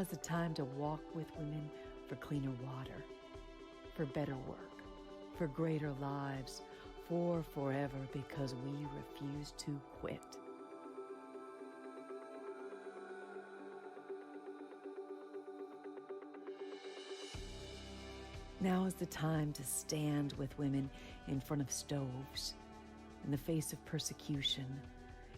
is the time to walk with women for cleaner water, for better work, for greater lives, for forever, because we refuse to quit. Now is the time to stand with women in front of stoves, in the face of persecution,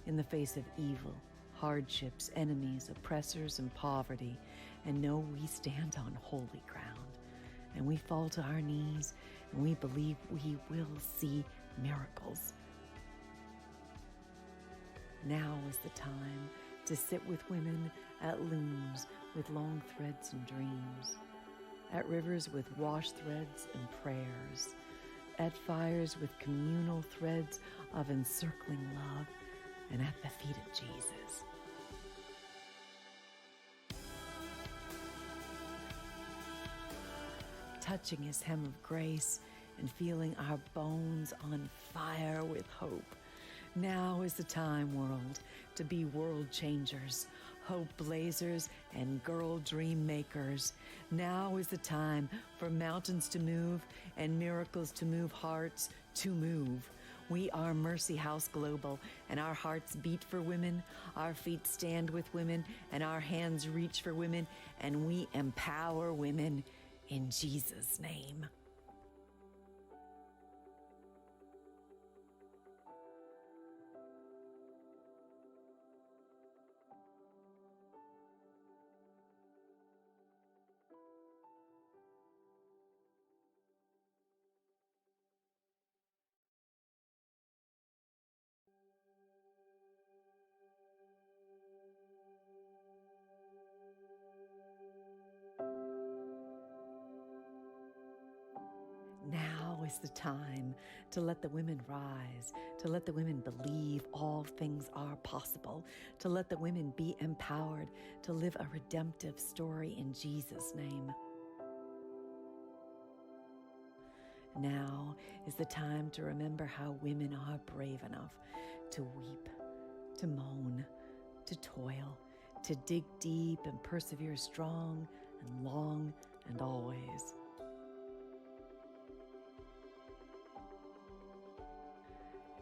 in the face of evil, hardships, enemies, oppressors, and poverty, and know we stand on holy ground. And we fall to our knees, and we believe we will see miracles. Now is the time to sit with women at looms with long threads and dreams, at rivers with wash threads and prayers, at fires with communal threads of encircling love, and at the feet of Jesus. Touching his hem of grace and feeling our bones on fire with hope. Now is the time, world, to be world changers, hope blazers, and girl dream makers. Now is the time for mountains to move and miracles to move, hearts to move. We are Mercy House Global, and our hearts beat for women, our feet stand with women, and our hands reach for women, and we empower women in Jesus' name. Now is the time to let the women rise, to let the women believe all things are possible, to let the women be empowered to live a redemptive story in Jesus' name. Now is the time to remember how women are brave enough to weep, to moan, to toil, to dig deep and persevere strong and long and always.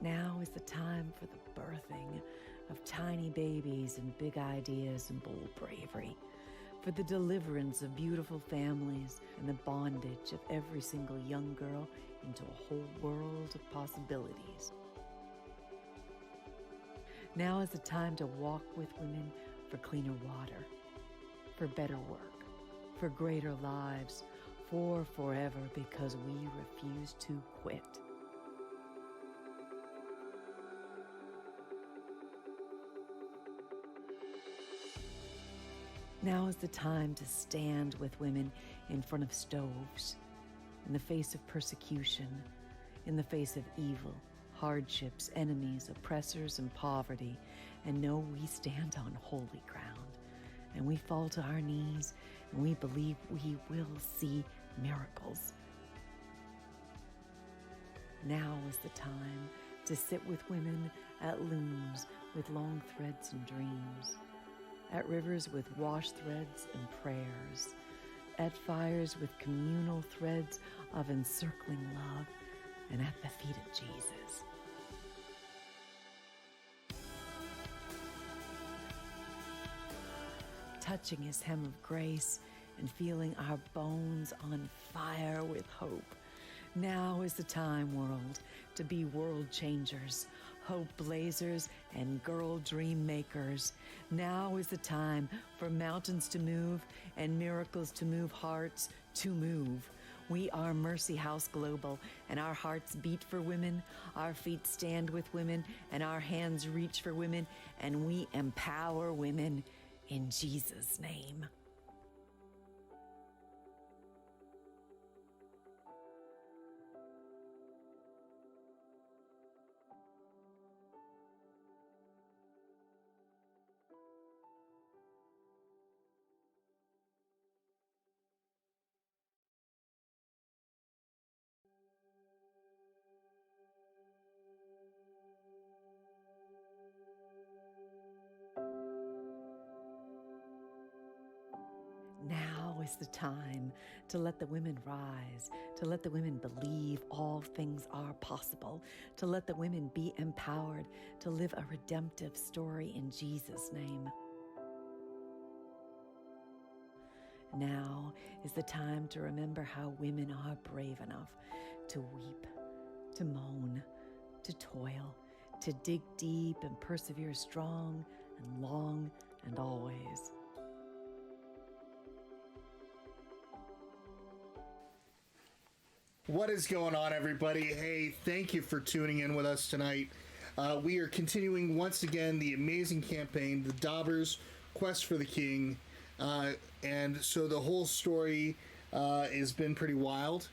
Now is the time for the birthing of tiny babies and big ideas and bold bravery, for the deliverance of beautiful families and the bondage of every single young girl into a whole world of possibilities. Now is the time to walk with women for cleaner water, for better work, for greater lives, for forever, because we refuse to quit. Now is the time to stand with women in front of stoves, in the face of persecution, in the face of evil, hardships, enemies, oppressors, and poverty, and know we stand on holy ground. And we fall to our knees, and we believe we will see miracles. Now is the time to sit with women at looms with long threads and dreams, at rivers with wash threads and prayers, at fires with communal threads of encircling love, and at the feet of Jesus. Touching his hem of grace and feeling our bones on fire with hope. Now is the time, world, to be world changers, hope blazers, and girl dream makers. Now is the time for mountains to move and miracles to move, hearts to move. We are Mercy House Global, and our hearts beat for women, our feet stand with women, and our hands reach for women, and we empower women in Jesus' name. Now is the time to let the women rise, to let the women believe all things are possible, to let the women be empowered to live a redemptive story in Jesus' name. Now is the time to remember how women are brave enough to weep, to moan, to toil, to dig deep and persevere strong and long and always. What is going on, everybody? Hey, thank you for tuning in with us tonight. We are continuing once again the amazing campaign, the Dobbers Quest for the King. And so the whole story has been pretty wild.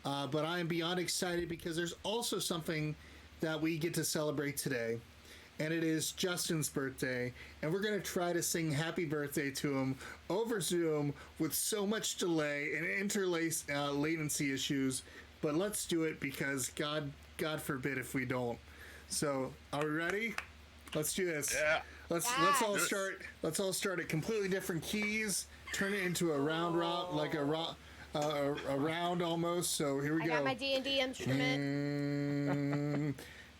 But I am beyond excited because there's also something that we get to celebrate today. And it is Justin's birthday. And we're going to try to sing happy birthday to him over Zoom with so much delay and latency issues. But let's do it because God forbid if we don't. So, are we ready? Let's do this. Yeah. Let's all start. Let's all start at completely different keys. Turn it into a round route, like a round almost. So here we go. I got my D&D instrument.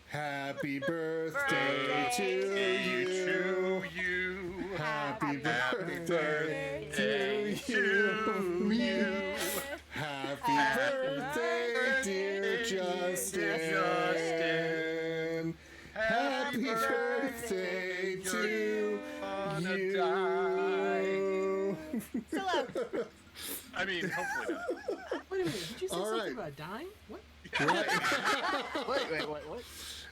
Happy birthday to you. Happy birthday to you. Happy birthday, dear Justin. Happy birthday to you. Hello. I mean, hopefully not. Wait a minute, did you say something about dying? What? Right. What?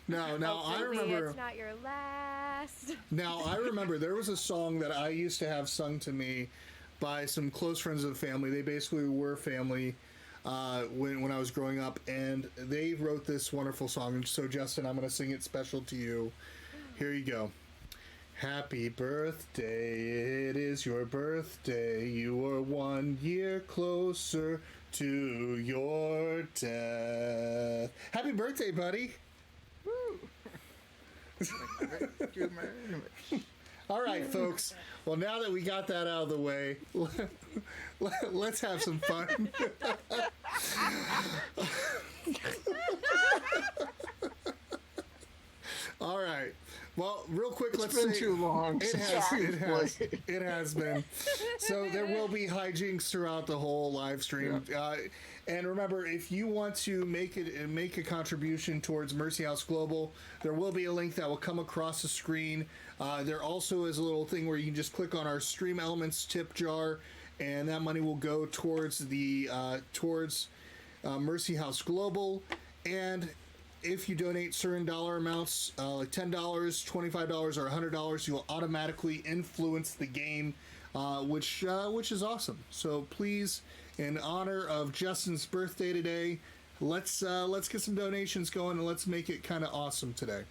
No, I remember. It's not your last. Now, I remember there was a song that I used to have sung to me by some close friends of the family. They basically were family when I was growing up, and they wrote this wonderful song. And so, Justin, I'm going to sing it special to you. Here you go. Happy birthday, it is your birthday. You are 1 year closer to your death. Happy birthday, buddy. Woo! All right, folks. Well, now that we got that out of the way, let's have some fun. All right. Well, real quick, It's been too long. It has been. So there will be hijinks throughout the whole live stream. Yeah. And remember, if you want to make a contribution towards Mercy House Global, there will be a link that will come across the screen. There also is a little thing where you can just click on our Stream Elements tip jar, and that money will go towards the Mercy House Global. And if you donate certain dollar amounts, like $10, $25, or $100, you'll automatically influence the game, which is awesome. So please, in honor of Justin's birthday today, let's get some donations going and let's make it kind of awesome today.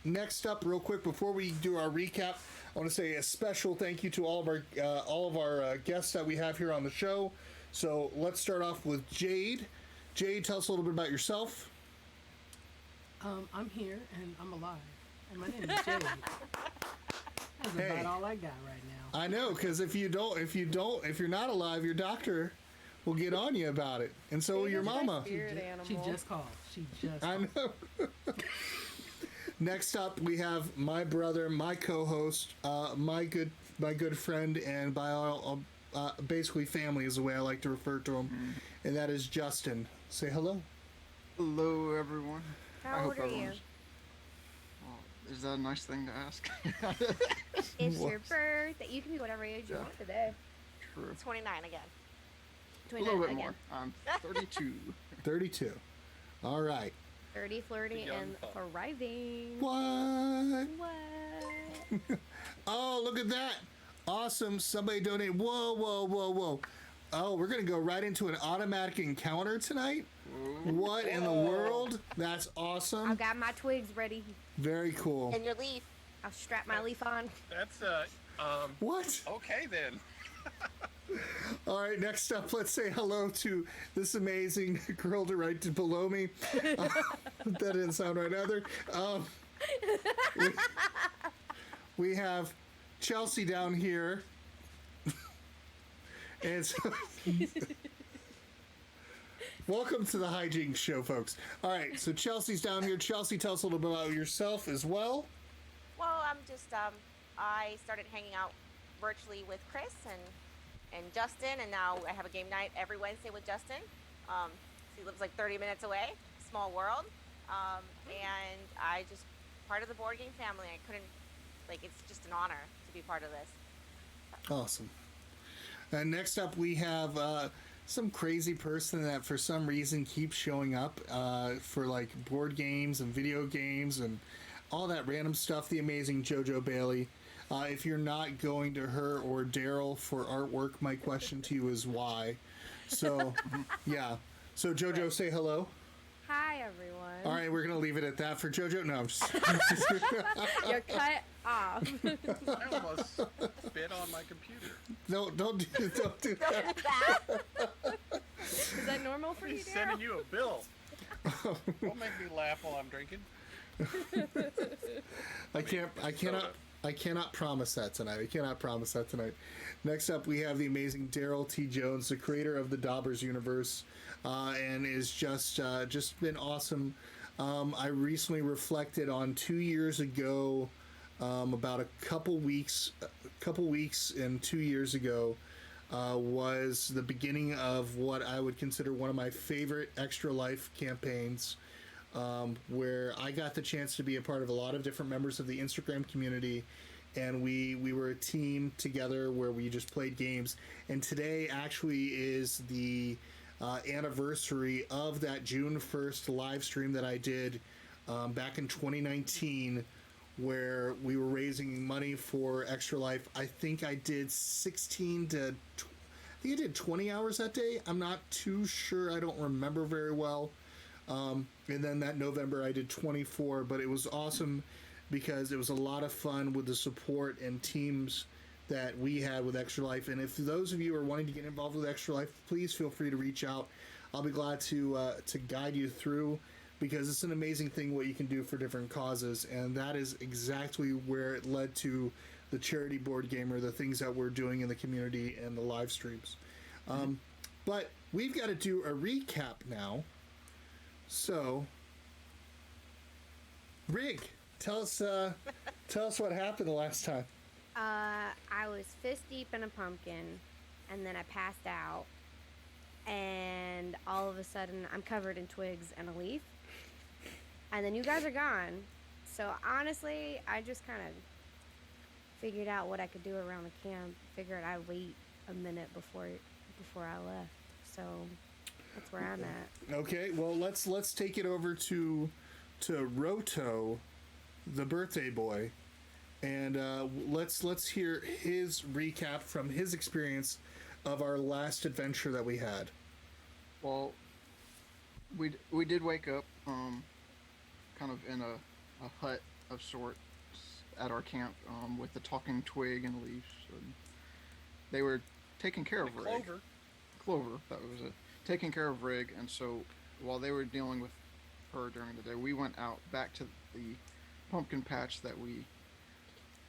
Next up, real quick, before we do our recap, I want to say a special thank you to all of our guests that we have here on the show. So let's start off with Jade. Jade, tell us a little bit about yourself. I'm here and I'm alive, and my name is Jade. That's about all I got right now. I know, because if you're not alive, your doctor will get on you about it, and so will your mama. She just called. I know. Next up, we have my brother, my co-host, my good friend, and by all basically family is the way I like to refer to him, and that is Justin. Say hello. Hello, everyone. How old are you? Well, is that a nice thing to ask? It's your birthday. You can be whatever age you want today. True. 29 again. A little bit more. I'm 32. 32. All right. 30, flirty, and thriving. What? What? Oh, look at that. Awesome. Somebody donate. Whoa. Oh, we're going to go right into an automatic encounter tonight? What in the world? That's awesome. I've got my twigs ready. Very cool. And your leaf. I'll strap my leaf on. That's What? okay then. All right, next up, let's say hello to this amazing girl to right below me. That didn't sound right either. We have Chelsea down here. And so, welcome to the Hijinks Show, folks. All right, so Chelsea's down here. Chelsea, tell us a little bit about yourself as well. Well, I'm just I started hanging out virtually with Chris and Justin, and now I have a game night every Wednesday with Justin. He lives like 30 minutes away. Small world. And I just part of the board game family. I couldn't it's just an honor to be part of this. Awesome. And next up, we have some crazy person that for some reason keeps showing up for like board games and video games and all that random stuff. The amazing JoJo Bailey. If you're not going to her or Daryl for artwork, my question to you is why. So, yeah. So JoJo, say hello. Hi, everyone. All right, we're gonna leave it at that for JoJo. No, I'm just. You're cut off. I almost spit on my computer. No, don't do that. Is that normal for you, He's Daryl? sending you a bill. Don't make me laugh while I'm drinking. I cannot promise that tonight. I cannot promise that tonight. Next up, we have the amazing Daryl T. Jones, the creator of the Dobbers universe, and is just been awesome. I recently reflected on 2 years ago, about a couple weeks and 2 years ago, was the beginning of what I would consider one of my favorite Extra Life campaigns, where I got the chance to be a part of a lot of different members of the Instagram community, and we were a team together where we just played games. And today actually is the anniversary of that June 1st live stream that I did back in 2019, where we were raising money for Extra Life. I think I did 20 hours that day. I'm not too sure. I don't remember very well. And then that November I did 24, but it was awesome because it was a lot of fun with the support and teams that we had with Extra Life. And if those of you are wanting to get involved with Extra Life, please feel free to reach out. I'll be glad to guide you through, because it's an amazing thing what you can do for different causes. And that is exactly where it led to the charity board gamer, the things that we're doing in the community and the live streams. But we've got to do a recap now. So, Rig, tell us what happened the last time. I was fist deep in a pumpkin, and then I passed out, and all of a sudden I'm covered in twigs and a leaf, and then you guys are gone. So honestly, I just kind of figured out what I could do around the camp. Figured I'd wait a minute before I left. So that's where I'm at. Okay, well let's take it over to Roto, the birthday boy, and let's hear his recap from his experience of our last adventure that we had. Well, we did wake up kind of in a hut of sorts at our camp with the talking twig and leaves. And they were taking care of Rig. Clover, that was it. Taking care of Rig, and so while they were dealing with her during the day, we went out back to the pumpkin patch that we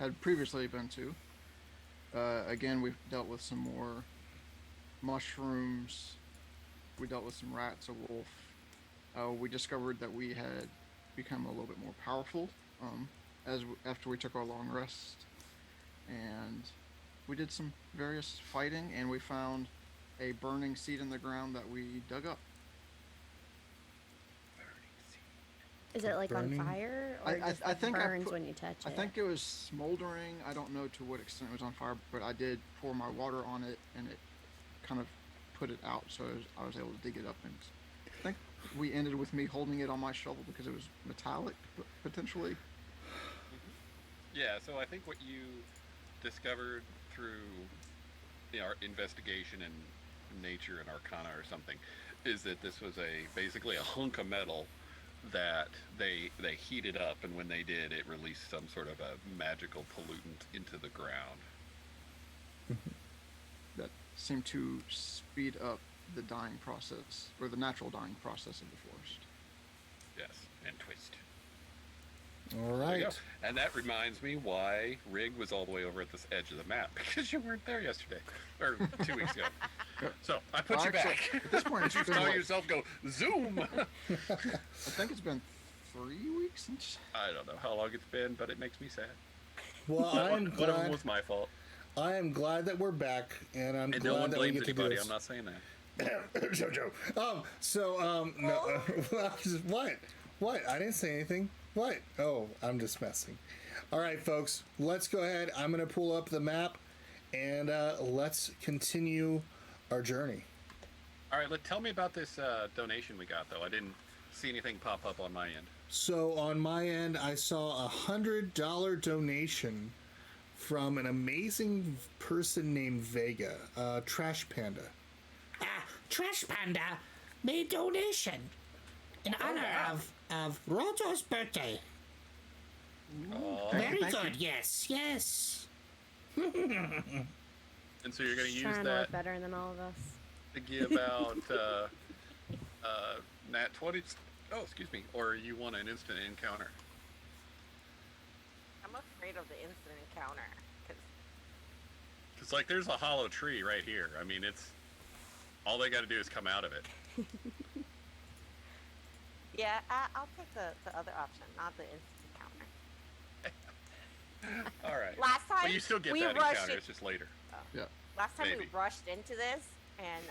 had previously been to. Again, we dealt with some more mushrooms. We dealt with some rats, a wolf. We discovered that we had become a little bit more powerful after we took our long rest, and we did some various fighting, and we found a burning seed in the ground that we dug up. Is it like Burning? on fire, or just I think burns when you touch it? I think it was smoldering. I don't know to what extent it was on fire, but I did pour my water on it, and it kind of put it out, so I was able to dig it up. And I think we ended with me holding it on my shovel because it was metallic, potentially. Yeah, so I think what you discovered through our investigation in nature and Arcana or something is that this was basically a hunk of metal that they heated up, and when they did, it released some sort of a magical pollutant into the ground. That seemed to speed up the dying process, or the natural dying process of the forest. Yes, and twist. All There you go. right. And that reminds me why Rig was all the way over at this edge of the map, because you weren't there yesterday or 2 weeks ago. So I put Well, you actually, back. at this point, it's you been saw like- yourself go zoom. I think it's been 3 weeks since. I don't know how long it's been, but it makes me sad. Well, I am One of them glad. was my fault, I am glad that we're back, and I'm and no glad one that we blames get to do anybody. this. I'm not saying that. Jojo. No. What? I didn't say anything. What? Oh, I'm just messing. All right, folks. Let's go ahead. I'm gonna pull up the map, and let's continue our journey. All right, tell me about this donation we got, though. I didn't see anything pop up on my end. So on my end, I saw a $100 donation from an amazing person named Vega, Trash Panda. Trash Panda made donation in honor of Roto's birthday. Oh, Very thank good. Yes. and so you're going to use Trying to that look better than all of us. to give out nat 20s. Oh, excuse me. Or you want an instant encounter. I'm afraid of the instant encounter. 'Cause It's like there's a hollow tree right here. I mean, it's all they got to do is come out of it. yeah, I'll take the other option, not the instant encounter. All right. Last time But you still get we that rushed encounter. it. It's just later. Yeah. Last time Maybe. we rushed into this, and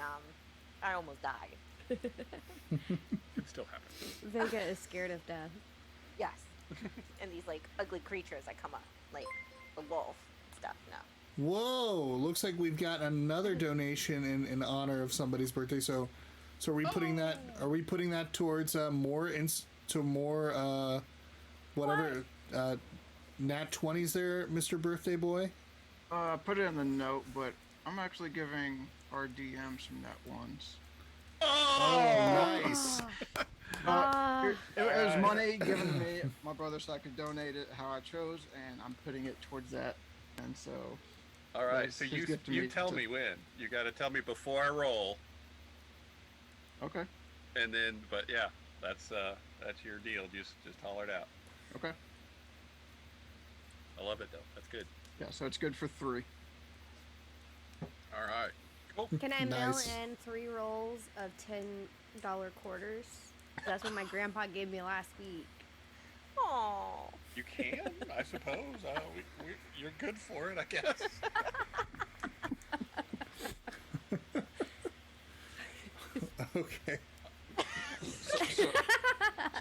I almost died. It still happens. Vega is scared of death. Yes. And these like ugly creatures that come up, like the wolf and stuff. No. Whoa! Looks like we've got another donation in honor of somebody's birthday. So are we putting that? Are we putting that towards more whatever nat 20s there, Mr. Birthday Boy? Put it in the note, but I'm actually giving our DM some net ones. Oh, nice. It was money given to me, my brother, so I could donate it how I chose, and I'm putting it towards that. And so, All right. That's So his you gift to you me tell to- me when. You got to tell me before I roll, okay, and then. But yeah, that's your deal. Just holler it out. okay, I love it though. That's good. yeah. So it's good for 3. All right. Cool. Can I mail Nice. in 3 rolls of $10 quarters? That's what my grandpa gave me last week. Oh. You can, I suppose. You're good for it, I guess. Okay. So,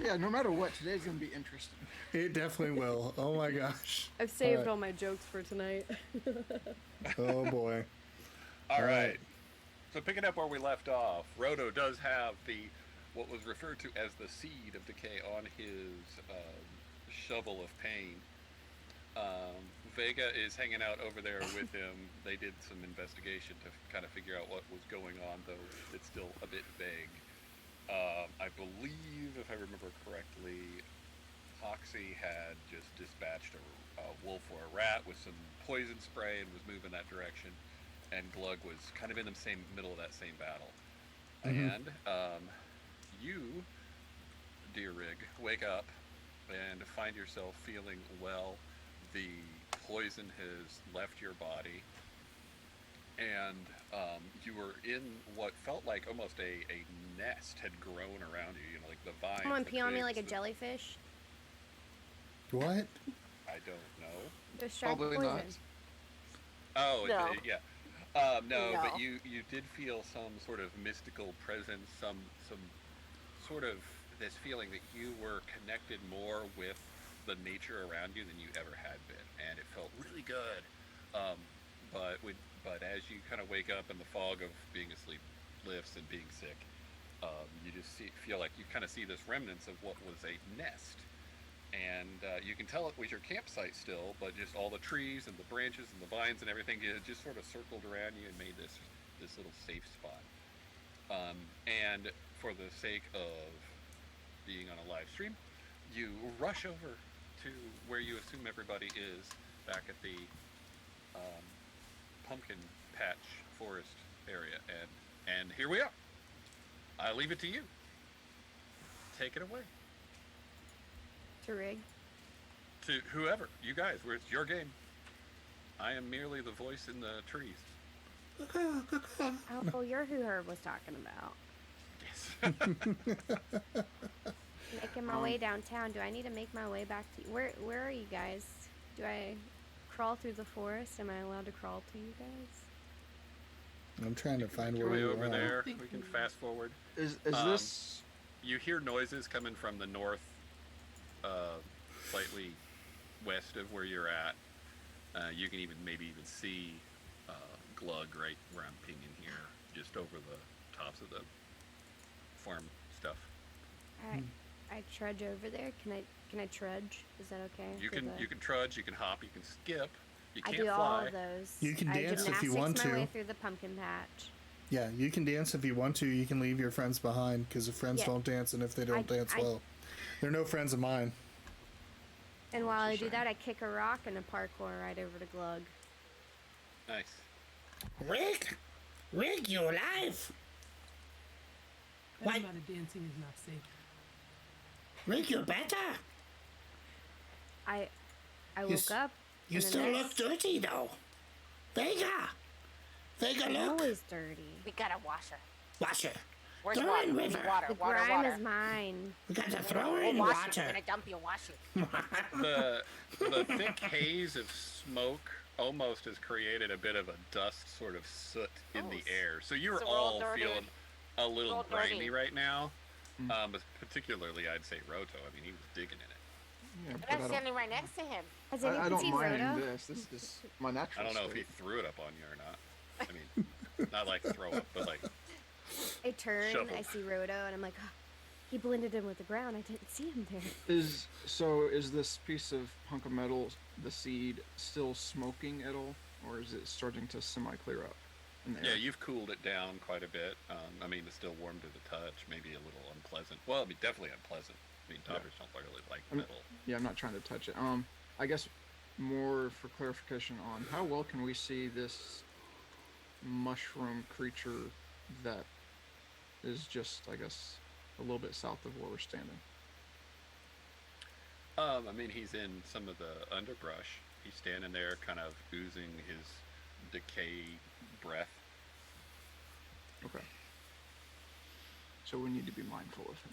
yeah, no matter what, today's gonna be interesting. It definitely will. Oh my gosh. I've saved Alright. all my jokes for tonight. Oh boy. All All right. right. So picking up where we left off, Roto does have what was referred to as the seed of decay on his shovel of pain. Vega is hanging out over there with him. They did some investigation to kind of figure out what was going on, though it's still a bit vague. I believe, if I remember correctly, Hoxie had just dispatched a wolf or a rat with some poison spray and was moving that direction, and Glug was kind of in the middle of that same battle. And you, dear Rig, wake up and find yourself feeling well. The poison has left your body, and you were in what felt like almost a nest had grown around you. You know, like the vines. Someone the pee on me like a twigs, jellyfish. What? I don't know. Just sharp Probably poison. not. Oh, No. Yeah. No, No. but you did feel some sort of mystical presence, some sort of this feeling that you were connected more with the nature around you than you ever had been, and it felt really good. But as you kind of wake up and the fog of being asleep lifts and being sick, you just feel like you kind of see this remnants of what was a nest. And you can tell it was your campsite still, but just all the trees and the branches and the vines and everything, it just sort of circled around you and made this little safe spot. And for the sake of being on a live stream, you rush over to where you assume everybody is, back at the pumpkin patch forest area, and here we are. I leave it to you. Take it away. To rig. to whoever, you guys, where it's your game. I am merely the voice in the trees. Oh, you're who Herb was talking about. Yes. Making my way downtown. Do I need to make my way back to where are you guys? Do I crawl through the forest? Am I allowed to crawl to you guys? I'm trying to find Make your where way you over are. there. We can fast forward. Is this? You hear noises coming from the north, slightly west of where you're at. You can maybe even see Glug right where I'm pinging here, just over the tops of the farm stuff. I trudge over there. Can I trudge? Is that okay? You can trudge, you can hop, you can skip. You I can't do fly. all of those. You can I dance if you want gymnastics my way to. through the pumpkin patch. Yeah, you can dance if you want to. You can leave your friends behind because if friends Yeah. don't dance and if they don't dance well, they're no friends of mine. And while That's a I do shame. that, I kick a rock and a parkour right over to Glug. Nice. Rig, you alive? That What? amount of dancing is not safe. Rig, you better? I You woke up. You and the still look next- dirty, though. Vega, I'm look. always dirty. We gotta wash her. Wash her. Where's Throw water? in We need river. water, The water, grime water. is mine. We got to throw her We'll in wash you. We're water. gonna dump you and wash you. The thick haze of smoke almost has created a bit of a dust sort of soot in the air. So you're So we're all all dirty. feeling a little We're all dirty. grimy right now. But particularly, I'd say Roto. I mean, he was digging in it. Yeah, And but I'm standing right next to him. Has I anyone don't seen mind Rhoda? this. This is my natural I don't know if he state. threw it up on you or not. I mean, not like throw up, but like I turn, Shovel. I see Rhoda, and I'm like, oh, he blended in with the ground. I didn't see him there. Is this piece of hunk of metal, the seed, still smoking at all, or is it starting to semi-clear up in the yeah, air? you've cooled it down quite a bit. I mean, it's still warm to the touch, maybe a little unpleasant. Well, I mean, definitely unpleasant. I mean, Dobbers don't really like metal. Yeah, I'm not trying to touch it. I guess more for clarification on how well can we see this mushroom creature that is just, I guess, a little bit south of where we're standing. I mean, he's in some of the underbrush. He's standing there, kind of oozing his decay breath. Okay. So we need to be mindful of him.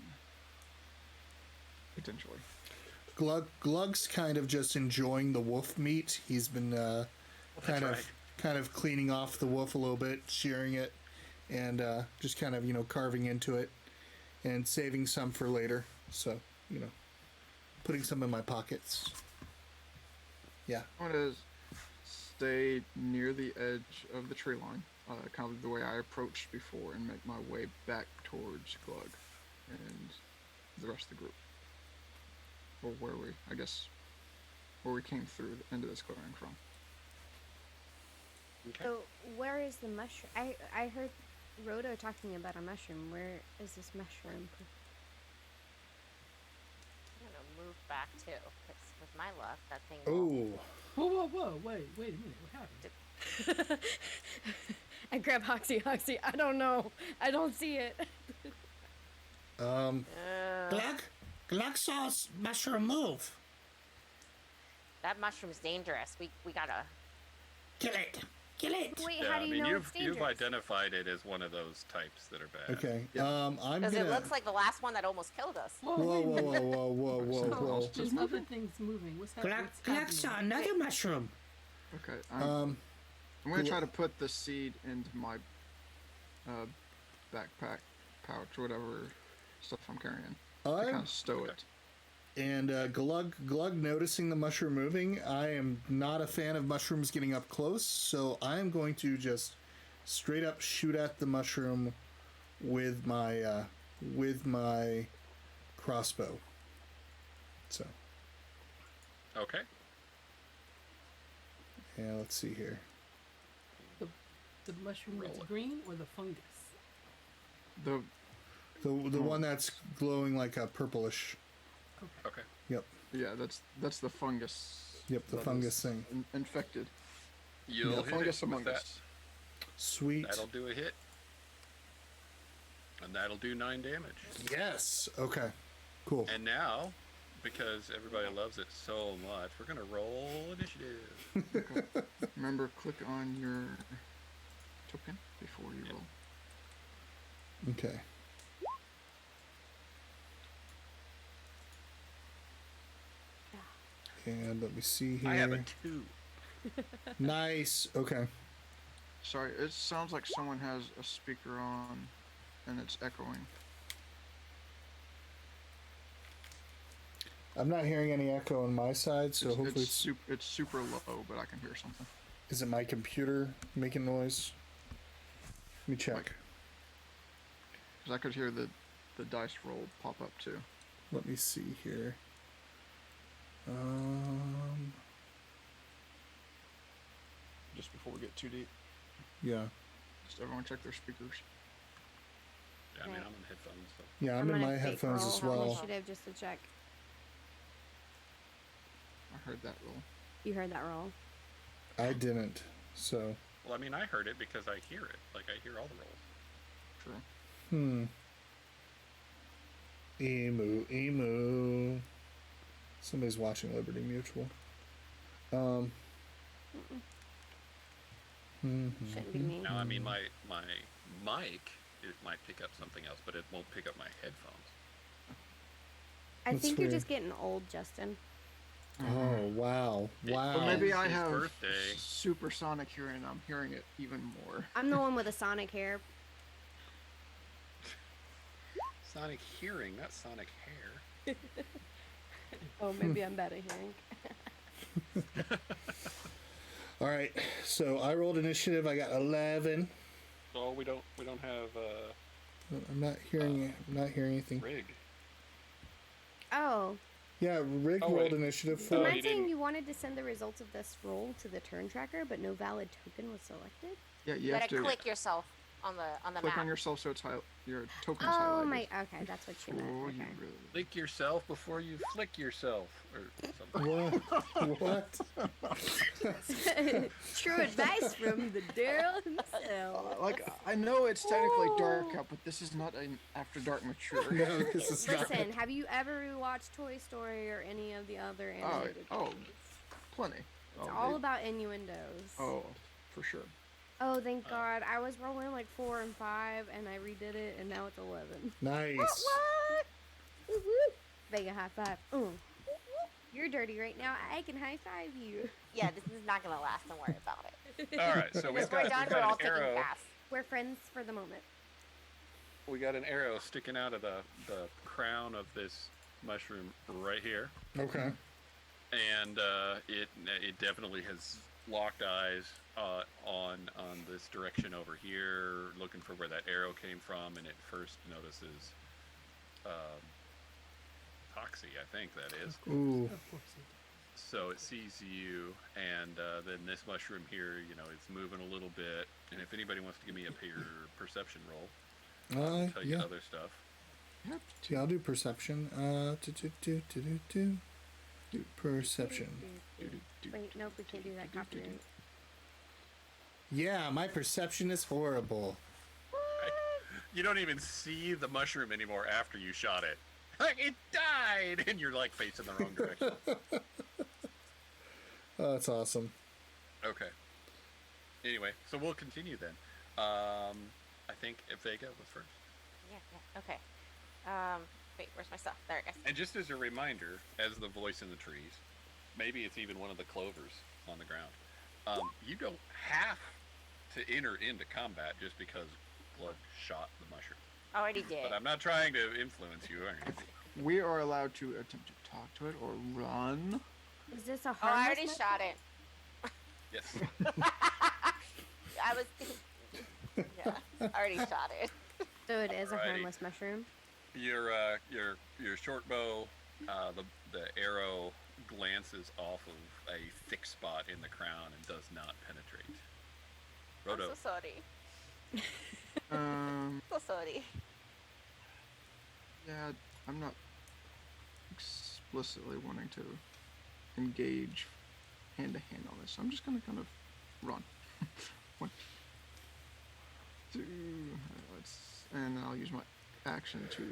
Potentially. Glug's kind of just enjoying the wolf meat. He's been kind of cleaning off the wolf a little bit, shearing it, and just kind of carving into it, and saving some for later. So putting some in my pockets. Yeah. I want to stay near the edge of the tree line, kind of the way I approached before, and make my way back towards Glug and the rest of the group. Or where we came through into this clearing from. Okay. So where is the mushroom? I heard Rhoda talking about a mushroom. Where is this mushroom? I'm gonna move back too, because with my luck, that thing. Oh. Whoa, wait a minute, what happened? I grab Hoxie. I don't know. I don't see it. Glug saw mushroom move. That mushroom's dangerous. We gotta. Kill it. Wait, Yeah, how I do you mean, know you've it's dangerous? identified it as one of those types that are bad. Okay. Yeah. I'm Because gonna. it looks like the last one that almost killed us. Whoa, whoa. There's other things moving. What's Glug happening? saw another mushroom. Okay. I'm gonna Gl- try to put the seed into my backpack, pouch, whatever stuff I'm carrying. I kind of stow it. And Glug noticing the mushroom moving. I am not a fan of mushrooms getting up close, so I am going to just straight up shoot at the mushroom with my crossbow. So Okay. yeah, let's see here. The mushroom that's Roll it. green or the fungus? The The one that's glowing like a purplish. Okay. Yep. yeah, that's the fungus. Yep, the that fungus is thing. Infected. You'll The hit fungus it with among that. us. Sweet. That'll do a hit. And that'll do 9 damage. Yes. Okay. Cool. And now, because everybody loves it so much, we're gonna roll initiative. Remember, click on your token before you roll. Okay. And let me see here. I have a 2. Nice. Okay. Sorry, it sounds like someone has a speaker on, and it's echoing. I'm not hearing any echo on my side, so hopefully It's super low, but I can hear something. Is it my computer making noise? Let me check. Because I could hear the dice roll pop up too. Let me see here. Just before we get too deep, Yeah. just everyone check their speakers. Yeah, I mean, I'm in headphones, so. Yeah, I'm in gonna my take headphones roll as well. Initiative just to check. I heard that roll. You heard that roll. I didn't, so. Well, I mean, I heard it because I hear it. Like, I hear all the rolls. True. Emu. Somebody's watching Liberty Mutual. Shouldn't be me. Now, I mean, my mic, it might pick up something else, but it won't pick up my headphones. I That's think you're weird. just getting old, Justin. Oh, wow. Wow. But maybe It's I his have birthday. supersonic hearing, and I'm hearing it even more. I'm the one with the sonic hair. Sonic hearing, not sonic hair. Oh, maybe I'm bad at hearing. All right, so I rolled initiative. I got 11. So we don't have I'm not hearing anything. rig. Oh, Yeah, Rick Oh, rolled wait. initiative you for. Oh, mind he saying didn't. you wanted to send the results of this roll to the turn tracker, but no valid token was selected? Yeah, You you have gotta to click yourself on the click map. on yourself so it's your token's Oh highlighted. my, okay, that's what you meant. Oh, Okay. you really. Lick yourself before you flick yourself, or something. What? True advice from the Daryl himself. Like, I know it's technically dark out, but this is not an after dark mature. No, this is not. Listen, have you ever rewatched Toy Story or any of the other animated oh, movies? plenty. It's all about innuendos. Oh, for sure. Oh, thank God. I was rolling like 4 and 5, and I redid it, and now it's 11. Nice. What? Woo woo. Vega high five. You're dirty right now. I can high five you. Yeah, this is not gonna last. Don't worry about it. All right, so Because we're done. We're all taking fast. We're friends for the moment. We got an arrow sticking out of the crown of this mushroom right here, Okay. and it definitely has locked eyes on this direction over here, looking for where that arrow came from, and it first notices Toxie, I think that is. Ooh. Of course it does. So it sees you, and then this mushroom here, it's moving a little bit. And if anybody wants to give me a perception roll, I'll tell you Yeah. other stuff. Yep. Yeah, I'll do perception. Perception. Wait, nope, we can't do that. Copyright. Yeah, my perception is horrible. You don't even see the mushroom anymore after you shot it. Like, it died, and you're like facing the wrong direction. Oh, that's awesome. Okay. Anyway, so we'll continue then. I think Vega was first. Yeah. Okay. Wait, where's my stuff? There it is. And just as a reminder, as the voice in the trees, maybe it's even one of the clovers on the ground. You don't have to enter into combat just because Glug shot the mushroom. Already did. But I'm not trying to influence you or anything. We are allowed to attempt to talk to it or run. Is this a Oh, I harmless already mushroom? shot it. Yes. I was. Yeah, I already shot it. So it is a Alrighty. harmless mushroom. Your short bow, the arrow glances off of a thick spot in the crown and does not penetrate. Roto. I'm so sorry. So sorry. Yeah, I'm not explicitly wanting to engage hand to hand on this. I'm just gonna kind of run. 1, 2, and I'll use my action to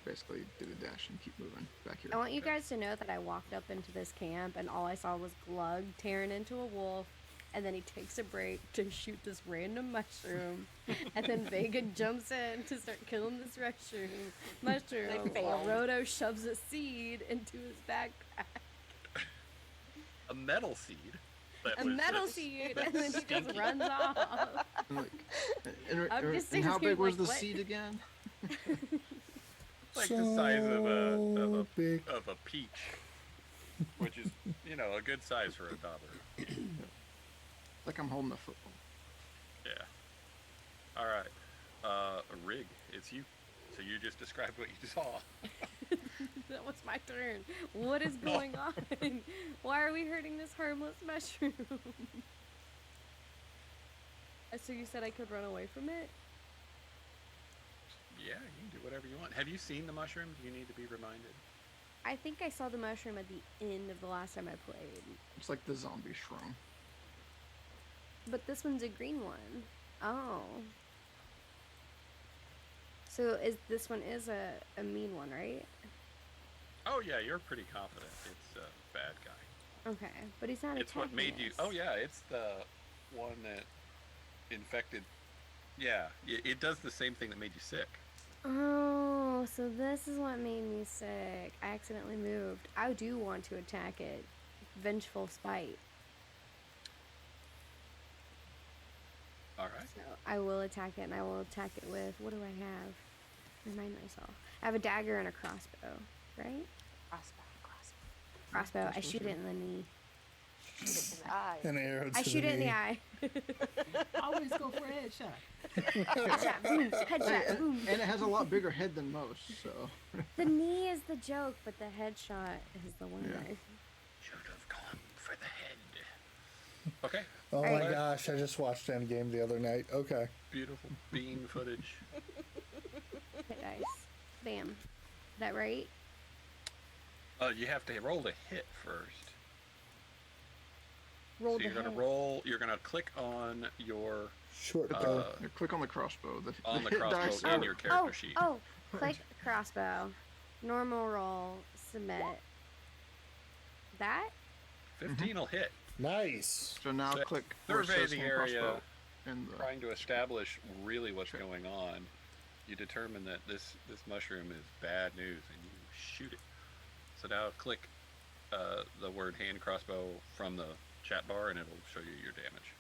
basically do the dash and keep moving back here. I want you guys to know that I walked up into this camp and all I saw was Glug tearing into a wolf, and then he takes a break to shoot this random mushroom, and then Vega jumps in to start killing this mushroom while Roto shoves a seed into his backpack. A metal seed. And then he just runs off. And how big was the seed again? Like the size of a peach, which is, a good size for a dauber. Like I'm holding a football. Yeah. All right. Rig, it's you. So you just described what you saw. That was my turn. What is going on? Why are we hurting this harmless mushroom? So you said I could run away from it? Yeah, you can do whatever you want. Have you seen the mushroom? Do you need to be reminded? I think I saw the mushroom at the end of the last time I played. It's like the zombie shroom. But this one's a green one. Oh. So this one is a mean one, right? Oh yeah, you're pretty confident it's a bad guy. Okay, but he's not. It's what made you. Oh yeah, it's the one that infected. Yeah, it does the same thing that made you sick. Oh, so this is what made me sick. I accidentally moved. I do want to attack it. Vengeful spite. All right. So I will attack it, and I will attack it with, what do I have? Remind myself. I have a dagger and a crossbow, right? Crossbow. I shoot it in the knee. Shoot it in the eye. An arrow to I shoot it in the eye. Always go for a headshot. Headshot, boom, headshot, boom. And it has a lot bigger head than most, so. The knee is the joke, but the headshot is the one that Should have gone for the head. Okay. Oh Alright. my gosh, I just watched Endgame the other night. Okay. Beautiful bean footage. hit dice. Bam. Is that right? You have to roll to hit first. Roll So the you're gonna hit. roll. You're gonna click on your Short bow. You click on the crossbow. on the hit dice crossbow in are- your character sheet. Oh, click crossbow. Normal roll. Submit. That? 15 will hit. Nice. So now So click where it survey says the hand area. crossbow in the Trying to establish really what's going on, you determine that this mushroom is bad news, and you shoot it. So now click the word hand crossbow from the chat bar, and it'll show you your damage.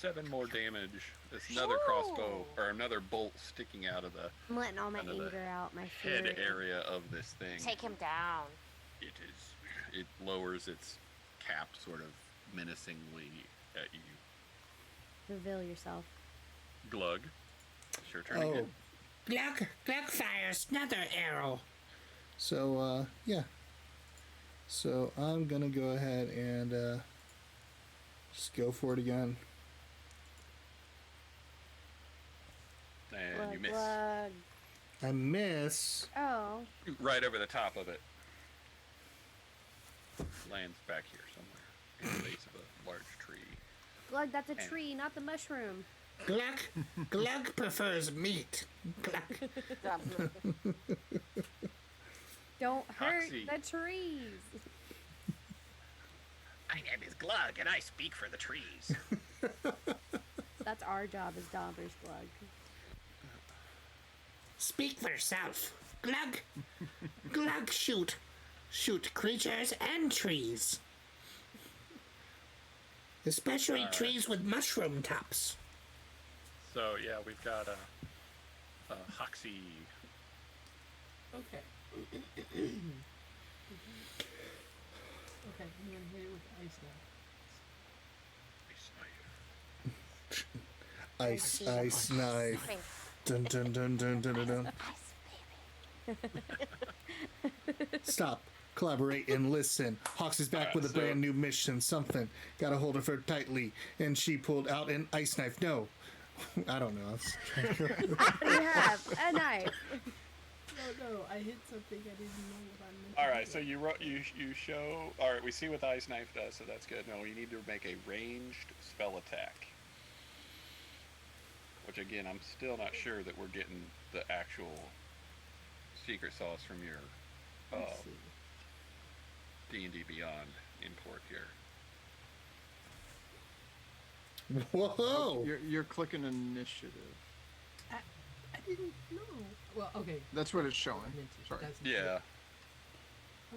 7 more damage. It's another crossbow or another bolt sticking out of the I'm letting all my Kind of the anger out, my head fear. area of this thing. Take him down. It lowers its cap sort of menacingly at you. Reveal yourself. Glug. It's your turn Oh. again. Glug fires another arrow. So, yeah. So I'm gonna go ahead and just go for it again. And Glug, you miss. glug. I miss. Oh. Right over the top of it. Lands back here somewhere. In the base of a large tree. Glug, that's a And- tree, not the mushroom. Glug prefers meat. Glug. Don't hurt Foxy. the trees. My name is Glug, and I speak for the trees. That's our job as Dobbers, Glug. Speak for yourself. Glug shoot. Shoot creatures and trees. Especially Alright. trees with mushroom tops. So yeah, we've got a Hoxie. Okay. Okay, I'm gonna hit it with the ice now. Ice knife. Thanks. Dun dun dun dun dun dun dun. Stop. Collaborate and listen. Hawks is back Alright, with a so- brand new mission. Something. Gotta hold her tightly. And she pulled out an ice knife. No. I don't know. You have a knife. No, I hit something I didn't know what I meant. All right, so you show. All right, we see what the ice knife does, so that's good. No, you need to make a ranged spell attack. Which again, I'm still not sure that we're getting the actual secret sauce from your Let's see. D&D Beyond import here. Whoa! You're clicking initiative. I didn't know. Well, okay. That's what it's showing. I meant to. Sorry. That's Yeah. Uh,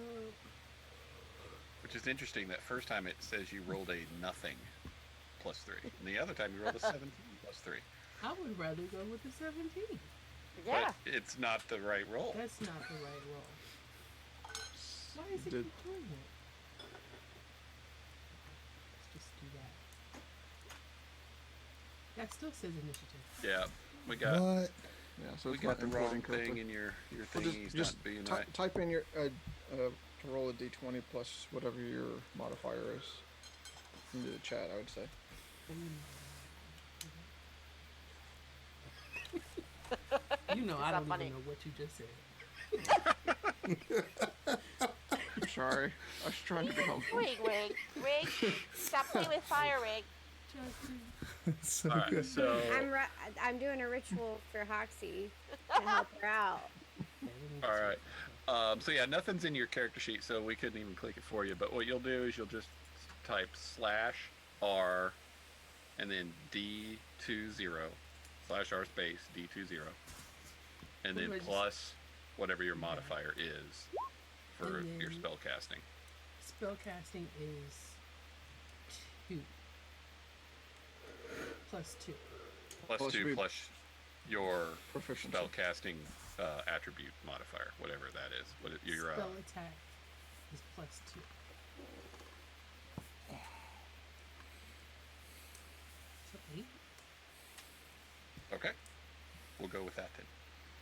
Which is interesting. That first time it says you rolled a nothing plus 3, and the other time you rolled a 17 plus 3. I would rather go with the 17. Yeah. But it's not the right roll. That's not the right roll. Why is it Did- keep doing it? Let's just do that. That still says initiative. Yeah, we got What? Yeah, so we it's got not the wrong importing correctly. thing in your Well, thingy's not being right. type in your to roll a d20 plus whatever your modifier is into the chat. I would say. You know, I not don't funny. even know what you just said. I'm sorry. I was trying to be helpful. Rig. Stop playing with fire, Rig. So All right, good. so I'm doing a ritual for Hoxie to help her out. all right. So yeah, nothing's in your character sheet, so we couldn't even click it for you. But what you'll do is you'll just type /R and then D20 /R space D20, and What then do I just- plus whatever your modifier is for And your then- spell casting. Spellcasting is 2. Plus 2. Plus Plus 2 we- plus your Proficiency. spell casting attribute modifier, whatever that is. What your Spell attack is plus 2. So 8. okay. We'll go with that then.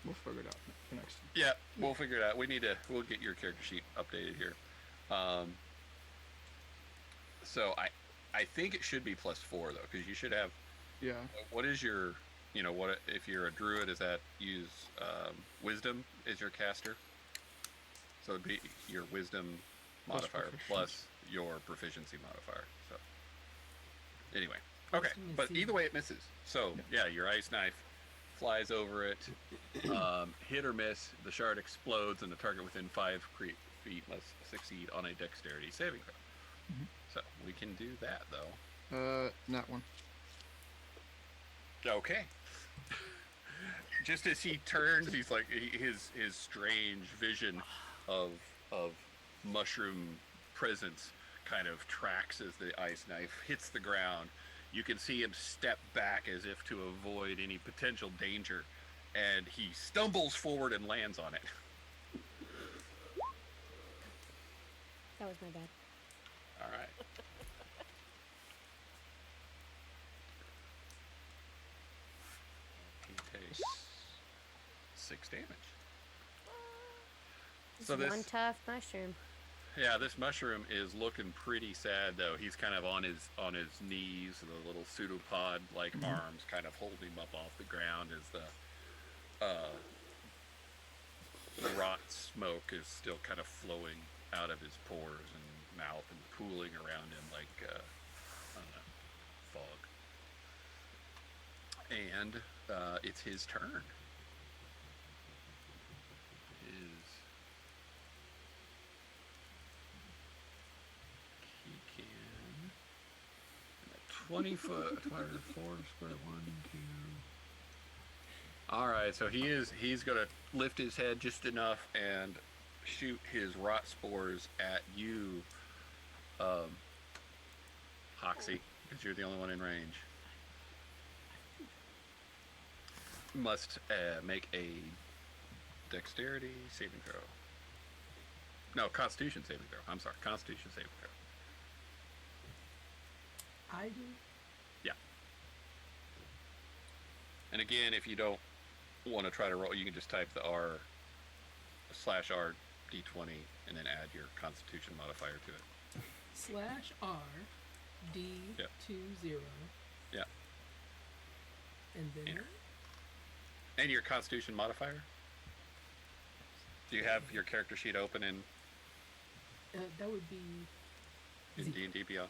We'll figure it out for next time. Yeah, we'll figure it out. We'll get your character sheet updated here. So I think it should be +4 though, because you should have. Yeah. What is your, what if you're a druid? Does that use wisdom as your caster? So it'd be your wisdom Plus modifier proficiency. plus your proficiency modifier. So anyway, okay, Wisdom and but see. either way it misses. So yeah, your ice knife flies over it, hit or miss. The shard explodes, and the target within 5 feet must succeed on a dexterity saving throw. So we can do that though. That one. Okay. Just as he turns, he's like his strange vision of mushroom presence kind of tracks as the ice knife hits the ground. You can see him step back as if to avoid any potential danger, and he stumbles forward and lands on it. That was my bad. All right. He takes 6 damage. So One this, tough mushroom. yeah, this mushroom is looking pretty sad though. He's kind of on his knees, the little pseudopod like arms kind of holding him up off the ground as the rot smoke is still kind of flowing out of his pores and mouth and pooling around him like I don't know, fog. And it's his turn. He can 20 foot, 4 square, 1, 2. All right, so he's gonna lift his head just enough and shoot his rot spores at you, Hoxie, because you're the only one in range. Must make a dexterity saving throw. No, Constitution saving throw. I'm sorry, Constitution saving throw. I do. Yeah. And again, if you don't want to try to roll, you can just type the R /R D20 and then add your Constitution modifier to it. /R D20. Yeah. And then Enter. And your Constitution modifier? Do you have your character sheet open in that would be D&D Beyond?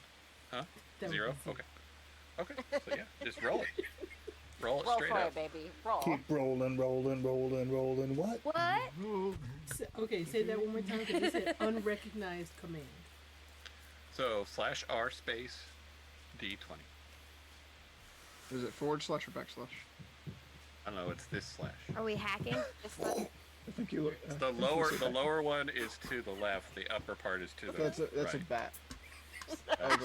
Huh? that would 0? be Okay. Okay. So yeah, just roll it. Roll it Roll straight for up. it, baby. Roll. Keep rolling, rolling, rolling, rolling. What? What? Okay, say that one more time because it said unrecognized command. So /R space D20. Is it / or /backslash? I don't know. It's this slash. Are we hacking? Just look. I think you look. The lower one is to the left. The upper part is to the That's a right. bat. Oh,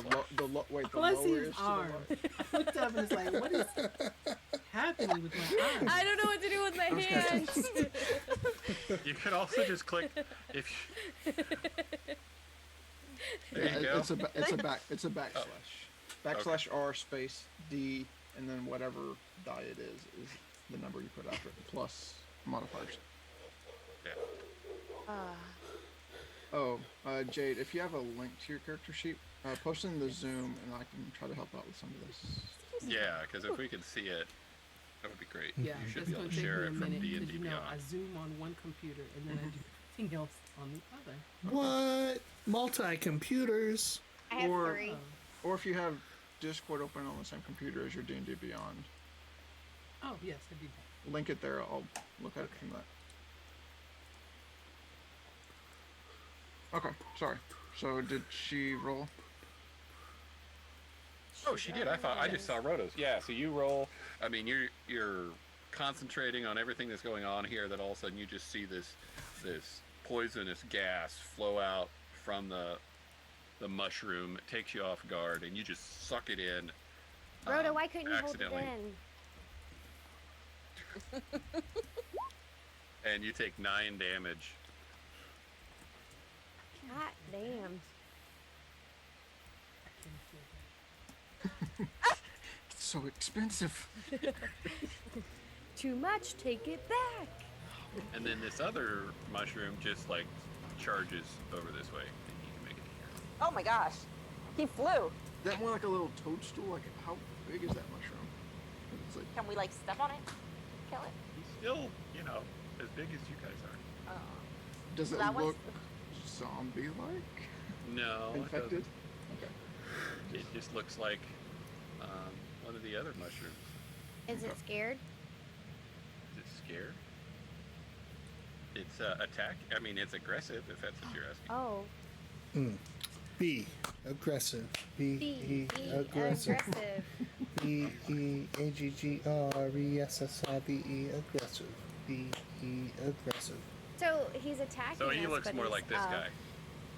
wait, the Plus lower his is to the arm. left. I looked up and it's like, what is happening with my arm? I don't know what to do with my hands. You could also just click if. There you go. It's a backslash. Backslash R space D, and then whatever die it is the number you put after it, plus modifiers. Yeah. Oh, Jade, if you have a link to your character sheet, post it in the Zoom, and I can try to help out with some of this. Yeah, because if we could see it, that would be great. Yeah, You should that's be able going to to take share me a it from minute D&D because, Beyond. I zoom on one computer and then I do everything else on the other. What? Multi-computers. I have Or- 3. Or if you have Discord open on the same computer as your D&D Beyond, Oh, yes, I do that. link it there. I'll look at it from that. Okay, sorry. So did she roll? Oh, she did. I just saw Roto's. Yeah. So you roll. I mean, you're concentrating on everything that's going on here. That all of a sudden you just see this poisonous gas flow out from the mushroom. It takes you off guard, and you just suck it in. Rhoda, why couldn't you hold it accidentally. in? And you take 9 damage. God damn. It's so expensive. Too much, take it back. And then this other mushroom just like charges over this way, and you can make it here. Oh my gosh. He flew. That more like a little toadstool. Like, how big is that mushroom? It's like, Can we like step on it? Kill it? He's still, as big as you guys are. Oh. does it That one's- look zombie-like? No, it Infected? doesn't. Okay. It just looks like one of the other mushrooms. Is it scared? Is it scared? It's attack. I mean, it's aggressive. If that's what you're asking. Oh. B. Aggressive. B. Be Aggressive. aggressive. B. E. A. G. G. R. E. S. S. I. B. E. Aggressive. B. E. Aggressive. So he's attacking So he us, looks but more he's, like this guy.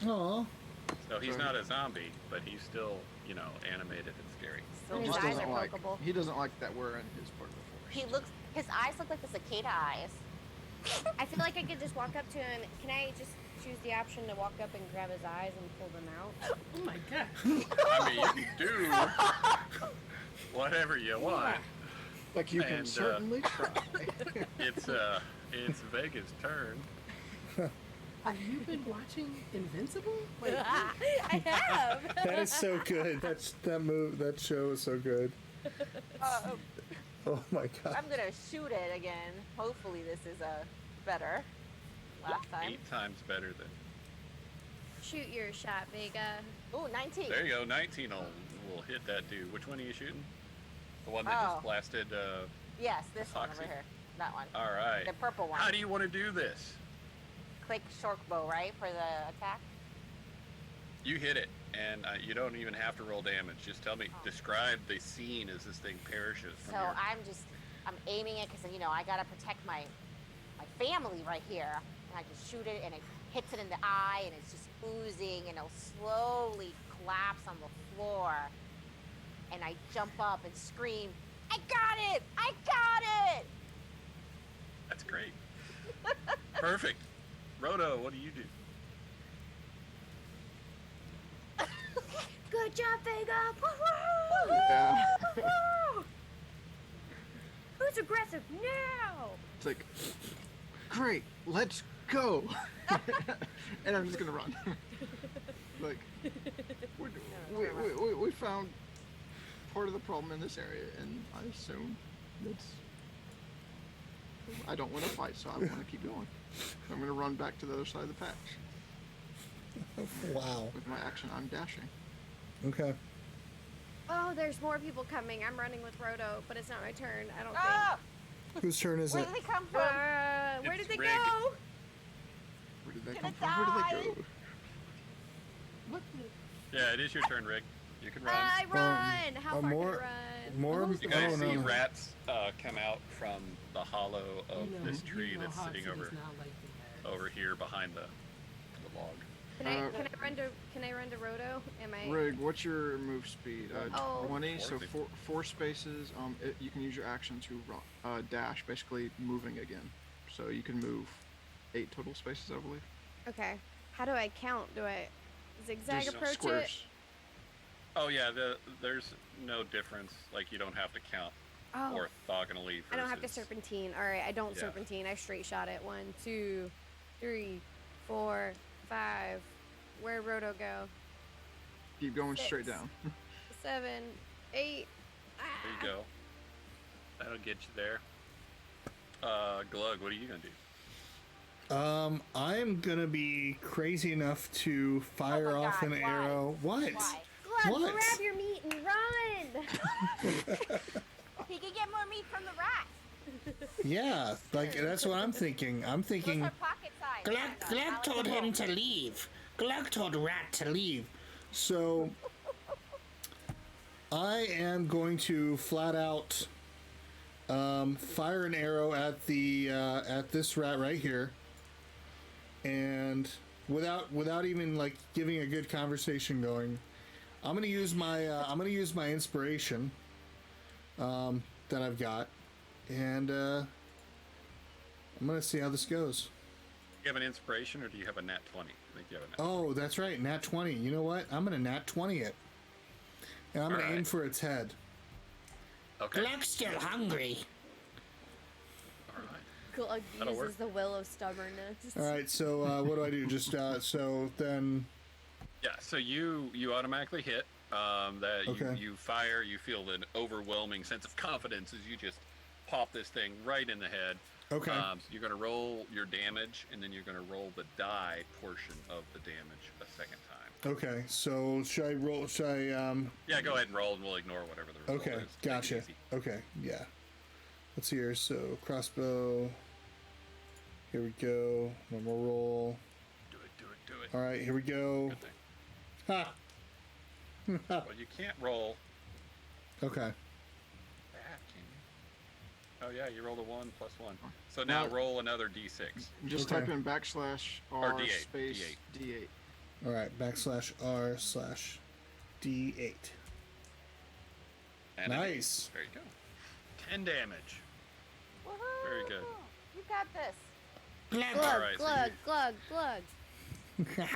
Aw. So he's not a zombie, but he's still, animated and scary. Still And He his just- eyes doesn't are like. pokeable. He doesn't like that we're in his part of the forest. his eyes look like the cicada eyes. I feel like I could just walk up to him. Can I just choose the option to walk up and grab his eyes and pull them out? Oh my god. I mean, you can do whatever you want. Like, you can And, certainly try. It's Vega's turn. Have you been watching Invincible? Like, I have. That is so good. That show is so good. Oh my god. I'm gonna shoot it again. Hopefully this is better. Last time. 8 times better than. Shoot your shot, Vega. Ooh, 19. There you go. 19 will hit that dude. Which one are you shooting? The one that Oh. just blasted. Yes, this one over Epoxy. here. That one. All right. The purple one. How do you want to do this? Click short bow, right, for the attack? You hit it, and you don't even have to roll damage. Just tell me, describe the scene as this thing perishes from So your... I'm aiming it because, I gotta protect my family right here. And I just shoot it and it hits it in the eye and it's just oozing and it'll slowly collapse on the floor. And I jump up and scream, I got it! I got it! That's great. Perfect. Roto, what do you do? Good job, Vega. Woo-hoo! Yeah. Woo-hoo! Who's aggressive now? It's like, great, let's go. And I'm just gonna run. Like, we found part of the problem in this area, and I assume I don't want to fight, so I want to keep going. I'm gonna run back to the other side of the patch. Wow. With my action, I'm dashing. Okay. Oh, there's more people coming. I'm running with Roto, but it's not my turn. I don't Oh! Whose turn is Where it? did they come think. from? Where did It's they Rig. go? Where did they Gonna come from? Where did they die. go? What the? Yeah, it is your turn, Rick. You can run. I run. How far more- can I run? More. You guys oh, see no. rats come out from the hollow of You know, this tree you know that's sitting Hobson over is not like the over here behind the log. Can I run to Roto? Am I? Rig, what's your move speed? Oh. 20. So 40. four spaces. You can use your action to dash, basically moving again. So you can move 8 total spaces, I believe. Okay. How do I count? Do I zigzag Just approach squares. Oh yeah, there's no difference. Like you don't have to count it? Oh. orthogonally. I don't have to versus- serpentine. All right, I don't Yeah. serpentine. I straight shot it. 1, 2, 3, 4, 5. Where'd Roto go? Keep going straight 6. down. 7, 8. There you go. That'll get you there. Glug, what are you gonna do? I'm gonna be crazy enough to fire Oh my off God, an why? arrow. What? Why? Glug, What? grab your meat and run! He can get more meat from the rat. Yeah, like that's what I'm thinking. I'm What's thinking. our pocket size? Glug told him to leave. Glug told Rat to leave. So I am going to flat out fire an arrow at the at this rat right here, and without even like giving a good conversation going, I'm gonna use my inspiration that I've got, and I'm gonna see how this goes. You have an inspiration, or do you have a nat 20? I think you have a nat. Oh, that's right, nat 20. You know what? I'm gonna nat 20 it, and I'm gonna Alright. aim for its head. Okay. Glug's still hungry. All right. Glug That'll uses work. the will of stubbornness. All right, so what do I do? Just so then. Yeah. So you automatically hit. That Okay. you fire. You feel an overwhelming sense of confidence as you just pop this thing right in the head. Okay. So you're going to roll your damage, and then you're going to roll the die portion of the damage a second time. Okay. So should I roll? Should I? Yeah, go ahead and roll, and we'll ignore whatever the result Okay. is. Take it Gotcha. easy. Okay. Yeah. Let's see here. So crossbow. Here we go. One more roll. Do it. All right. Here we go. Good thing. Ha. Well, you can't roll Okay. that, can you? Oh yeah, you rolled a 1 plus 1. So now Well- roll another d6. Just Okay. type in backslash Or R D8, space D8. D8. All right. /R/D8. And an Nice. 8. There you go. 10 damage. Woohoo! Very good. You got this. Glug. Glug, Alright, so glug, glug, glug.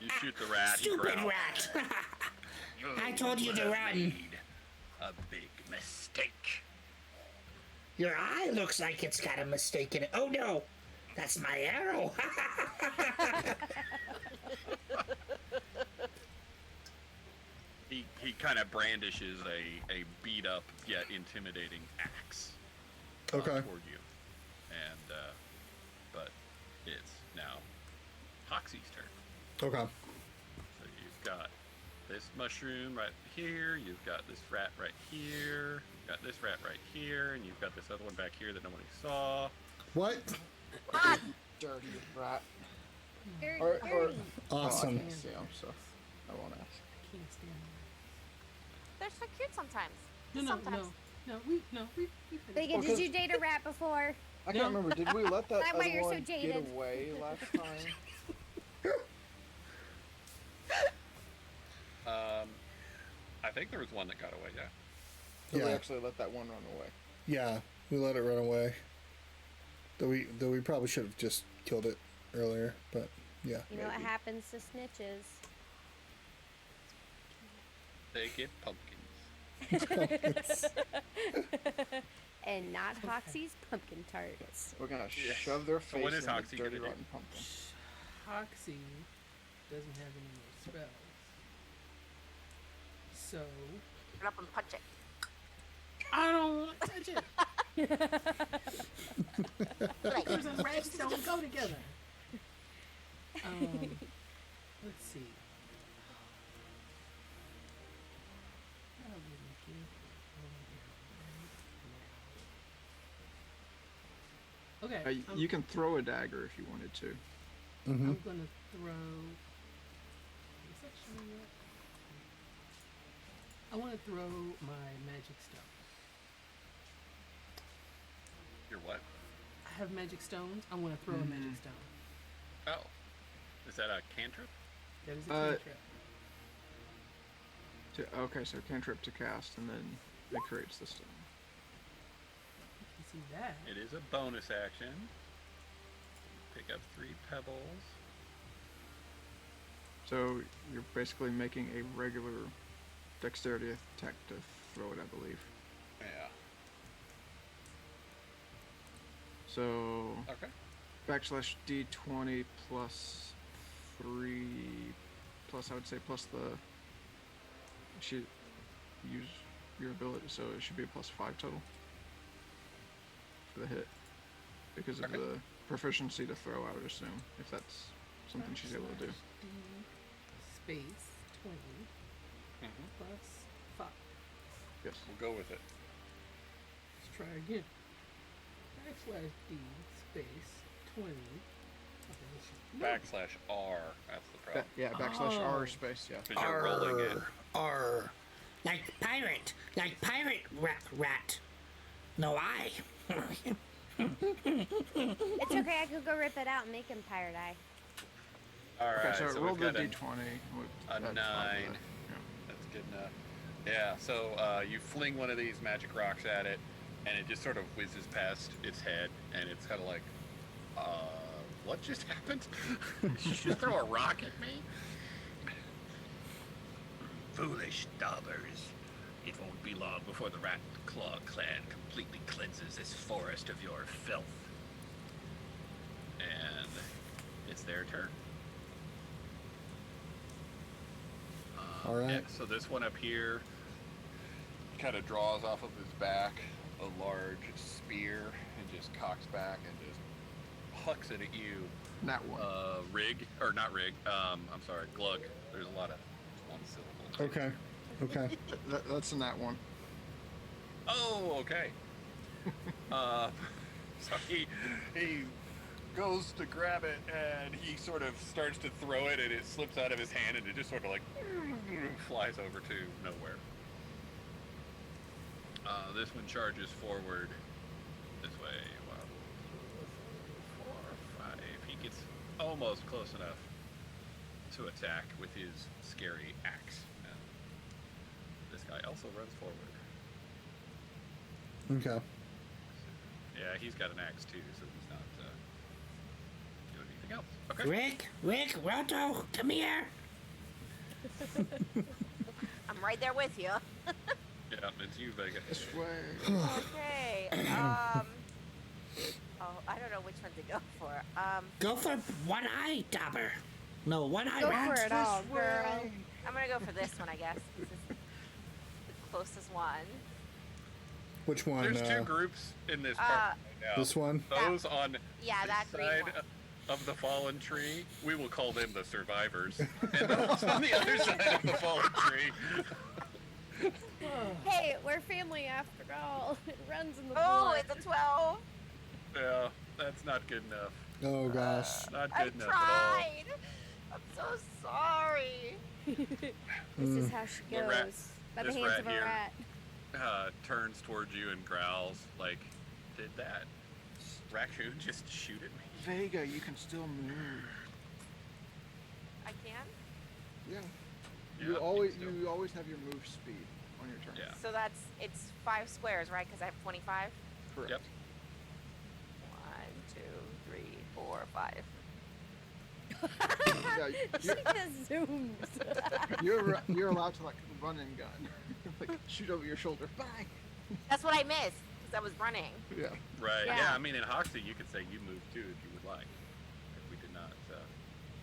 You shoot the rat. He Stupid growls. rat. You I told you to have run. made a big mistake. Your eye looks like it's got a mistake in it. Oh no, that's my arrow. He kind of brandishes a beat up yet intimidating axe Okay. toward you, and but it's now Hoxie's turn. Okay. So you've got this mushroom right here, you've got this rat right here, you've got this rat right here, and you've got this other one back here that nobody saw. What? Dirty rat. Dirty, Or- dirty. Awesome. Oh, I can't see him, so I won't ask. I can't stand They're so cute sometimes. it. No, Sometimes. we finished. Bigot, Well, did you date a rat before? I can't remember. Did we let that That's why other you're so one jaded. get away last time? I think there was one that got away, yeah. Did we Yeah. actually let that one run away? Yeah. We let it run away. Though we probably should have just killed it earlier, but yeah. You know what Maybe. happens to snitches. They get pumpkins. And not Hoxie's pumpkin tarts. We're gonna Yes. shove their So face what is in the Hoxie dirty gonna do? rotten pumpkin. Hoxie doesn't have any more spells. So Get up and punch it. I don't want to touch it. Because and rats don't go together. Let's see. Okay. You can throw a dagger if you wanted to. Mm-hmm. I'm gonna throw. Is that showing yet? I want to throw my magic stone. Your what? I have magic stones. I'm gonna throw a magic stone. Oh. Is that a cantrip? That is a cantrip. Okay, so cantrip to cast, and then it creates the stone. You can see that. It is a bonus action. Pick up 3 pebbles. So you're basically making a regular dexterity attack to throw it, I believe. Yeah. So Okay. backslash d20 plus 3 plus, I would say, plus the, you should use your ability, so it should be a plus 5 total for the hit because of Okay. the proficiency to throw, I would assume, if that's something she's able to do. D space 20 plus 5. Yes. We'll go with it. Let's try again. Backslash D space 20. Backslash R. That's the problem. Yeah, backslash R space, yeah. Because you're rolling it. Arr. Like pirate rat. No, I. It's okay. I could go rip it out and make him pirate eye. All right. Okay, so roll we've the got d20. a 9. That's good enough. Yeah. So you fling one of these magic rocks at it, and it just sort of whizzes past its head, and it's kind of like, what just happened? Did you just throw a rock at me? Foolish Dobbers. It won't be long before the Rat Claw clan completely cleanses this forest of your filth. And it's their turn. All right. Yeah, so this one up here kind of draws off of his back a large spear and just cocks back and just hucks it at you. Nat 1. Rig, or not Rig, I'm sorry, Glug. There's a lot of one syllable. Okay. That's a nat 1. Oh, okay. So he goes to grab it and he sort of starts to throw it and it slips out of his hand and it just sort of like flies over to nowhere. This one charges forward this way. 1, 2, 3, 4, 5. He gets almost close enough to attack with his scary axe. And this guy also runs forward. Okay. Yeah, he's got an axe too, so he's not doing anything else. Okay. Rick, Roto, come here. I'm right there with you. Yeah, it's you, Vega. This way. Okay. Oh, I don't know which one to go for. Go for one eye, Dobber. No, one eye Go rat. for it all, girl. I'm gonna go for this one, I guess. This is the closest one. Which one? There's 2 groups in this part right now. This one? Those on Yeah, this that green side one. of the fallen tree, we will call them the survivors. And those on the other side of the fallen tree. Hey, we're family after all. It runs in the Oh, blood. it's a 12. Yeah, that's not good enough. Oh gosh. Not I good enough tried. I'm so sorry. This is how she The goes. rat- By the this hands rat of a here. rat. at all. Turns towards you and growls like, did that raccoon just shoot at me? Vega, you can still move. I can? Yeah. Yeah, You always can still- you always have your move speed on your turn. Yeah. So it's 5 squares, right? Because I have 25. Correct. Yep. 1, 2, 3, 4, 5. Yeah, She just zooms. you're allowed to like run and gun, like shoot over your shoulder. Bye. That's what I missed because I was running. Yeah. Right. Yeah. Yeah. I mean, in Hoxie, you could say you move too if you would like. If we did not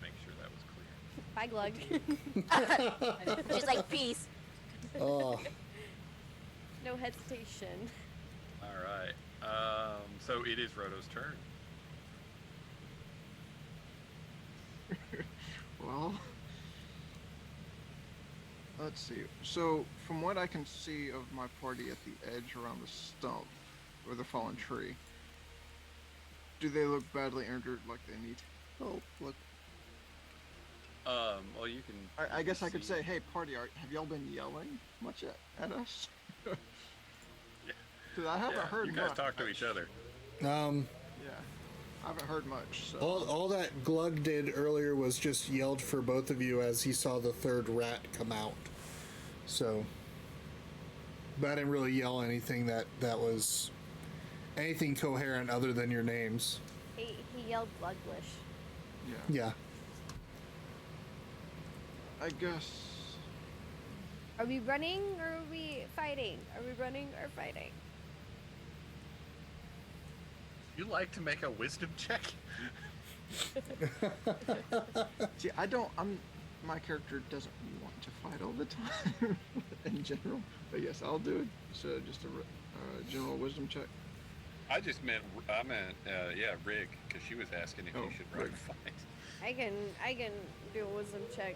make sure that was clear. Bye, Glug. She's like, peace. Oh. No hesitation. All right. So it is Roto's turn. Well, let's see. So, from what I can see of my party at the edge around the stump or the fallen tree, Do they look badly injured, like they need help? Look, Well, you can. I guess I could see- say, hey, party, have y'all been yelling much at us? Yeah. Because I haven't Yeah, heard you guys much. talk to each other. Yeah, I haven't heard much. So. All that Glug did earlier was just yelled for both of you as he saw the third rat come out. So, but I didn't really yell anything that was anything coherent other than your names. He yelled Glugglish. Yeah. Yeah. I guess. Are we running or are we fighting? Are we running or fighting? You like to make a wisdom check? See, my character doesn't want to fight all the time in general. But yes, I'll do it. So just a general wisdom check. I meant Rig, because she was asking if Oh, you should run Rig. a fight. I can do a wisdom check.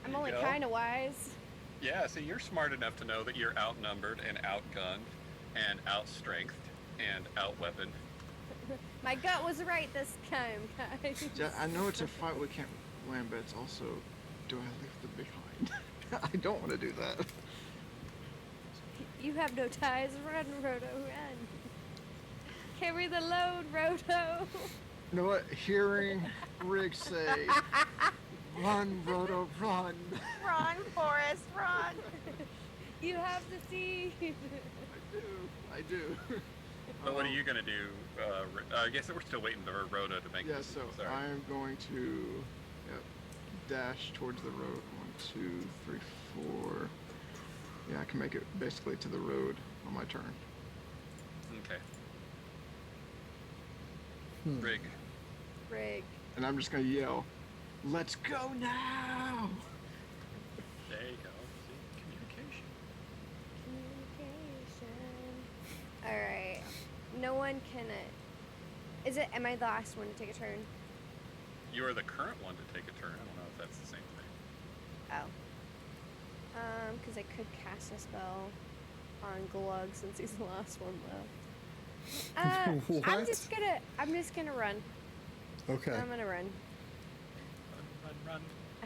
I'm only go. kind of wise. Yeah, see, you're smart enough to know that you're outnumbered and outgunned and outstrengthed and outweaponed. My gut was right this time, guys. Yeah, I know it's a fight we can't win, but it's also, do I leave them behind? I don't want to do that. You have no ties. Run, Roto, run. Carry the load, Roto. You know what? Hearing Rig say, run, Roto, run. Run, Forrest, run. You have to see. I do. But what are you going to do? I guess we're still waiting for Rhoda to make Yeah, this. so Sorry. I'm going to dash towards the road. 1, 2, 3, 4. Yeah, I can make it basically to the road on my turn. Okay. Rig. Rig. And I'm just going to yell, let's go now! There you go. See? Communication. Communication. Alright. No one can. Am I the last one to take a turn? You are the current one to take a turn. I don't know if that's the same thing. Oh. Because I could cast a spell on Glug since he's the last one left. What? I'm just gonna run. Okay. I'm gonna run. Run.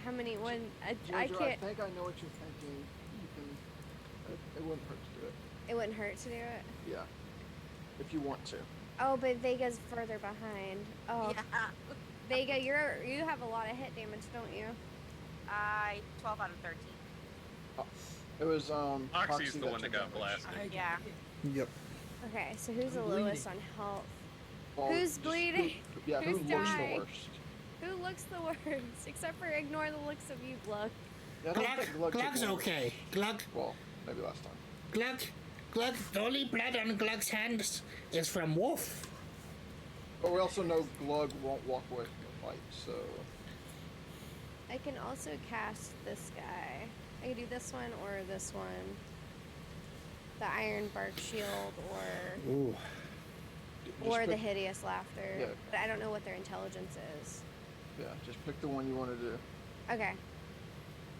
How many? One. I Ginger, can't. I think I know what you're thinking. You can. It wouldn't hurt to do it. It wouldn't hurt to do it. Yeah. If you want to. Oh, but Vega's further behind. Oh, Yeah. Vega, you have a lot of hit damage, don't you? 12 out of 13. It was Oxy's Proxy the one that took got damage. blasted. Yeah. Yep. Okay, so who's the I'm lowest bleeding. on health? Well, Who's just bleeding? Yeah, who Who's looks dying? the worst? Who looks the worst? Except for ignore the looks of you, Glug. Yeah, I don't think Glug took Glug's damage. okay. Glug, Well, maybe last time. Glug, the only blood on Glug's hands is from Wolf. But we also know Glug won't walk away from the fight, so... I can also cast this guy. I can do this one or this one. The Iron Bark Shield or Ooh. Just the pick- Hideous Laughter. Yeah. But I don't know what their intelligence is. Yeah, just pick the one you want to do. Okay.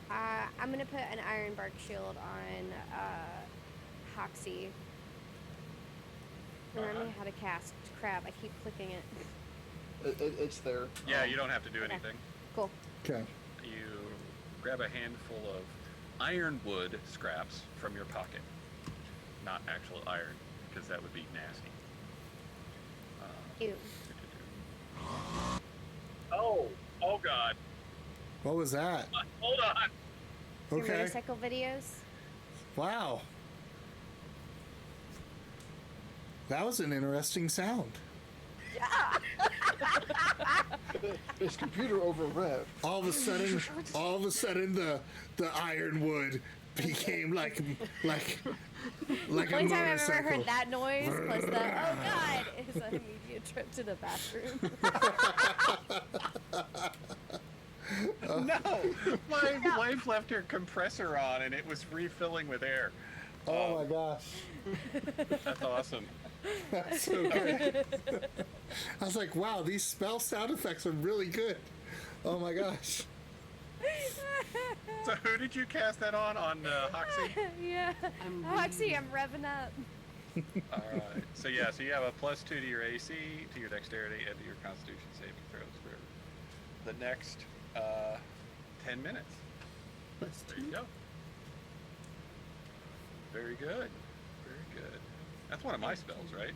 I'm gonna put an Iron Bark Shield on Hoxie. Remember how to cast. Crap, I keep clicking it. It's there. Yeah, you don't have to do Okay. anything. Cool. Okay. You grab a handful of ironwood scraps from your pocket. Not actual iron, because that would be nasty. Ew. Oh God. What was that? Hold on. Your Okay. motorcycle videos? Wow. That was an interesting sound. His computer overread. All of a sudden, the ironwood became like a Only time I've ever motorcycle. heard that noise plus the oh god is an immediate trip to the bathroom. No, my wife left her compressor on, and it was refilling with air. Oh my gosh. That's awesome. That's so good. I was like, wow, these spell sound effects are really good. Oh my gosh. So who did you cast that on Hoxie? Yeah. Hoxie, I'm revving up. All right. So yeah, so you have a +2 to your AC, to your dexterity, and to your Constitution saving throws for the next 10 minutes. Plus There 2. you go. Very good. Very good. That's one of my spells, right?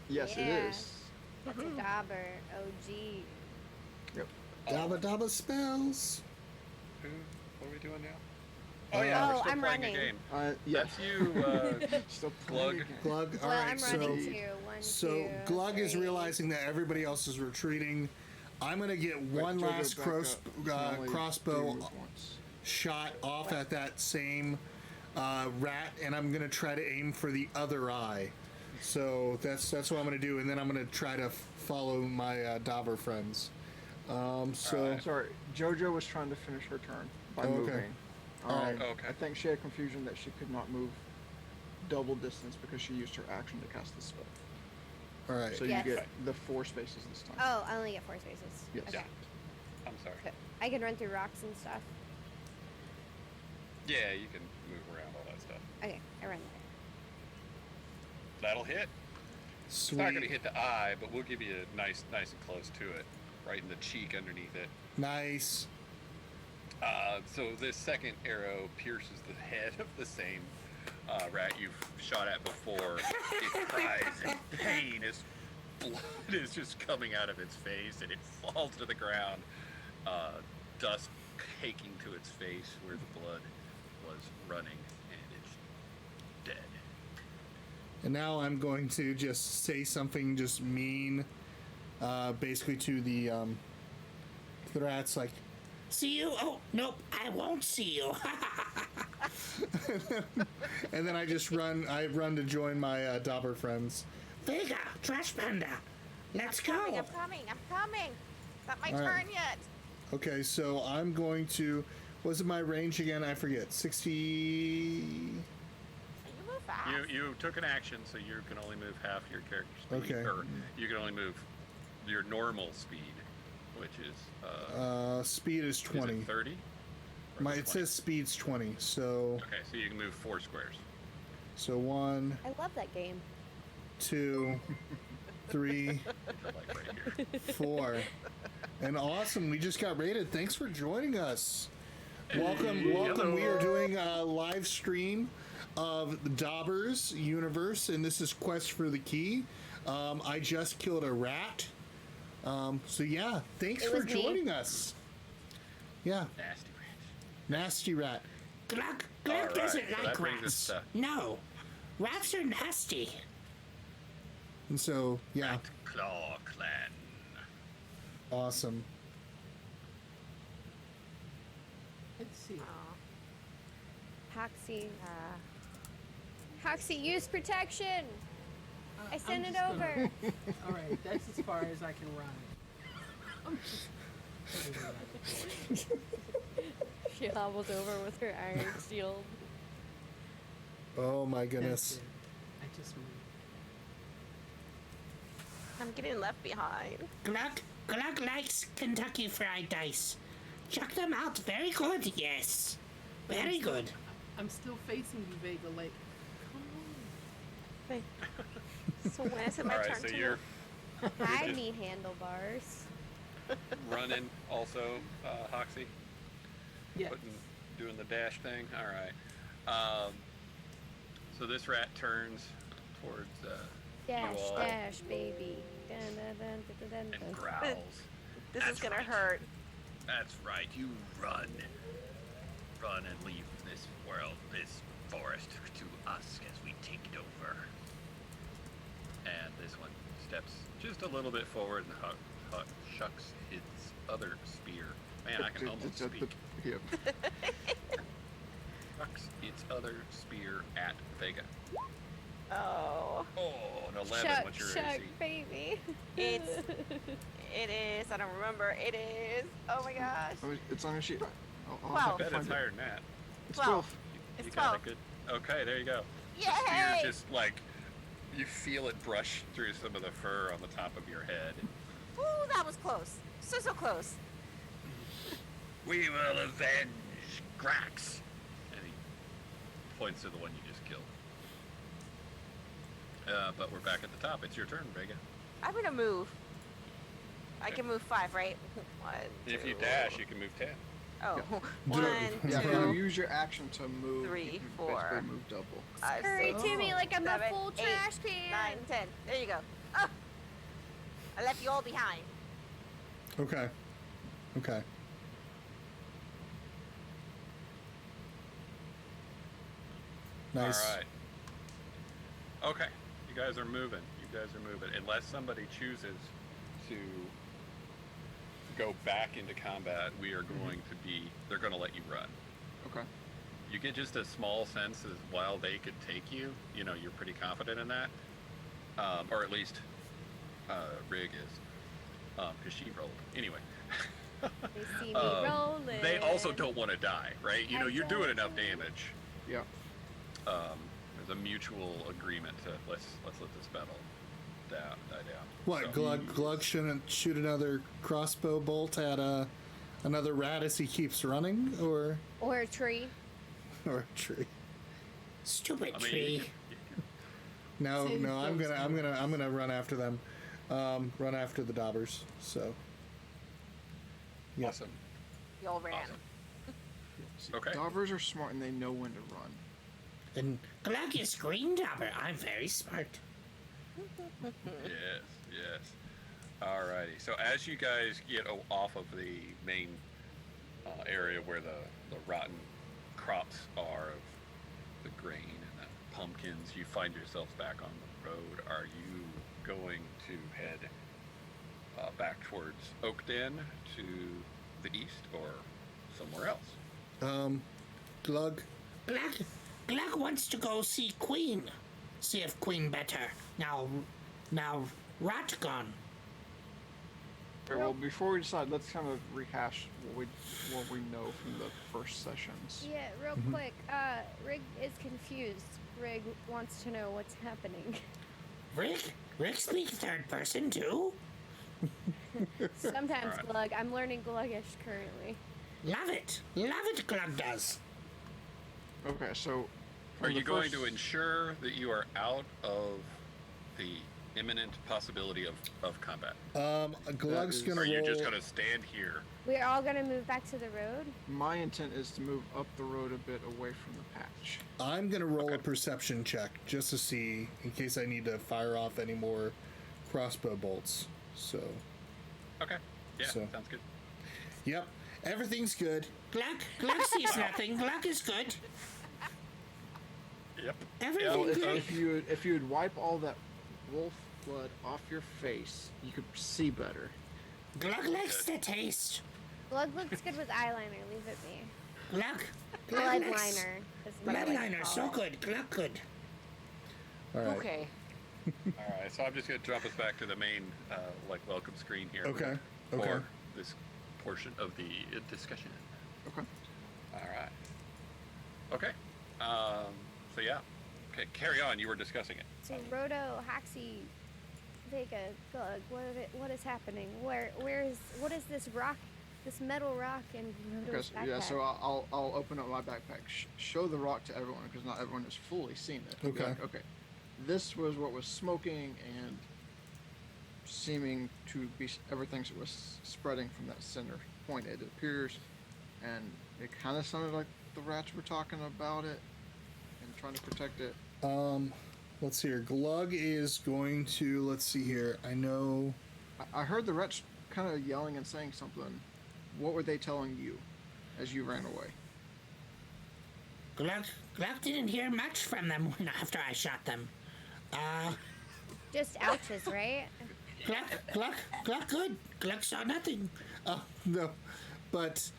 Yes, Yeah. it is. That's a Dobber. OG. Yep. Dabba dabba spells. What are we doing now? Oh, Oh yeah, we're Oh, still I'm playing running. a game. Yeah. That's you, Still Glug. playing again. Glug. All Well, right. I'm So running too. One, so two, Glug is three. realizing that everybody else is retreating. I'm gonna get Wait, one Jojo, last back up. You can only crossbow do once. shot off at that same rat, and I'm gonna try to aim for the other eye. So that's what I'm gonna do, and then I'm gonna try to follow my Dobber friends. So Sorry, JoJo was trying to finish her turn by Oh, okay. moving. Okay. I think she had confusion that she could not move double distance because she used her action to cast the spell. all right. So Yes. you get the 4 spaces this time. Oh, I only get 4 spaces. Yes. Okay. I'm sorry. So I can run through rocks and stuff. Yeah, you can move around all that stuff. Okay, I run That'll hit. It's not going to hit the eye, but we'll give you a nice and close to it, right in the cheek underneath it. Nice. So this second arrow pierces the head of the same rat you've shot at before. It cries in pain as blood is just coming out of its face, and it falls to the ground, dust caking to its face where the blood was running, and it's dead. And now I'm going to just say something just mean, basically to the rats, like, See you? Oh, nope, I won't see you. and then I just run. I run to join my Dobber friends. Vega, Trash Panda, let's go. I'm coming. It's not my All turn right. yet. Okay, so I'm going to. Was it my range again? I forget. 60. You move fast. You took an action, so you can only move half your character speed. Okay. Or you can only move your normal speed, which is Speed is 20. Is it 30? Or My is it 20? says speed's 20. So Okay, so you can move 4 squares. 1, there. I love that game. 2, 3, Like right here. 4. And awesome, we just got rated. Thanks for joining us. Welcome. We are doing a live stream of the Dobbers universe, and this is Quest for the Key. I just killed a rat. So yeah, thanks It for was me. joining us. Yeah, Nasty ranch. nasty rat. Glug All doesn't right, so like that brings us rats. to- No, rats are nasty. And so yeah, Claw Clan. awesome. Let's see. Hoxie. Hoxie, use protection. I I'm sent it just over. All right, that's as far as I can run. I'm just. She hobbles over with her iron shield. Oh my That's goodness. it. I just moved. I'm getting left behind. Glug likes Kentucky Fried Dice. Chuck them out. Very good. Yes, very good. I'm still facing you, Vega. Like, come on. So when is it my All right, turn so to you're move? I need handlebars. running also, Hoxie? Yes. Doing the dash thing? All right. So this rat turns towards Dash, you all dash, baby. Dun, dun, dun, dun, dun, dun, And dun. growls. This is That's gonna right. hurt. That's right, you run. Run and leave this world, this forest to us as we take it over. and this one steps just a little bit forward and shucks its other spear. Man, I can almost speak. Yep. Shucks its other spear at Vega. Oh, Oh, an 11. Shuck, What's your shuck, AC? baby. it is. I don't remember. It is. Oh my gosh. Oh, it's on your sheet. I'll Wow. have I to bet find it's it. higher than that. It's 12. 12. It's You got 12. a good. Okay, there you go. The Yay! spear just like you feel it brush through some of the fur on the top of your head. Ooh, that was close. So close. We will avenge Grax. And he points to the one you just killed. But we're back at the top. It's your turn, Vega. I'm gonna move. I can move 5, right? 1, 2. If you dash, you can move 10. Oh, Do- 1, Yeah, 2, you use your action to move. 3, you can 4. basically move double. 5, Hurry 6, to me like I'm a 7, full 8, trash can. 9, 10. There you go. Oh! I left you all behind. Okay. Okay. Nice. All right. Okay. You guys are moving. Unless somebody chooses to go back into combat, we are going to be... They're going to let you run. Okay. You get just a small sense as while they could take you, you're pretty confident in that. Or at least Rig is. Because she rolled. Anyway. They see me rolling. They also don't want to die, right? I You're doing don't. enough damage. Yeah. There's a mutual agreement to let's let this battle die down. What, So- Glug shouldn't shoot another crossbow bolt at another rat as he keeps running, or Or a tree. a tree? Stupid I mean, tree. No, Save no, I'm those gonna run after them. Run after the Dobbers. So. Yeah. Awesome. You all ran. Awesome. See, Okay. Dobbers are smart and they know when to run. And Glug is green Dobber. I'm very smart. Yes. Alrighty. So as you guys get off of the main area where the rotten crops are of the grain and the pumpkins, you find yourselves back on the road. Are you going to head back towards Oakden to the east or somewhere else? Glug. Glug wants to go see Queen. See if Queen better. Now, Rat gone. Okay, well, before we decide, let's kind of rehash what we know from the first sessions. Yeah, real quick. Rig is confused. Rig wants to know what's happening. Rick speaks third person too. Sometimes Alright. Glug. I'm learning Gluggish currently. Love it, Glug does. Okay, so... Are from you the going first- to ensure that you are out of the imminent possibility of combat? Glug's is- gonna Or are you roll. just going to stand here? We're all gonna move back to the road. My intent is to move up the road a bit away from the patch. I'm gonna roll a Okay. perception check just to see in case I need to fire off any more crossbow bolts. So, Okay. Yeah, So- sounds good. yep, everything's good. Glug sees nothing. Glug is good. Yep. Everything Well, good. if you would wipe all that wolf blood off your face, you could see better. Glug likes the taste. Glug looks good with eyeliner. Leave it be. Glug likes Bloodliner. is what I like to bloodliner. call So it. good. Glug good. All right. Okay. All right, so I'm just going to jump us back to the main, welcome screen here. Okay, For okay. this portion of the discussion. Okay. All right. Okay. So yeah. Okay, carry on. You were discussing it. So Roto, Haxi, Vega, Glug. What is happening? What is this rock? This metal rock in Roto's Okay, backpack? yeah, so I'll open up my backpack. Show the rock to everyone because not everyone has fully seen it. Be Okay. like, okay. This was what was smoking and seeming to be everything that was spreading from that center point. It appears, and it kind of sounded like the rats were talking about it and trying to protect it. Let's see here. Glug is going to. Let's see here. I know. I heard the rats kind of yelling and saying something. What were they telling you as you ran away? Glug didn't hear much from them after I shot them. Just ouches, right? Glug good. Glug saw nothing. No, but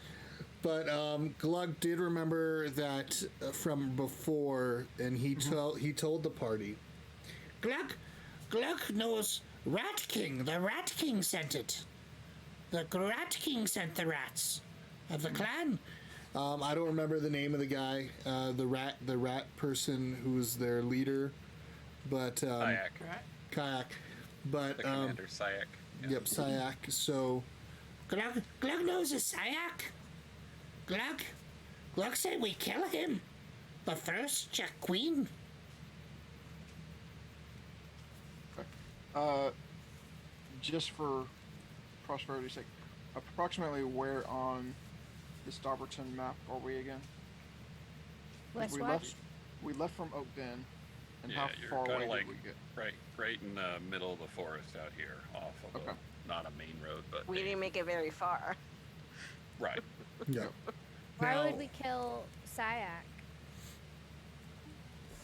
Glug did remember that from before, and he told the party. Glug knows Rat King. The Rat King sent it. The Rat King sent the rats of the clan. I don't remember the name of the guy, the rat person who was their leader, but Sayak. Kayak. But The commander, Sayak. Yeah. yep, Sayak. So Glug knows a Sayak. Gluck said we kill him. But first, check Queen. Just for prosperity's sake, approximately where on this Dobberton map are we again? We left from Oak Den, and Yeah, how you're far kinda away like did we get? right in the middle of the forest out here, off of Okay. not a main road, but We didn't make it very far. right. Yeah. Why Now- would we kill Syak?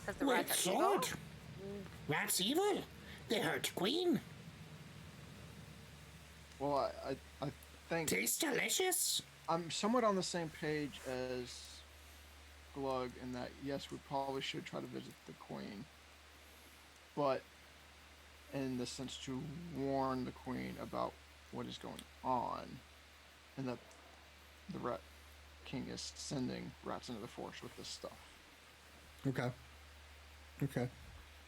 Because the With rats are evil. sword. Rats evil. They hurt Queen. Well, I think Tastes delicious. I'm somewhat on the same page as Glug in that yes, we probably should try to visit the Queen, but in the sense to warn the Queen about what is going on, and that the Rat King is sending rats into the forest with this stuff. Okay. Okay.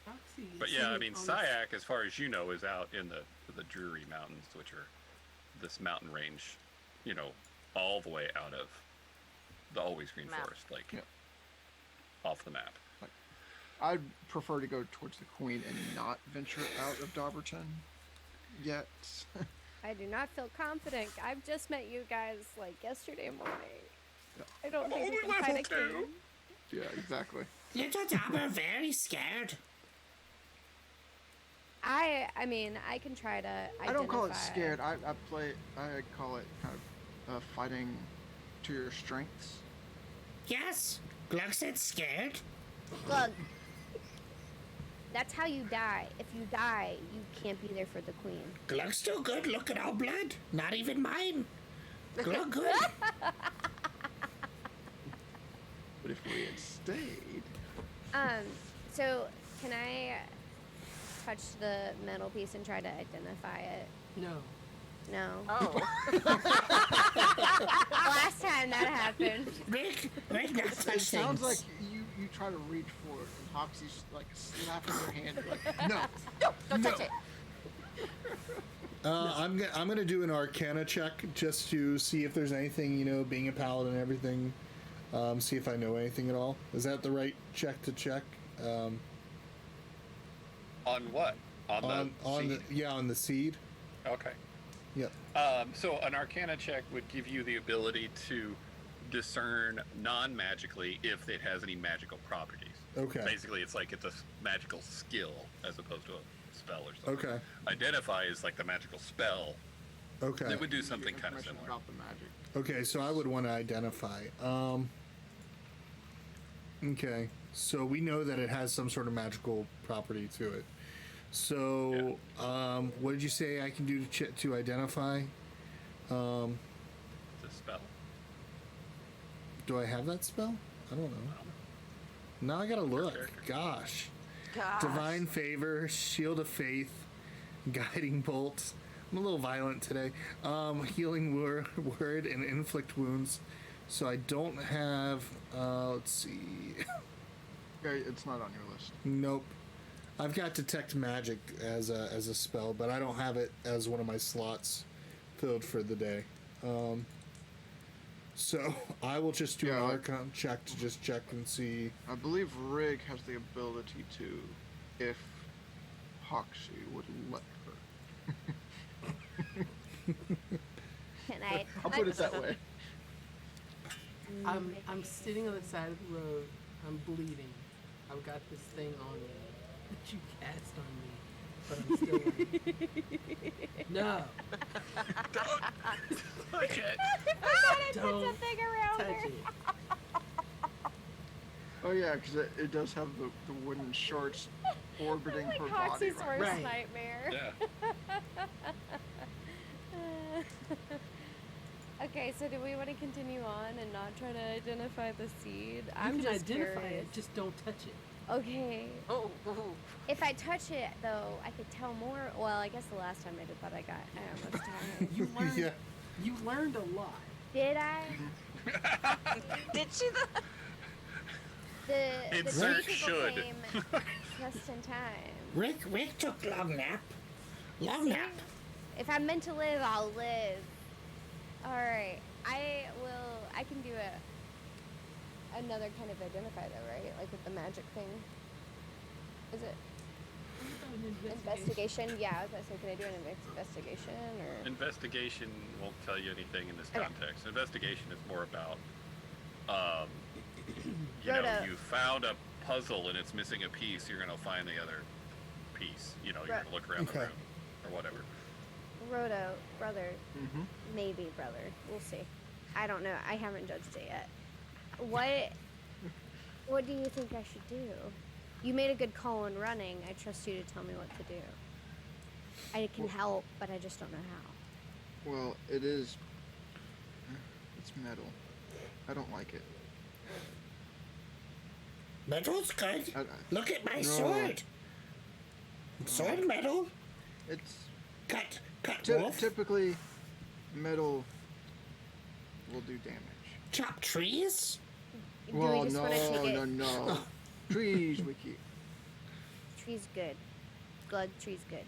Foxy, But yeah, I mean, Syak, as far as you know, is out in the Drury Mountains, which are this mountain range, you know, all the way out of the Always Green Map. Forest, like Yeah. off the map. I'd prefer to go towards the Queen and not venture out of Dobberton yet. I do not feel confident. I've just met you guys like yesterday morning. Yeah. I don't think we can fight a king. Yeah, exactly. Little Dobber very scared. I mean, I can try to identify. I don't call it scared. I call it kind of fighting to your strengths. Yes. Gluck said scared. Look, that's how you die. If you die, you can't be there for the queen. Gluck's too good. Look at our blood. Not even mine. Gluck good. But if we had stayed, So can I touch the metal piece and try to identify it? No. No. Oh. Last time that happened. Rick not touch it sounds like things. you try to reach for it, and Hoxie's like slapping your hand. You're like, no. Don't touch it. I'm gonna do an Arcana check just to see if there's anything, you know, being a paladin and everything. See if I know anything at all. Is that the right check to check? On what? On the seed? On the seed. Okay. Yep. So an Arcana check would give you the ability to discern non-magically if it has any magical properties. Okay. Basically, it's like it's a magical skill as opposed to a spell or something. Okay. Identify is like the magical spell. Okay. It would do something kind of Information similar. about the magic. Okay, so I would want to identify. Okay, so we know that it has some sort of magical property to it. So, what did you say I can do to identify? It's a spell. Do I have that spell? I don't know. Now I gotta look. Gosh. Divine Favor, Shield of Faith, Guiding Bolt. I'm a little violent today. Healing Word and Inflict Wounds. So I don't have. Let's see. Okay, it's not on your list. Nope. I've got Detect Magic as a spell, but I don't have it as one of my slots filled for the day. So I will just do an Arcana check to just check and see. I believe Rig has the ability to, if Hoxie would let her. Can I? I'll put it that way. I'm sitting on the side of the road. I'm bleeding. I've got this thing on me that you cast on me, but I'm still like, no. Touch it. Don't Something around touch her. it. Oh yeah, because it does have the wooden shorts orbiting Like her body. Hoxie's Right? worst Right. nightmare. Yeah. Okay, so do we want to continue on and not try to identify the seed? You I'm can just identify curious. it, just don't touch it. Okay. Oh. If I touch it, though, I could tell more. Well, I guess the last time I did that, I almost tired. You learned. Yeah. You learned a lot. Did I? Did she? The Insert two people should. came just in time. Rick took long nap. Long See? nap. If I'm meant to live, I'll live. All right. I will I can do another kind of identify though, right? Like with the magic thing. Is it investigation? Yeah, I was gonna say, can I do an investigation or? Investigation won't tell you anything in this Okay. context. Investigation is more about, you Rhoda. know, you found a puzzle and it's missing a piece. You're gonna find the other piece. You know, you're gonna look around the Okay. room or whatever. Rhoda, brother, Mm-hmm. maybe brother. We'll see. I don't know. I haven't judged it yet. What do you think I should do? You made a good call on running. I trust you to tell me what to do. I can help, but I just don't know how. Well, it is. It's metal. I don't like it. Metal's good. Look at my No. sword. Sword metal. It's Cut ty- wolf. typically metal will do damage. Chop trees. Do Well, we just want to take it? no. Trees we keep. Tree's good. Glug, tree's good.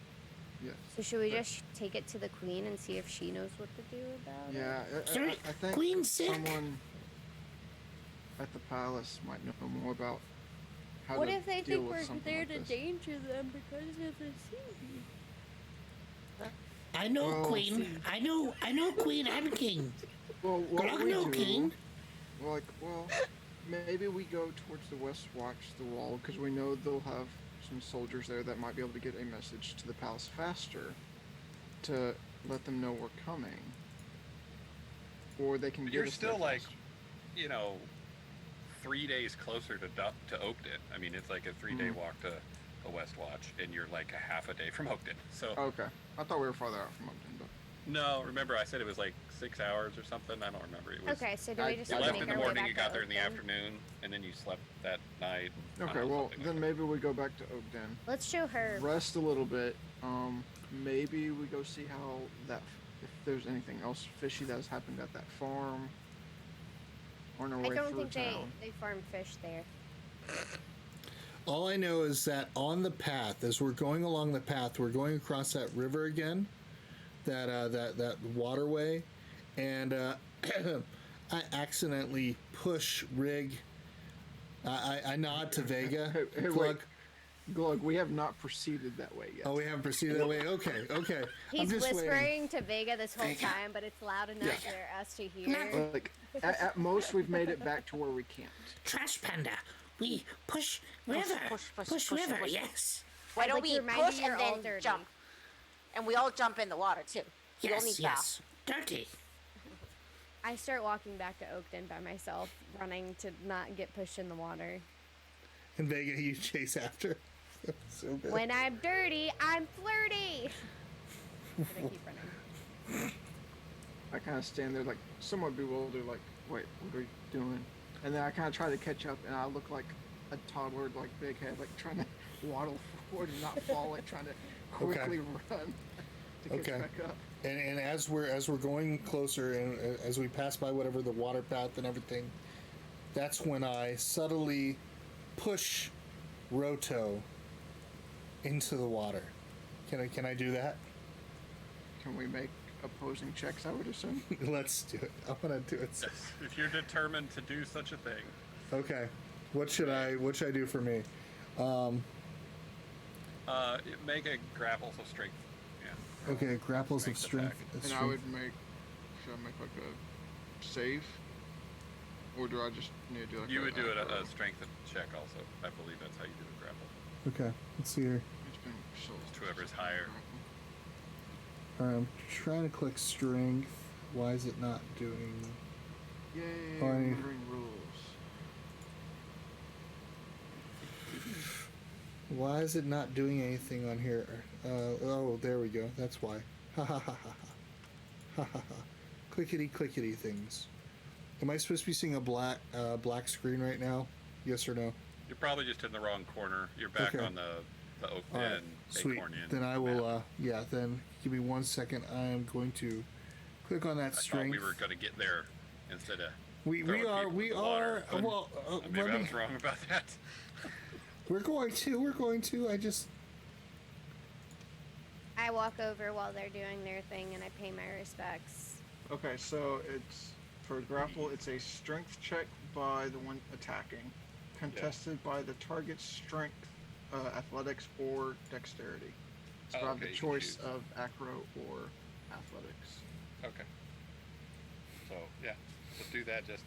Yes. So should we But- just take it to the queen and see if she knows what to do about it? Yeah, Sorry, I think Queen's sick. someone at the palace might know more about how What to if they deal think with we're something there like to this. danger them because of the sea? I know Well, Queen. I know Queen and King. Well, what Glug we no do, King. well, maybe we go towards the west watch, the wall, because we know they'll have some soldiers there that might be able to get a message to the palace faster to let them know we're coming. Or they can But get you're us still there like, faster. you know, 3 days closer to Oakton. I mean, it's like a 3-day walk to West Watch, and you're like a half a day from Oakton. So Okay. I thought we were farther out from Upton, but no, remember I said it was like 6 hours or something. I don't remember. It was. Okay, so do I- we just You I left make in the our way morning. back You to got there in the Oakton? afternoon, and then you slept that night. I don't okay. know, Well, something then like maybe we go back to Oakden, Let's show her. rest a little bit. Maybe we go see how if there's anything else fishy that has happened at that farm. On our I way don't through think town. they farm fish there. All I know is that on the path, as we're going along the path, we're going across that river again, that waterway, and I accidentally push Rig. I nod to Vega. Hey, wait. Glug. Glug, we have not proceeded that way yet. Oh, we haven't proceeded that way. Okay. He's I'm just whispering waiting. to Vega this whole Vega. time, but it's loud enough Yeah. for us to hear. Like, at most, we've made it back to where we camped. Trash panda. We push river. push, river. push. Yes. Why don't like we to remind push you you're and all then dirty. jump? And we all jump in the water too. We don't need Yes. Dirty. I start walking back to Oakton by myself, running to not get pushed in the water. And Vega, you chase after. So good. When I'm dirty, I'm flirty. But I keep running. I kind of stand there, like, somewhat bewildered, like, wait, what are you doing? And then I kind of try to catch up, and I look like a toddler, like, big head, like, trying to waddle forward and not fall, like, trying to quickly run to catch Okay. back up. And as we're going closer, and as we pass by whatever the water path and everything, that's when I subtly push Roto into the water. Can I do that? Can we make opposing checks, I would assume? Let's do it. I want to do it. Yes, if you're determined to do such a thing. Okay. What should I do for me? Make a grapple, so strength. Yeah. Okay, grapples of Strength strength. And I would make, should I make, like, a save? Or do I just need to do, like, You would do a a strength check also. I believe that's how you do a grapple. Okay, let's see here. It's been so It's whoever's higher. I'm trying to click strength. Why is it not doing? Yay, Oh, I- remembering rules. Why is it not doing anything on here? Oh, there we go. That's why. Ha ha ha ha ha. Ha ha ha. Clickety clickety things. Am I supposed to be seeing a black screen right now? Yes or no? You're probably just in the wrong corner. You're back Okay. on the Oak All right, Den sweet. Acornian Then I map. will. Yeah. Then give me 1 second. I am going to click on that I thought strength. we were going to get there instead of. We throwing are. people We in the water, are. but Well, maybe let I me. was wrong about that. We're going to. We're going to. I just. I walk over while they're doing their thing and I pay my respects. Okay, so it's For grapple, it's a strength check by the one attacking, contested by the target's strength, athletics, or dexterity. So I have the you can choice choose. of acro or athletics. Okay. So yeah, let's do that. Just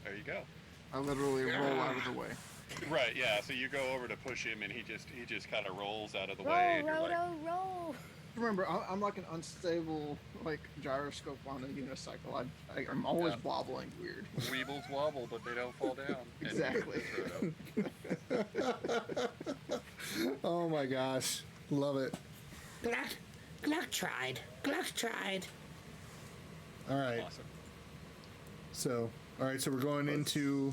there you go. I literally roll out of the way. Right. Yeah. So you go over to push him, and he just kind of rolls out of the way. Roll, And you're like, Roto, roll. Remember, I'm like an unstable like gyroscope on a unicycle. I'm always Yeah. wobbling weird. Weebles wobble, but they don't fall down. And Exactly. Oh my gosh, love it. Gluck tried. All right. Awesome. So, all right. So we're going into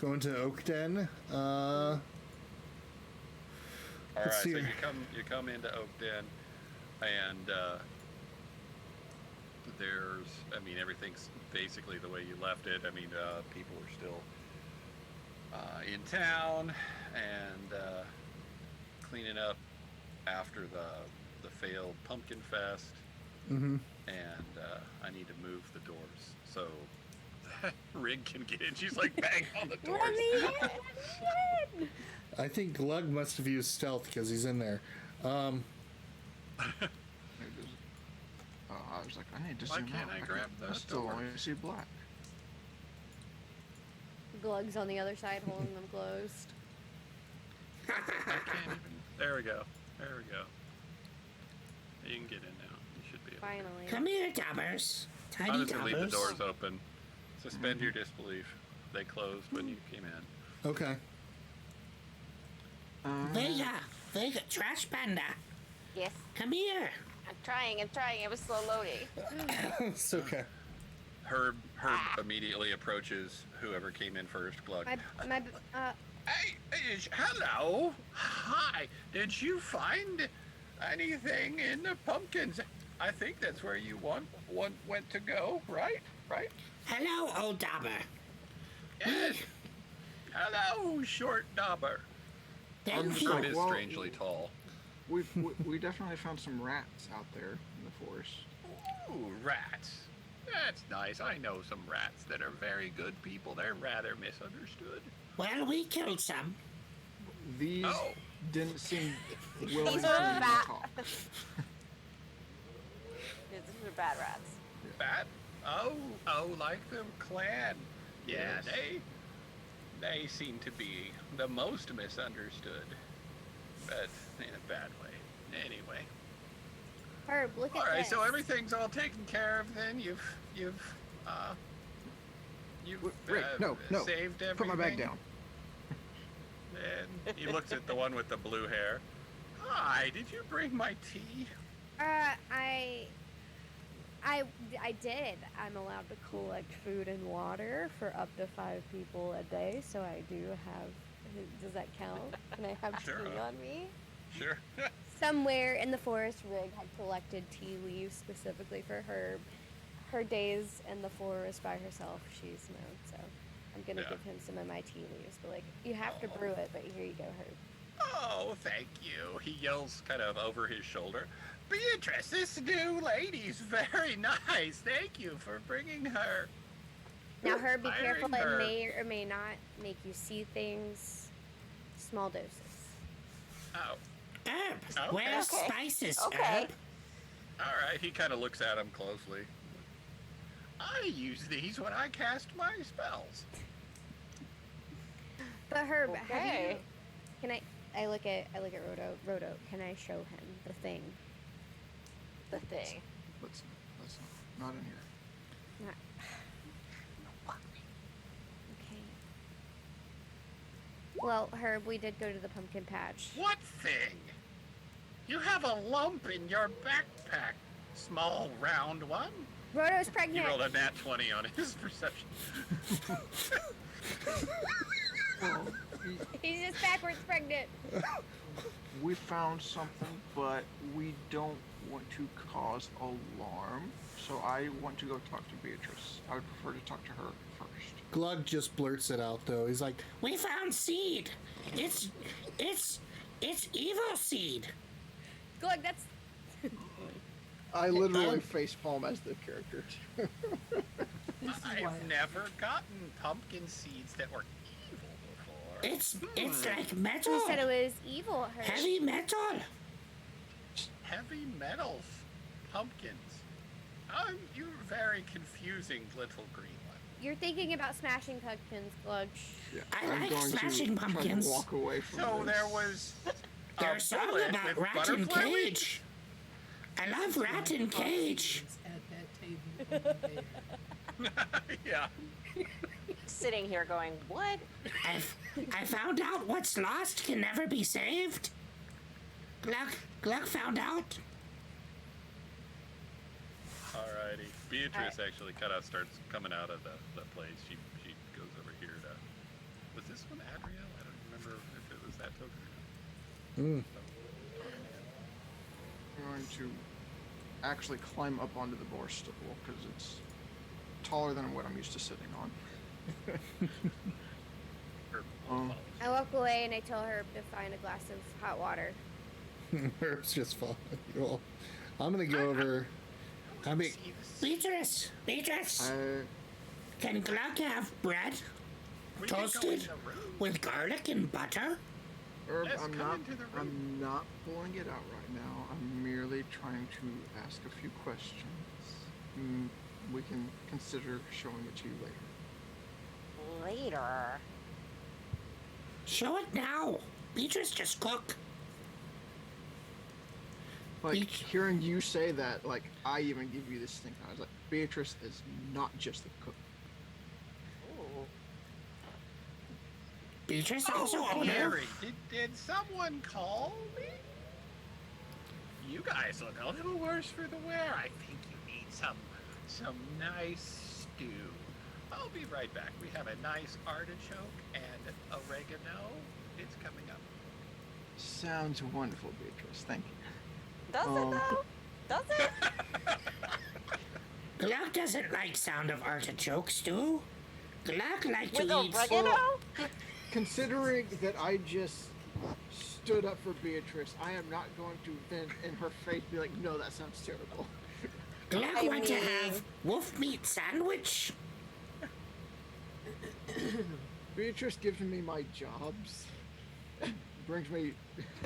Oakden. All right. Let's see. So you come into Oakden, and everything's basically the way you left it. People are still in town and cleaning up after the failed pumpkin fest. Mm-hmm. And I need to move the doors so that Rig can get in. She's like banging on the doors. Let me in. I think Glug must have used stealth because he's in there. I was like, I need to Why zoom can't out. I grab I those still doors? only see black. Glug's on the other side holding them closed. I can't even. There we go. You can get in now. You should be able to. Finally. Come here, Dobbers. I'm Tiny just gonna leave the Dobbers. doors open. Suspend your disbelief. They closed when you came in. Okay. Vega, Trash Panda. Yes. Come here. I'm trying. It was slow loading. It's okay. Herb immediately approaches whoever came in first. Glug. Hey, hello. Hi. Did you find anything in the pumpkins? I think that's where you went to go, right? Right? Hello, old Dobber. Yes. Hello, short Dobber. Thank Herb you. is Well- strangely tall. We definitely found some rats out there in the forest. Ooh, rats. That's nice. I know some rats that are very good people. They're rather misunderstood. Well, we killed some. These Oh. didn't seem willing These to were fat. talk. These are bad rats. Bat? Oh, like the clan. Yeah, Yes. they seem to be the most misunderstood, but in a bad way. Anyway, Herb, look at all right. this. So everything's all taken care of. Then you've Rick, no, saved everything. Put my bag down. And he looks at the one with the blue hair. Hi, did you bring my tea? I did. I'm allowed to collect food and water for up to 5 people a day, so I do have. Does that count? Can I have Sure. tea on me? Sure. Somewhere in the forest, Rig had collected tea leaves specifically for Herb. Her days in the forest by herself, she's known, so I'm gonna Yeah. give him some of my tea leaves. But you have to brew it. But here you go, Herb. Oh, thank you. He yells kind of over his shoulder. Beatrice, this new lady's very nice. Thank you for bringing her. Now, Herb, be Hiring careful. her. It may or may not make you see things. Small doses. Oh, Herb, Okay. where's Okay. spices, Okay. Herb? All right. He kind of looks at him closely. I use these when I cast my spells. But Herb, have Okay. you? Can I? I look at Roto. Roto, can I show him the thing? The thing. Let's not in here. Not. Okay. Well, Herb, we did go to the pumpkin patch. What thing? You have a lump in your backpack. Small, round one? Roto's He pregnant. rolled a nat 20 on his perception. Well, He's just backwards pregnant. we found something, but we don't want to cause alarm. So I want to go talk to Beatrice. I would prefer to talk to her first. Glug just blurts it out though. He's like, We found seed. It's evil seed. Glug, that's. I literally facepalm as the character. This is why I've never gotten pumpkin seeds that were evil before. It's like metal. Who said it was evil at her? Heavy metal. Heavy metals, pumpkins. You're very confusing, little green one. You're thinking about smashing pumpkins, Glug. Yeah, I I'm like going smashing to try pumpkins. to walk away from So this. there was There's a song bullet about with Rat and butterfly Cage. I love Rat and Cage. at that table over there. yeah. Sitting here going, what? I found out what's lost can never be saved. Gluck found out. Alrighty. Beatrice actually starts coming out of the place. She goes over here to. Was this one Adriel? I don't remember if it was that token or not. I'm going to actually climb up onto the bar stool because it's taller than what I'm used to sitting on. I walk away and I tell her to find a glass of hot water. Herb's just following you all. I'm gonna go over. Beatrice, can Gluck have bread We can go in toasted the room. with garlic and butter? Herb, Let's I'm come not. into the room. I'm not pulling it out right now. I'm merely trying to ask a few questions. We can consider showing it to you later. Later. Show it now. Beatrice, just cook. Like Beat- hearing you say that, like I even give you this thing. I was like, Beatrice is not just the cook. Beatrice also Oh, owner. Mary, did someone call me? You guys look a little worse for the wear. I think you need some nice stew. I'll be right back. We have a nice artichoke and oregano. It's coming up. Sounds wonderful, Beatrice. Thank you. Does it though? Does it? Gluck doesn't like sound of artichoke stew. Gluck like to With eat. oregano? Considering that I just stood up for Beatrice, I am not going to then in her face be like, no, that sounds terrible. Gluck I want to mean- have wolf meat sandwich. Beatrice gives me my jobs, brings me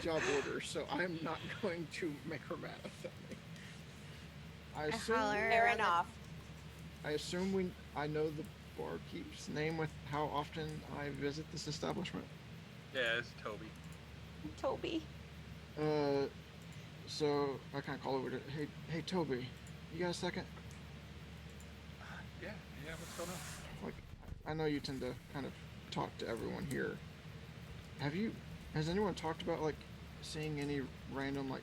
job orders, so I'm not going to make her mad at me. I assume, Fair enough. I know the barkeep's name with how often I visit this establishment. Yeah, it's Toby. Toby. So I kind of call over to, hey Toby, you got a second? Yeah, what's going on? Like, I know you tend to kind of talk to everyone here. Has anyone talked about like seeing any random like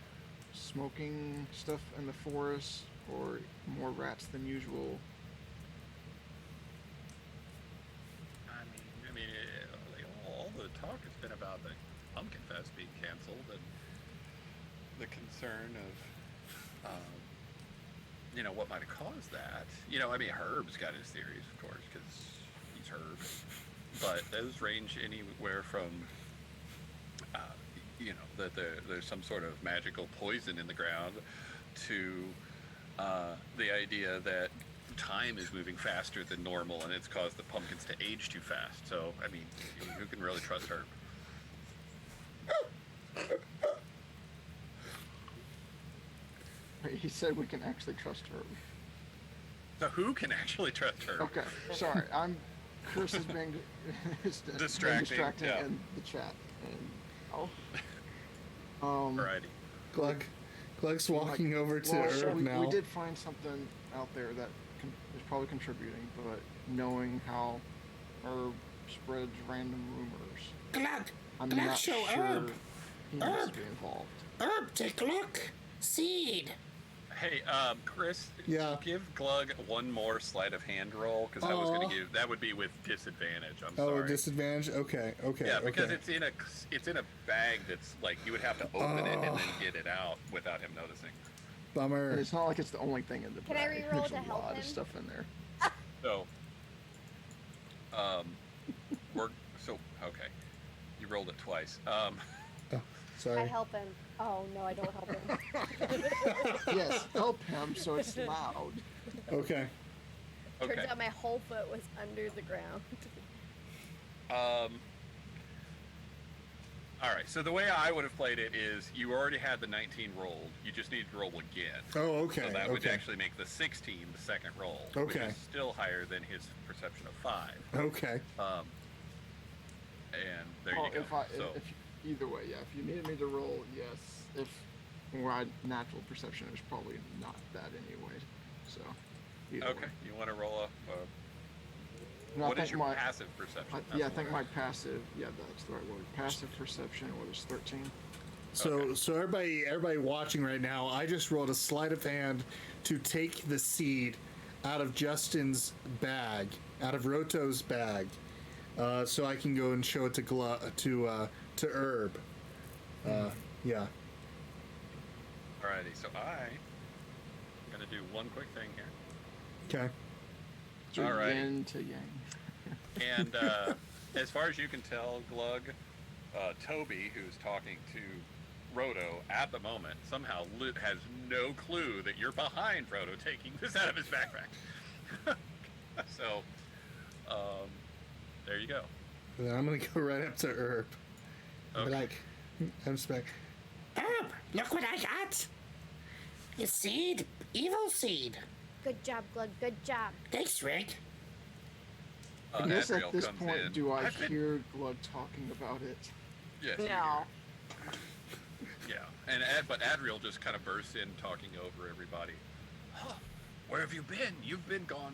smoking stuff in the forest or more rats than usual? I mean, like, all the talk has been about the Pumpkin Fest being canceled and the concern of, what might have caused that. I mean, Herb's got his theories, of course, because he's Herb. But those range anywhere from, that there's some sort of magical poison in the ground to the idea that time is moving faster than normal and it's caused the pumpkins to age too fast. So, I mean, who can really trust Herb? He said we can actually trust her. So who can actually trust Herb? Okay, sorry. Chris is being distracting yeah. in the chat. And, Alrighty. Gluck's walking over to well, Herb now. we did find something out there that is probably contributing, but knowing how Herb spreads random rumors, Gluck, I'm Gluck, not show sure Herb. he needs Herb. to be involved. Herb, take a look. Seed. Hey, Chris, Yeah. give Glug one more sleight of hand roll, because I was going to give, that would be with disadvantage, I'm Oh, sorry. disadvantage. Okay. Yeah, because okay. it's in a bag that's like, you would have to open it and then get it out without him noticing. Bummer. And it's not like it's the only thing in the Can I bag. reroll There's to a help lot him? of stuff in there. So, okay. You rolled it twice. Sorry. I help him. Oh no, I don't help him. Yes, help him so it's loud. Okay. Okay. Turns out my whole foot was under the ground. All right. So the way I would have played it is you already had the 19 rolled. You just needed to roll again. Oh, okay. So that would okay. actually make the 16 the second roll, which Okay. is still higher than his perception of 5. Okay. And there Well, you go. if either way, yeah. If you needed me to roll, yes. If my natural perception is probably not that anyway. So. Either okay. way. You want to roll a No, I what is think your my passive perception? I think my passive. Yeah, that's the right word. Passive perception was 13. So, Okay. so everybody watching right now, I just rolled a sleight of hand to take the seed out of Justin's bag, out of Roto's bag, so I can go and show it to Herb. Yeah. Alrighty. So I'm gonna do one quick thing here. Okay. So Alrighty. yin to yang. And as far as you can tell, Glug, Toby, who's talking to Roto at the moment, somehow has no clue that you're behind Roto taking this out of his backpack. So, there you go. And then I'm gonna go right up to Herb. I'll be Okay. like, I'm just like, Herb, look what I got. A seed, evil seed. Good job, Glug. Good job. Thanks, Rick. I guess Adriel at this comes point, in. do I I've been- hear Glug talking about it? Yes. you No. hear. Yeah, and but Adriel just kind of bursts in, talking over everybody. Huh, where have you been? You've been gone.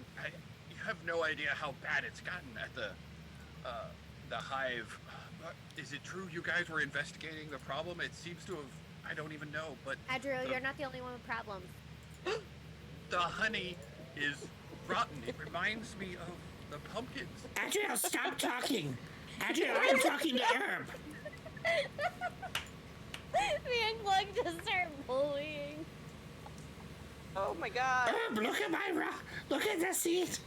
You have no idea how bad it's gotten at the hive. Is it true you guys were investigating the problem? It seems to have. I don't even know, but Adriel, the- you're not the only one with problems. the honey is rotten. It reminds me of the pumpkins. Adriel, stop talking. Adriel, I'm talking to Herb. Me and Glug just start bullying. Oh my god. Herb, look at my look at the seed.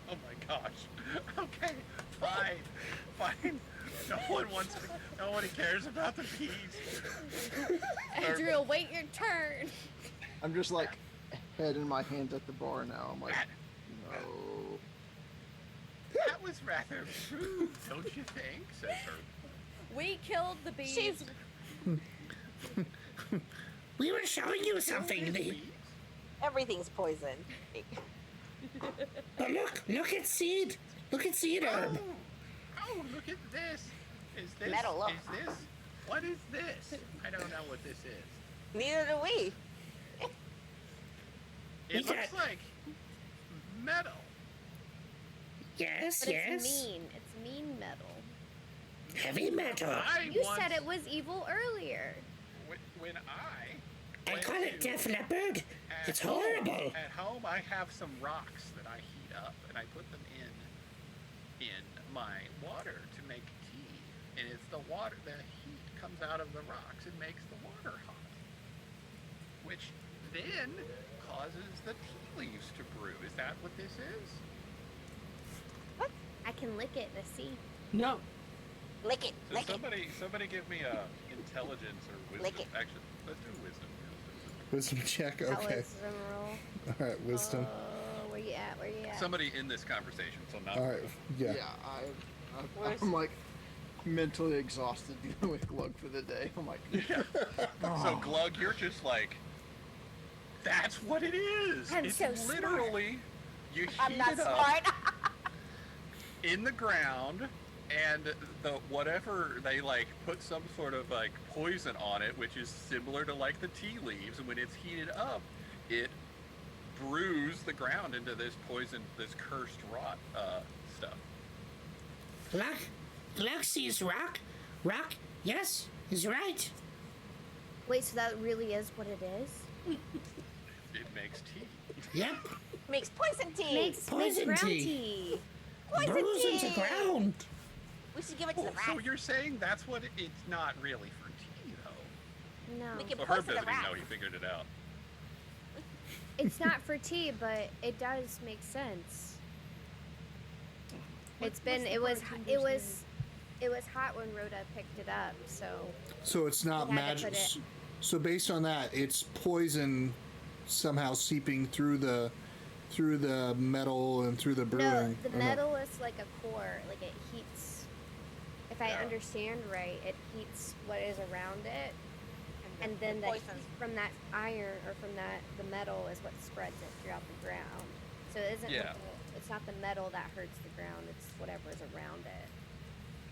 Oh my gosh. Okay, fine. Nobody cares about the peas. Adriel, wait your turn. I'm just like head in my hands at the bar now. I'm like, no. That was rather rude, don't you think? Says Herb. We killed the bees. She's We were showing you something. everything's poison. But look at seed. Look at seed, Herb. Oh, look at this. Is this Metal, look. Is this? What is this? I don't know what this is. Neither do we. It looks like metal. Yes, But yes. it's mean. It's mean metal. Heavy metal. You said it was evil earlier. When I went call it to- Def Leopard. at It's home- horrible. At home, I have some rocks that I heat up, and I put them in my water to make tea. And it's the water, the heat comes out of the rocks and makes the water hot, which then causes the tea leaves to brew. Is that what this is? I can lick it and see. No. Lick it. So Lick it. somebody give me a intelligence or wisdom. Lick it. Actually, let's do wisdom. wisdom check. How Okay. is the roll? All right, wisdom. Where you at? Where you at? Somebody in this conversation, so not. All right. Yeah. I'm like mentally exhausted dealing with Glug for the day. I'm like, So Glug, you're just like, that's what it is. I'm it's so smart. literally you I'm heat not it up smart. in the ground, and the whatever they like put some sort of like poison on it, which is similar to like the tea leaves, and when it's heated up, it brews the ground into this poison, this cursed rot stuff. Look, sees rock. Rock, yes, he's right. Wait, so that really is what it is? It makes tea. Yep, Makes poison tea. Makes Poison ground tea. tea. poison brews tea. into ground. We should give it to the So rats. you're saying that's what it's not really for tea, though. No. We can So Herb poison the doesn't even know rats. he figured it out. It's not for tea, but it does make sense. It was It was hot when Rhoda picked it up, so So it's not we had to magic. put it- So based on that, it's poison somehow seeping through the metal and through the brewing. No, the or no? metal is like a core. Like it heats. If I Yeah. understand right, it heats what is around it, and then the poisons. heat from that iron or from the metal is what spreads it throughout the ground. So it isn't. Yeah. It's not the metal that hurts the ground. It's whatever is around it.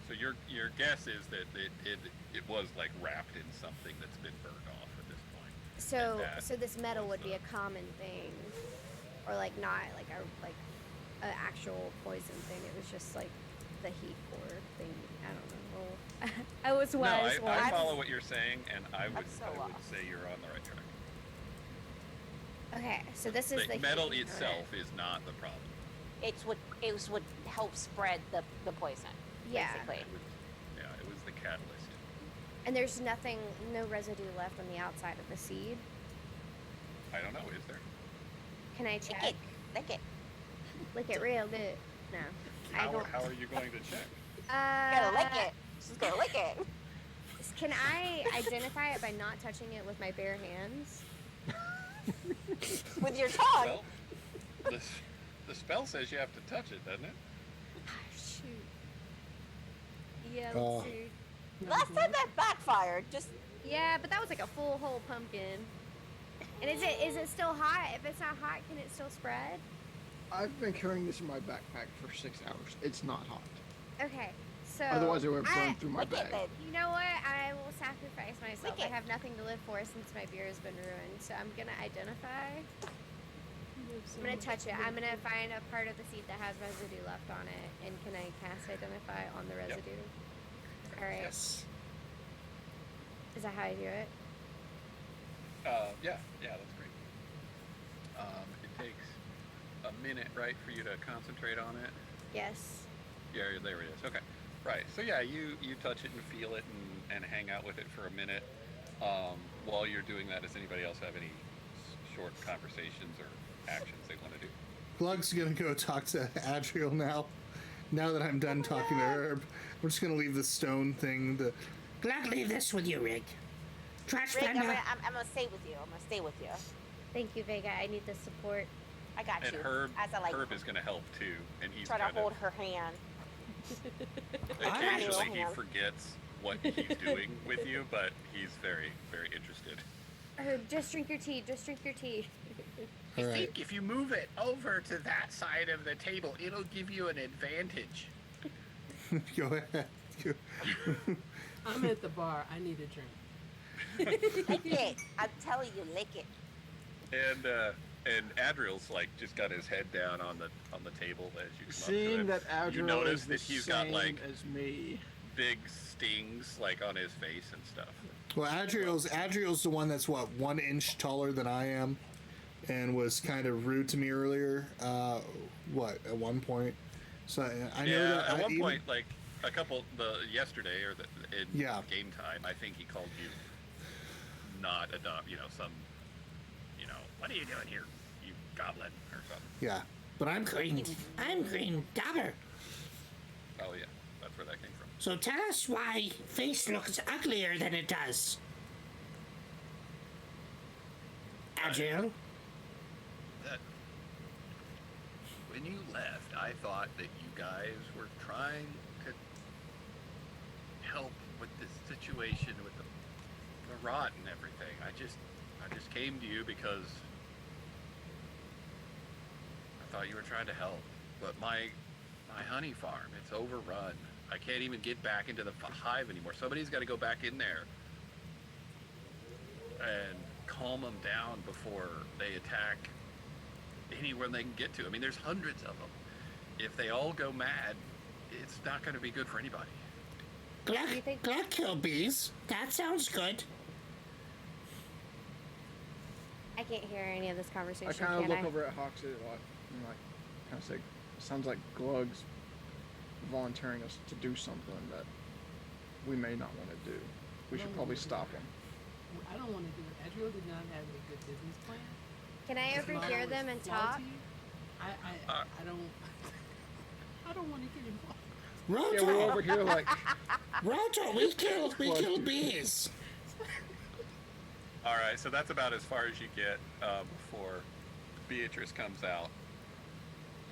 So your guess is that it was like wrapped in something that's been burned off at this point. So that so this metal was would be a common thing, or like not like a actual poison thing. It was just like the heat core thing. I don't know. Well, I was wise No, I once. follow what you're saying, and I would so I would lost. say you're on the right track. Okay, so this is the metal heat itself component. is not the problem. It would help spread the poison. Yeah. Basically. It was the catalyst. And there's no residue left on the outside of the seed. I don't know, is there? Can I Lick check? it. Lick it. Lick it real good. No, I How don't. are you going to check? Gotta lick it. She's gonna lick it. Can I identify it by not touching it with my bare hands? With your tongue. Well, the spell says you have to touch it, doesn't it? Shoot. Yeah, Oh. let's see. Last time that backfired. Just Yeah, but that was like a full whole pumpkin. And is it still hot? If it's not hot, can it still spread? I've been carrying this in my backpack for 6 hours. It's not hot. Okay, so Otherwise, it would burn through my lick it bag. then. You know what? I will sacrifice myself. Lick I it. have nothing to live for since my beer has been ruined. So I'm gonna identify. I'm gonna touch it. I'm gonna find a part of the seed that has residue left on it, and can I cast identify on the residue? All right. Yes. Is that how I do it? Yeah, that's great. It takes a minute, right, for you to concentrate on it? Yes. Yeah, there it is. Okay. Right. So yeah, you touch it and feel it and hang out with it for a minute. While you're doing that, does anybody else have any short conversations or actions they want to do? Glug's gonna go talk to Adriel now. Now that I'm done talking to Herb, I'm just gonna leave the stone thing. Glad to leave this with you, Rig. Trash Rick, I'm Blender. gonna stay with you. I'm gonna stay with you. Thank you, Vega. I need the support. I got And you. Herb As I like is going to help too, and he's try to kind hold of her hand. occasionally he Hand. forgets what he's doing with you, but he's very, very interested. Herb, just drink your tea. Just drink your tea. I All right. think if you move it over to that side of the table, it'll give you an advantage. Go ahead. I'm at the bar. I need a drink. Lick it. I'm telling you, lick it. And Adriel's like just got his head down on the table as you come Seeing up to that it. You Adriel notice is that the he's same got like as me. big stings like on his face and stuff. Well, Adriel's the one that's what 1 inch taller than I am, and was kind of rude to me earlier. At one point. So I know Yeah, that at one even- point, like a couple yesterday or in Yeah. game time, I think he called you not what are you doing here, you goblin or something. Yeah, But I'm green Dobber. Oh yeah, that's where that came from. So tell us why face looks uglier than it does. Adriel? That when you left, I thought that you guys were trying to help with this situation with the rot and everything. I just came to you because I thought you were trying to help. But my honey farm, it's overrun. I can't even get back into the hive anymore. Somebody's got to go back in there and calm them down before they attack anywhere they can get to. I mean, there's hundreds of them. If they all go mad, it's not going to be good for anybody. Gluck kill bees. That sounds good. I can't hear any of this conversation. I kind of can look I? over at Hoxie and like kind of say, sounds like Glug's volunteering us to do something that we may not want to do. We should probably stop him. I don't want to do it. Adriel did not have a good business plan. Can I His overhear model them was and talk? faulty. I don't want to get involved. Roto, Yeah, we're over here like, Roto, we killed bees. All right, so that's about as far as you get before Beatrice comes out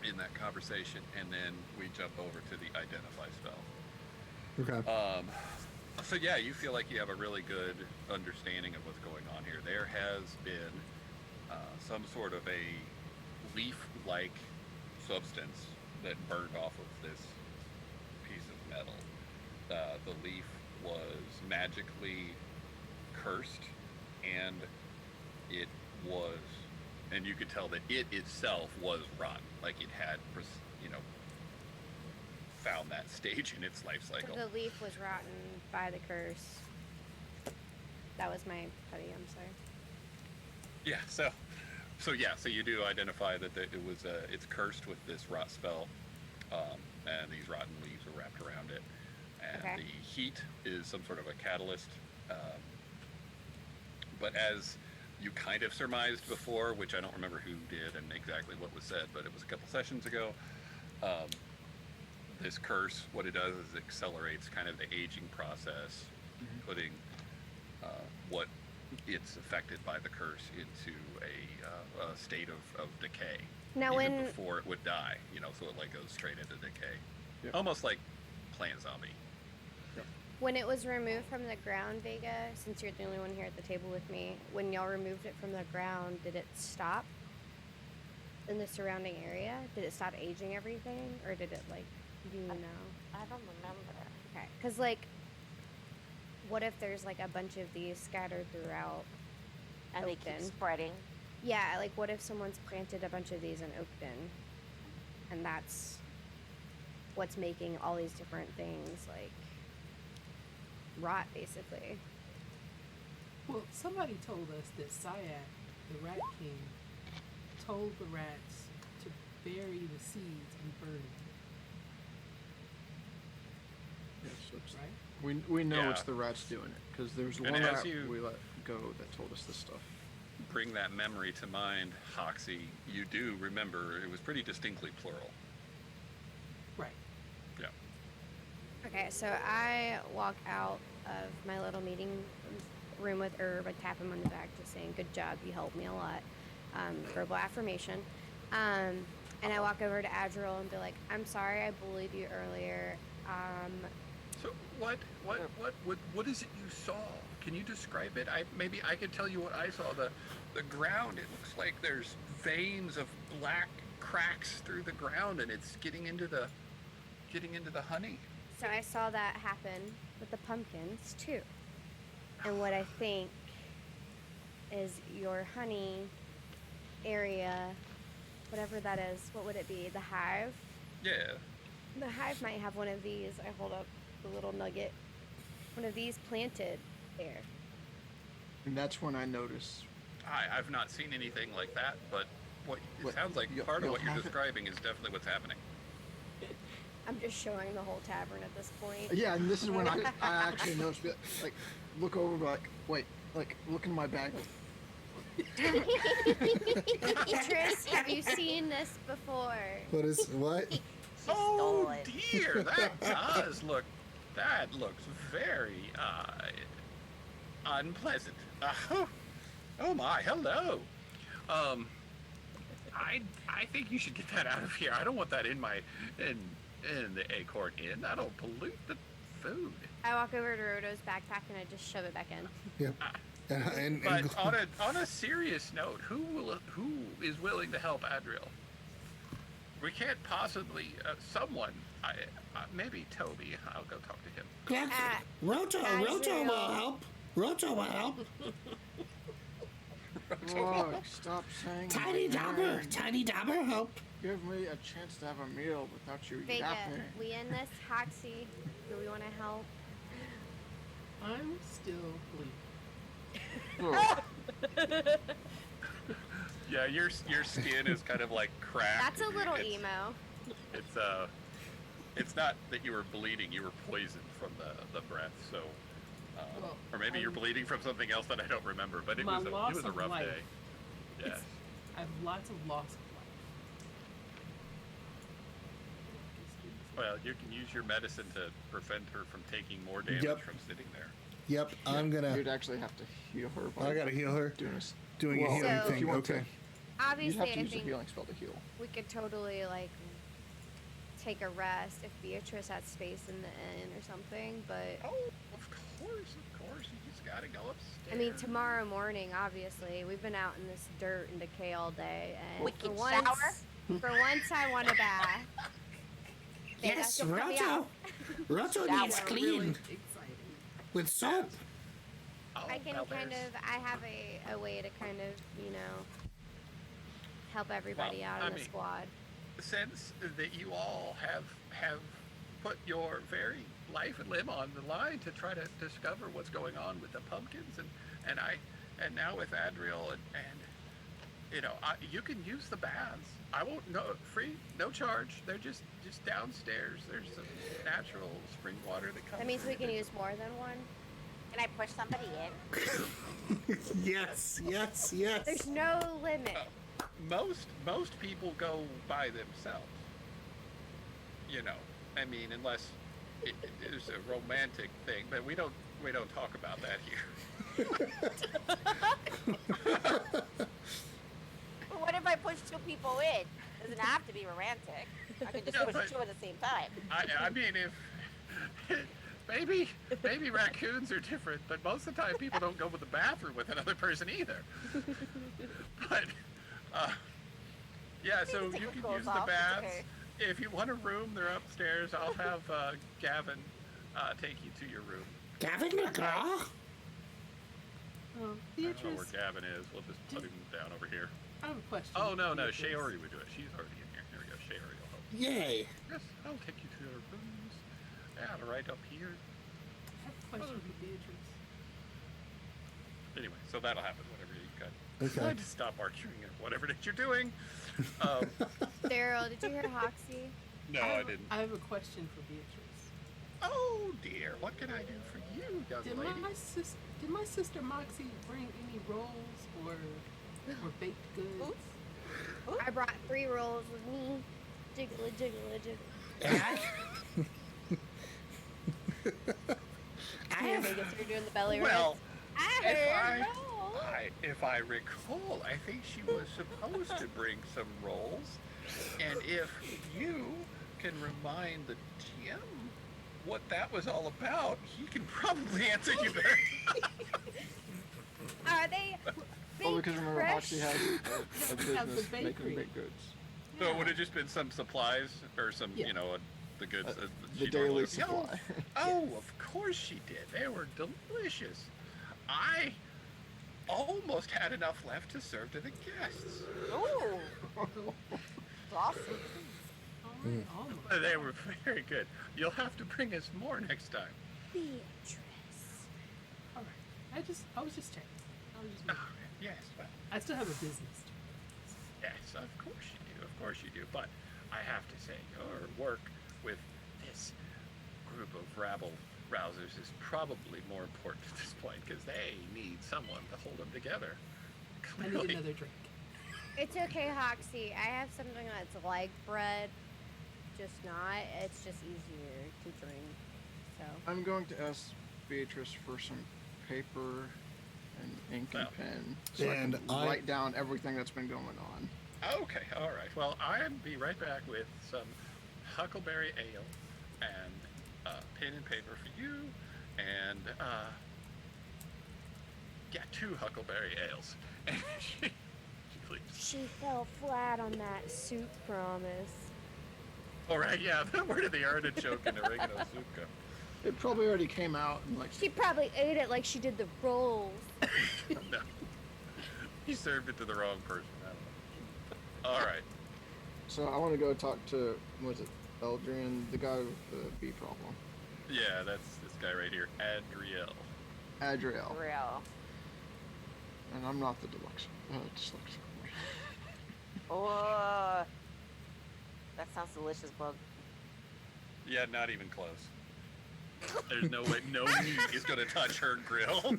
in that conversation, and then we jump over to the identify spell. Okay. So yeah, you feel like you have a really good understanding of what's going on here. There has been some sort of a leaf-like substance that burned off of this piece of metal. The leaf was magically cursed, and it was, and you could tell that it itself was rotten, like it had, found that stage in its life cycle. The leaf was rotten by the curse. That was my putty, I'm sorry. Yeah, so you do identify that it's cursed with this rot spell, and these rotten leaves are wrapped around it, and Okay. the heat is some sort of a catalyst. But as you kind of surmised before, which I don't remember who did and exactly what was said, but it was a couple sessions ago. This curse, what it does is it accelerates kind of the aging process, putting what it's affected by the curse into a state of decay. Now, even before it would die, so it like goes straight into decay, almost like plant zombie. When it was removed from the ground, Vega, since you're the only one here at the table with me, when y'all removed it from the ground, did it stop in the surrounding area? Did it stop aging everything, or did it do you know? I don't remember. Okay, because what if there's a bunch of these scattered throughout And they keep Oakton? spreading. Yeah, what if someone's planted a bunch of these in Oakton, and that's what's making all these different things rot, basically. well, somebody told us that Syak, the Rat King, told the rats to bury the seeds and burn them, Yes, it's, right? we know Yeah. it's the rats doing it because there's And one as rat you- we let go that told us this stuff. Bring that memory to mind, Hoxie. You do remember it was pretty distinctly plural. Right. Yeah. Okay, so I walk out of my little meeting room with Herb. I tap him on the back, just saying, "Good job, you helped me a lot." Verbal affirmation. And I walk over to Adriel and be like, "I'm sorry I bullied you earlier. So what is it you saw? Can you describe it? Maybe I could tell you what I saw. The ground, it looks like there's veins of black cracks through the ground, and it's getting into the honey. So I saw that happen with the pumpkins too. And what I think is your honey area, whatever that is, what would it be? The hive? Yeah. The hive might have one of these. I hold up the little nugget. One of these planted there. And that's when I noticed. I've not seen anything like that, but it What, sounds like you'll- part of you'll what you're have it? describing is definitely what's happening. I'm just showing the whole tavern at this point. Yeah, and this is when I actually noticed. Look over, wait, look in my bag. Beatrice, have you seen this before? What? She Oh stole it. dear, that looks very unpleasant. Oh my, hello. I think you should get that out of here. I don't want that in the Acorn Inn. That'll pollute the food. I walk over to Roto's backpack and I just shove it back in. Yep. And But on a serious note, who is willing to help Adriel? We can't possibly someone. Maybe Toby. I'll go talk to him. Gluck, Roto Adriel. will help. Roto will help. Look, stop saying Tiny my Dobber, name. Tiny Dobber help. Give me a chance to have a meal without you Vega, yapping. we in this Hoxie. Do we want to help? I'm still bleeding. Look, Yeah, your skin is kind of like cracked. That's a little It's- emo. It's not that you were bleeding; you were poisoned from the breath. So, Well, or maybe you're bleeding from something else that I don't remember. But it My was loss a of rough life. day. Yes. I have lots of loss of life. Well, you can use your medicine to prevent her from taking more damage Yep. from sitting there. Yep, I'm gonna. You'd actually have to heal her. I gotta heal her. Doing a well, healing So- thing. if you want Okay. to, you'd Obviously, have to I use a think healing spell to heal. we could totally like take a rest if Beatrice had space in the inn or something. But Oh, of course. You just gotta go upstairs. I mean, tomorrow morning, obviously, we've been out in this dirt and decay all day, and We for can once, shower? for once, I want a bath. Yes, don't cut me Roto. out. Roto Shower. needs Really clean exciting. with soap. Oh, I can well, kind there's- of, I have a way to kind of, help everybody Well, out I in the mean- squad. Sense that you all have put your very life and limb on the line to try to discover what's going on with the pumpkins, and now with Adriel and you can use the baths. I won't free, no charge. They're just downstairs. There's some natural spring water that comes. That means we through. can use more than one. Can I push somebody in? Yes. There's no limit. Most people go by themselves. I mean, unless there's a romantic thing, but we don't talk about that here. But what if I push two people in? Doesn't have to be romantic. I can just Yeah, push but- two at the same time. I mean, if maybe raccoons are different, but most of the time people don't go to the bathroom with another person either. But yeah, so take you your can clothes use the off, it's baths. okay. If you want a room, they're upstairs. I'll have Gavin take you to your room. Gavin McGraw? Oh, I don't know Beatrice, where Gavin is. We'll just put him down over here. I have a question. Oh no, for Shay Beatrice. Ori would do it. She's already in here. Here we go. Shay Ori will help. Yay. Yes, I'll take you to your rooms. Yeah, right up here. I have a question for Beatrice. Anyway, so that'll happen whenever you got. Okay. Decide to stop arguing or whatever it is you're doing. Daryl, did you hear Hoxie? No, I didn't. I have a question for Beatrice. Oh dear, what can I do for you, young Did lady? my sister Moxie bring any rolls or baked goods? I brought 3 rolls with me. Jiggly, jiggly, jiggly. And I Here, have Vegas, you're doing the belly Well, rubs. I if heard I- rolls. if I recall, I think she was supposed to bring some rolls, and if you can remind the GM what that was all about, he can probably answer you better. Are they Well, baked because remember, fresh? Hoxie has a business bakery. making baked goods. So it would have just been some supplies or some, Yeah. the goods. that The she daily normally- supply. Oh, of course she did. They were delicious. I almost had enough left to serve to the guests. Ooh. It's awesome. Almost. They were very good. You'll have to bring us more next time. Beatrice. All right. I was just checking. I was just. Oh, making- yes, well, I still have a business. yes, of course you do. Of course you do. But I have to say, your work with this group of rabble rousers is probably more important at this point because they need someone to hold them together. I need Clearly. another drink. It's okay, Hoxie. I have something that's like bread, just not. It's just easier to drink. So. I'm going to ask Beatrice for some paper and ink and Well, pen so and I can I- write down everything that's been going on. Okay, all right. Well, I'll be right back with some huckleberry ale and pen and paper for you, and yeah, 2 huckleberry ales. And she leaves. She fell flat on that soup promise. All right, yeah. Where did the artichoke and oregano soup go? It probably already came out and like She probably ate it like she did the rolls. No, he served it to the wrong person. I don't know. All right. so I want to go talk to was it Eldrian, the guy with the bee problem. Yeah, that's this guy right here, Adriel. Adriel. Real. And I'm not the deluxe dyslexic. Oh. That sounds delicious, Bug. Yeah, not even close. There's no way, no meat is gonna touch her grill.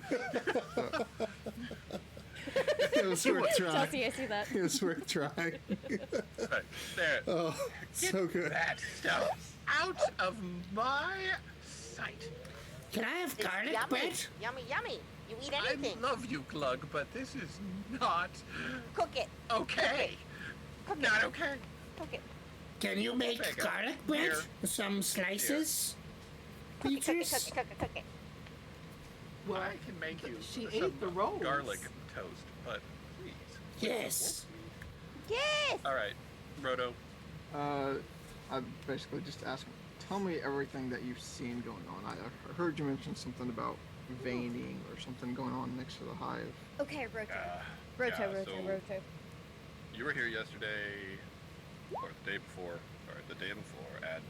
It was worth trying. Chelsea, I see that. It was worth trying. Right, there. Oh, Get so good. that stuff out of my sight. Can I have It's garlic yummy. bread? Yummy, yummy. You eat I anything. love you, Glug, but this is not Cook it. okay. Cook it. Not okay. Cook it. Can you make Make a- garlic bread? here. Some slices? Cook it, cook it, Peaches? cook it, cook it, cook it. Well, I can make you she some ate the rolls. garlic toast, but please. Yes. Yes! All right, Roto. I basically just asked him, tell me everything that you've seen going on. I heard you mention something about veining or something going on next to the hive. Okay, Roto. Uh, Roto, yeah, Roto, so Roto. You were here yesterday, or the day before, or the day before, and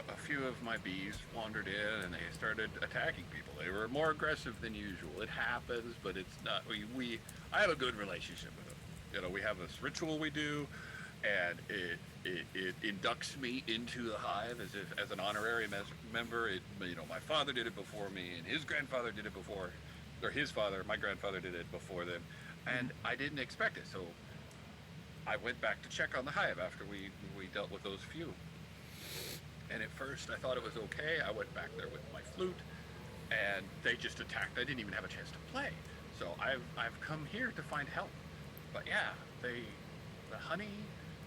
a few of my bees wandered in and they started attacking people. They were more aggressive than usual. It happens, but it's not. I have a good relationship with them. We have this ritual we do, and it inducts me into the hive as an honorary member. My father did it before me, and his grandfather did it before, or his father, my grandfather did it before them, and I didn't expect it. So I went back to check on the hive after we dealt with those few. And at first I thought it was okay. I went back there with my flute, and they just attacked. I didn't even have a chance to play. So I've come here to find help. But yeah, the honey,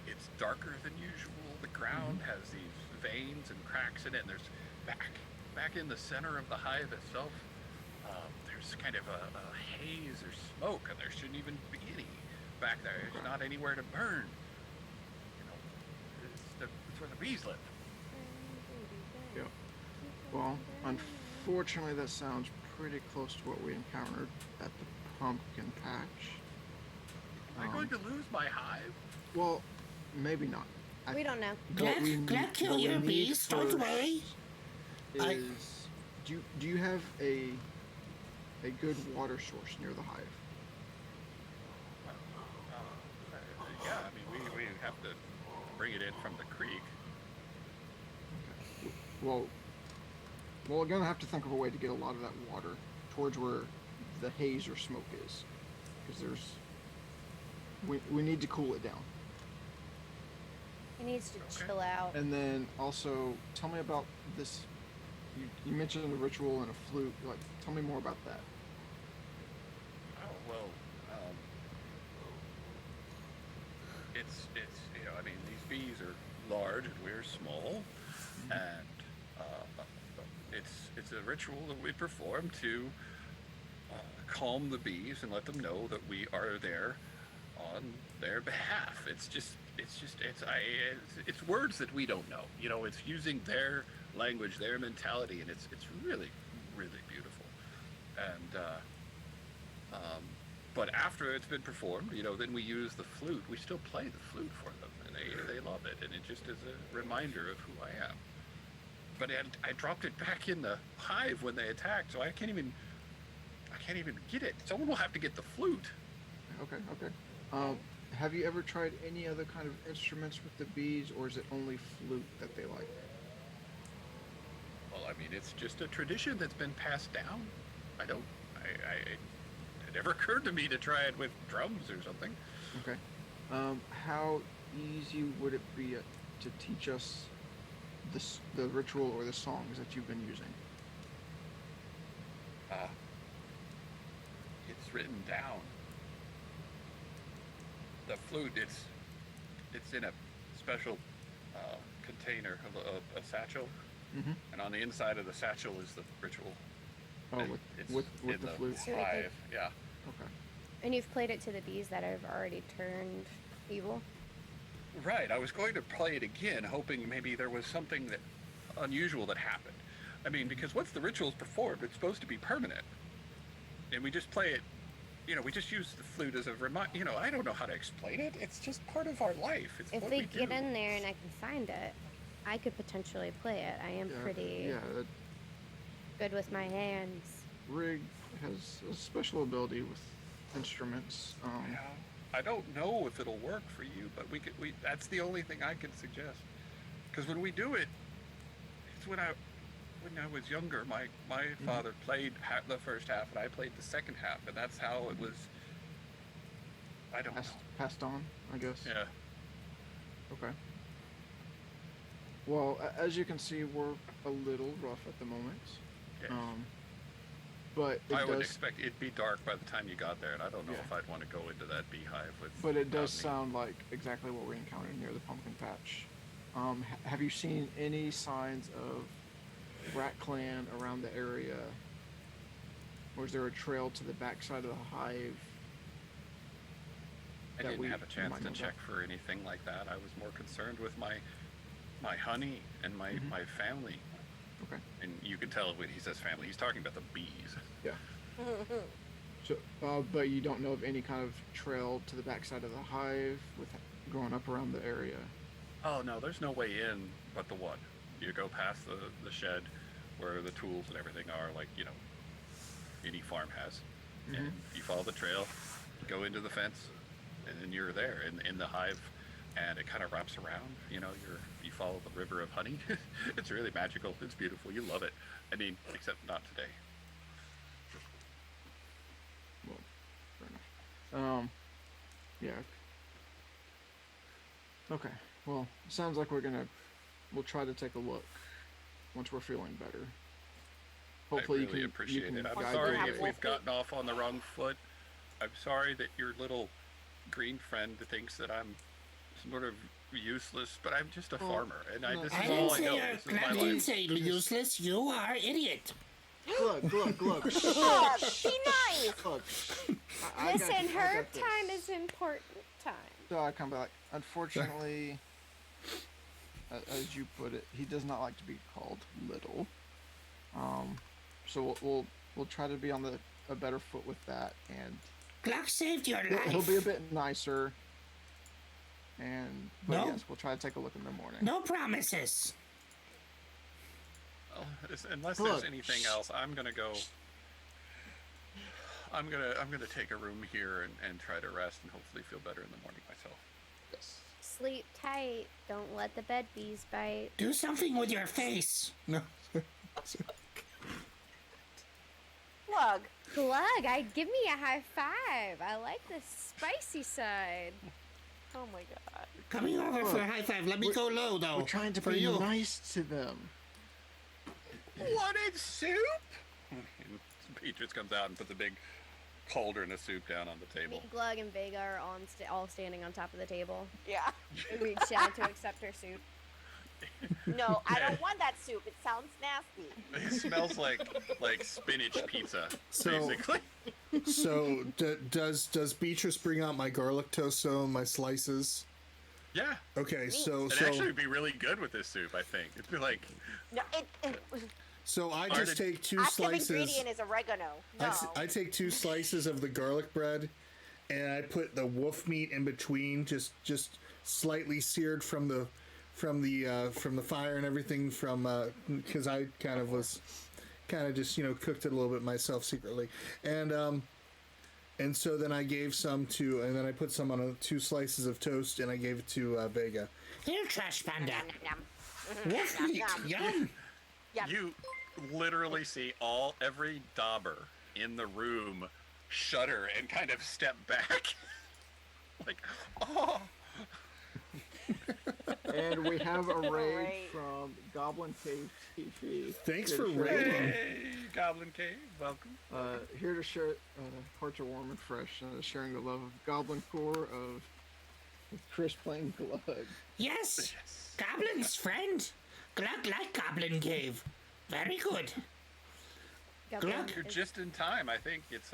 it's darker than usual. The ground has these veins and cracks in it, and there's back in the center of the hive itself, there's kind of a haze or smoke, and there shouldn't even be any back there. There's not anywhere to burn. It's where the bees live. Yeah. Well, unfortunately, that sounds pretty close to what we encountered at the pumpkin patch. Am I going to lose my hive? Well, maybe not. We don't know. Glad kill your bees, don't worry. Is do you have a good water source near the hive? Yeah, I mean, we have to bring it in from the creek. Well, we're gonna have to think of a way to get a lot of that water towards where the haze or smoke is, because we need to cool it down. He needs to Okay. chill out. And then also tell me about this. You mentioned a ritual and a flute. Like, tell me more about that. Oh well, it's I mean, these bees are large and we're small, and it's a ritual that we perform to calm the bees and let them know that we are there on their behalf. It's words that we don't know. It's using their language, their mentality, and it's really, really beautiful. And but after it's been performed, then we use the flute. We still play the flute for them, and they love it, and it just is a reminder of who I am. But I dropped it back in the hive when they attacked, so I can't even get it. Someone will have to get the flute. Okay. Have you ever tried any other kind of instruments with the bees, or is it only flute that they like? Well, I mean, it's just a tradition that's been passed down. It never occurred to me to try it with drums or something. Okay. How easy would it be to teach us the ritual or the songs that you've been using? It's written down. The flute, it's in a special container, a satchel, and on the inside of the satchel is the ritual. Oh, It's with in the flute. So we could- hive, yeah. Okay. And you've played it to the bees that have already turned evil? Right, I was going to play it again, hoping maybe there was something unusual that happened. I mean, because once the ritual's performed, it's supposed to be permanent. And we just play it, we just use the flute as a reminder. I don't know how to explain it. It's just part of our life. It's If what we we get do. in there and I can find it, I could potentially play it. I am pretty Yeah, good with my hands. Rig has a special ability with instruments. Yeah. I don't know if it'll work for you, but that's the only thing I can suggest. Because when we do it, it's when I was younger, my father played the first half and I played the second half, and that's how it was. I don't know. Passed on, I guess. Yeah. Okay. Well, as you can see, we're a little rough at the moment. Yes. But I it would does. expect it'd be dark by the time you got there, and I don't know Yeah. if I'd want to go into that beehive with. But it does without me. sound like exactly what we encountered near the pumpkin patch. Have you seen any signs of Rat Clan around the area? Or is there a trail to the backside of the hive? I that didn't we have a chance might to know check about? for anything like that. I was more concerned with my honey and my family. Okay. And you can tell when he says family, he's talking about the bees. Yeah. So, but you don't know of any kind of trail to the backside of the hive with going up around the area. Oh no, there's no way in but the one. You go past the shed where the tools and everything are, like, you know, any farm has. And you follow the trail, go into the fence, and then you're there in the hive, and it kind of wraps around. You know, you follow the river of honey. It's really magical. It's beautiful. You love it. I mean, except not today. Well, fair enough. Yeah. Okay. Well, sounds like we'll try to take a look once we're feeling better. Hopefully I really you appreciate can it. I'm guide sorry the if way. we've gotten off on the wrong foot. I'm sorry that your little green friend thinks that I'm sort of useless, but I'm just a farmer, and this I is didn't all I say know. you're This is my I didn't life. say useless. You are idiot. Glug, glug, glug. Glug, be nice. Glug. I got Listen, you, I her got this. time is important time. So I come back. Unfortunately, as you put it, he does not like to be called little. So we'll try to be on a better foot with that, and Gluck saved your life. he'll be a bit nicer. But No. yes, we'll try to take a look in the morning. No promises. Well, unless Look. there's anything else, I'm gonna go. I'm gonna take a room here and try to rest and hopefully feel better in the morning myself. Yes. Sleep tight. Don't let the bed bees bite. Do something with your face. No. Glug. Glug, give me a high five. I like the spicy side. Oh my god. Coming over for a high five. Let me go low, though. We're trying to for be you. nice to them. Wanted soup? And Peaches comes out and puts a big cauldron of soup down on the table. Me, Glug, and Vega are all standing on top of the table. Yeah. We reach down to accept her soup. No, I don't want that soup. It sounds nasty. It smells like spinach pizza, So- basically. So does Beatrice bring out my garlic toast and my slices? Yeah. Okay, so It'd actually be really good with this soup, I think. It'd be like, No, so I Are just the take two active slices. ingredient is oregano. No. I take two slices of the garlic bread, and I put the wolf meat in between, just slightly seared from the fire and everything, because I kind of just cooked it a little bit myself secretly, and so then I gave some to, and then I put some on two slices of toast, and I gave it to Vega. Here, trash panda. Yum, Wolf meat. Yum. yum. you literally see every Dobber in the room shudder and kind of step back. Like, oh. And we have a raid Right. from Goblin Cave TV. Thanks Here for to share- raiding. Hey, Goblin Cave, welcome. Here to share hearts are warm and fresh, sharing the love of Goblin Core with Chris playing Glug. Yes. Goblin's friend. Glug like Goblin Cave. Very good. Glug. You're just in time. I think it's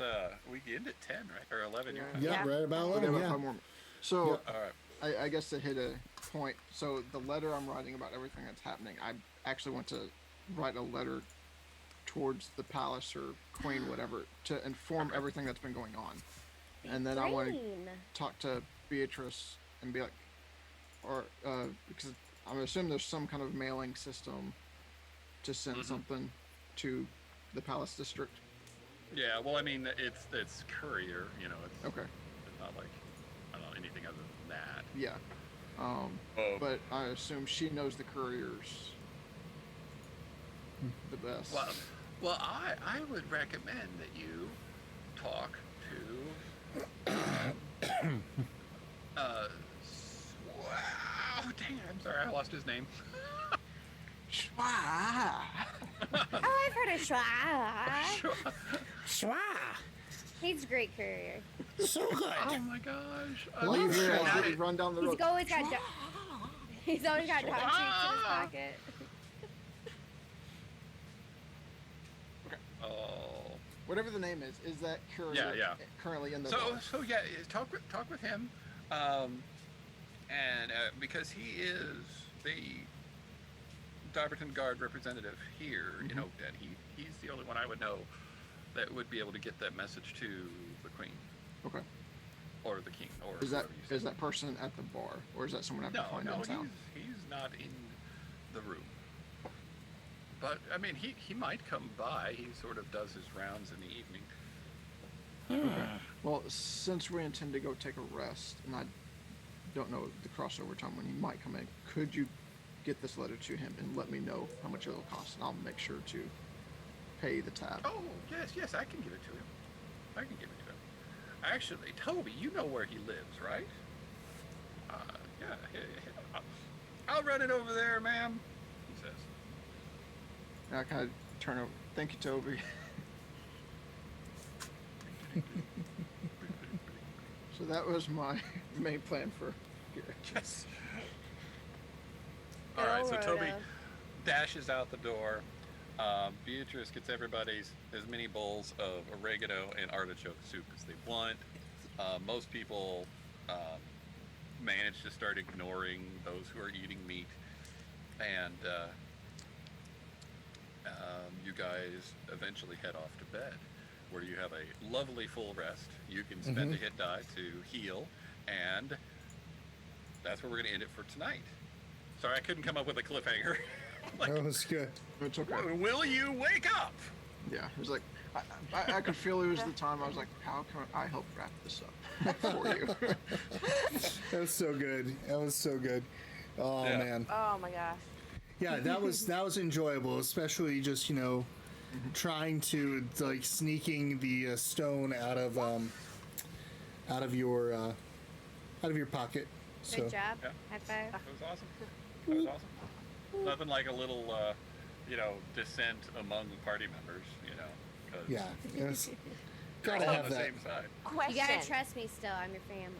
we end at 10, right? Or 11. your Yeah. time. Yeah, Yeah. right about We 11. have Yeah. 5 more. So All right. I guess to hit a point, so the letter I'm writing about everything that's happening, I actually want to write a letter towards the palace or queen, whatever, to inform everything that's been going on. And then I want to Green. talk to Beatrice and be like, or because I'm assuming there's some kind of mailing system to send something to the palace district. Yeah, well, I mean, it's courier, it's Okay. not like, I don't know, anything other than that. Yeah. Oh. But I assume she knows the couriers the best. Well, I would recommend that you talk to, wow, dang it, I'm sorry, I lost his name. Schwa. Oh, I've heard of Schwa. Schwa. He's a great courier. So good. Oh my gosh. I Well, you love hear Schwa. as you run down the road. He's always got dog treats in his pocket. Oh. Whatever the name is that courier currently in the bar? So yeah, talk with him, and because he is the Darberton Guard representative here in Oakden, he's the only one I would know that would be able to get that message to the Queen Okay. or the King or Is that whoever you say. is that person at the bar, or is that someone I have to find No, in town? he's not in the room. But I mean, he might come by. He sort of does his rounds in the evening. Well, since we intend to go take a rest, and I don't know the crossover time when he might come in, could you get this letter to him and let me know how much it'll cost, and I'll make sure to pay the tab. Oh yes, I can give it to him. I can give it to him. Actually, Toby, you know where he lives, right? Yeah. I'll run it over there, ma'am. He says. And I kind of turn over. Thank you, Toby. So that was my main plan for here. Yes. All right, so Toby dashes out the door. Beatrice gets everybody's as many bowls of oregano and artichoke soup as they want. Most people manage to start ignoring those who are eating meat, and you guys eventually head off to bed, where you have a lovely full rest. You can spend a hit die to heal, and that's where we're going to end it for tonight. Sorry, I couldn't come up with a cliffhanger. That was good. It's okay. Will you wake up? Yeah, it was like, I could feel it was the time. I was like, how can I help wrap this up for you? That was so good. That was so good. Oh Yeah. man. Oh my gosh. Yeah, that was enjoyable, especially just trying to like sneaking the stone out of your pocket. So Good job. Yeah. High five. That was awesome. That was awesome. Nothing like a little, dissent among the party members, because yeah, yes. they're Gotta all on have the that. same side. Question. You gotta trust me still. I'm your family.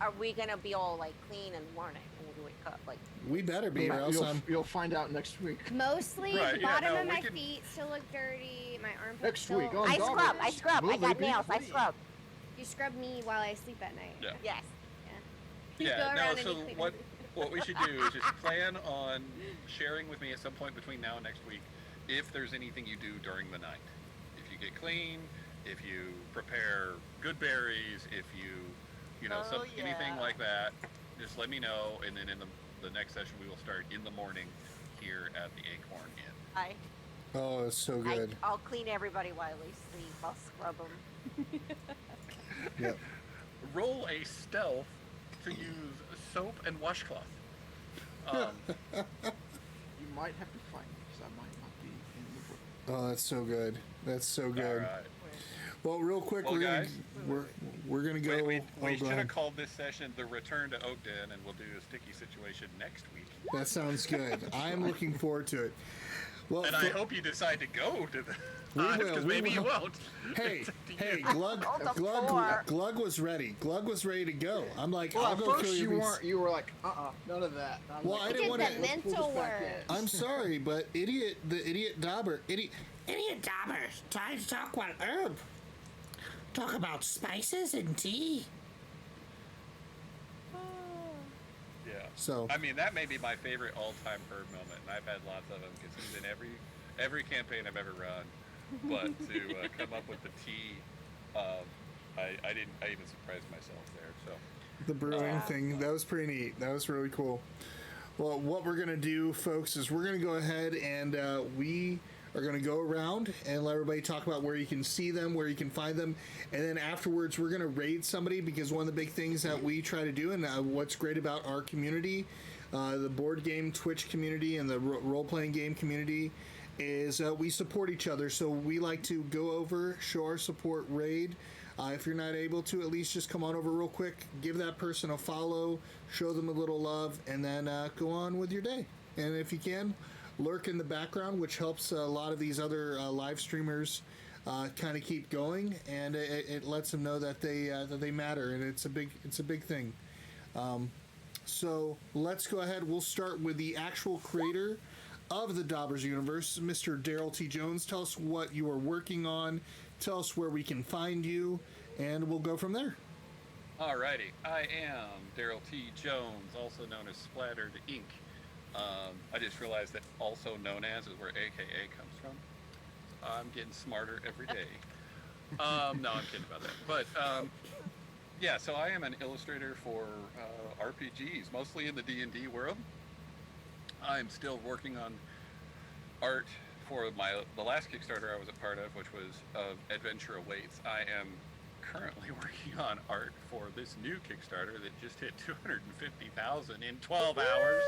Are we gonna be all like clean in the morning when we wake up? Like, We better be, or else You'll find out next week. Mostly Right, the yeah, bottom no, of we my can- feet still look dirty. My armpits Next still... week on I Dobbers. scrub. I Will got they be nails. I clean? scrub. You scrub me while I sleep at night. Yeah. Yes. You go Yeah, no, around and so you clean what we should do is just plan on sharing with me at some point between now and next week if there's anything you do during the night. If you get clean, if you prepare good berries, if you, anything yeah. like that, just let me know, and then in the next session we will start in the morning here at the Acorn Inn. Oh, it's so good. I'll clean everybody while they sleep. I'll scrub them. Yep. Roll a stealth to use soap and washcloth. You might have to find me because I might not be in the room. Oh, that's so good. That's so All good. right. Well, real quick, Well, guys, we're gonna go. We oh, go should have ahead. called this session the Return to Oakden, and we'll do a sticky situation next week. That sounds good. I'm looking forward to it. Well, And I hope you decide to go to the will, because we maybe you will. won't. Hey, It's up to hey, you. Glug was ready. Glug was ready to go. I'm like, Well, I'll at go first kill you your weren't. You were like, none of that. I'm Well, like, I didn't Did want the to. mental work. I'm sorry, but the idiot Dobber, Idiot Dobbers, trying to talk about herb. Talk about spices and tea. Yeah. So I mean, that may be my favorite all-time Herb moment, and I've had lots of them because he's in every campaign I've ever run. But to come up with the tea, I even surprised myself there. So the brewing thing, that was pretty neat. That was really cool. Well, what we're gonna do, folks, is we're gonna go ahead and we are gonna go around and let everybody talk about where you can see them, where you can find them, and then afterwards we're gonna raid somebody because one of the big things that we try to do, and what's great about our community, the board game Twitch community and the role-playing game community, is we support each other. So we like to go over, show our support, raid. If you're not able to, at least just come on over real quick, give that person a follow, show them a little love, and then go on with your day. And if you can, lurk in the background, which helps a lot of these other live streamers kind of keep going, and it lets them know that they matter, and it's a big thing. So let's go ahead. We'll start with the actual creator of the Dobbers universe, Mr. Daryl T. Jones. Tell us what you are working on. Tell us where we can find you, and we'll go from there. Alrighty, I am Daryl T. Jones, also known as Splattered Ink. I just realized that also known as is where AKA comes from. I'm getting smarter every day. No, I'm kidding about that. But yeah, so I am an illustrator for RPGs, mostly in the D&D world. I'm still working on art for the last Kickstarter I was a part of, which was Adventure Awaits. I am currently working on art for this new Kickstarter that just hit 250,000 in 12 hours.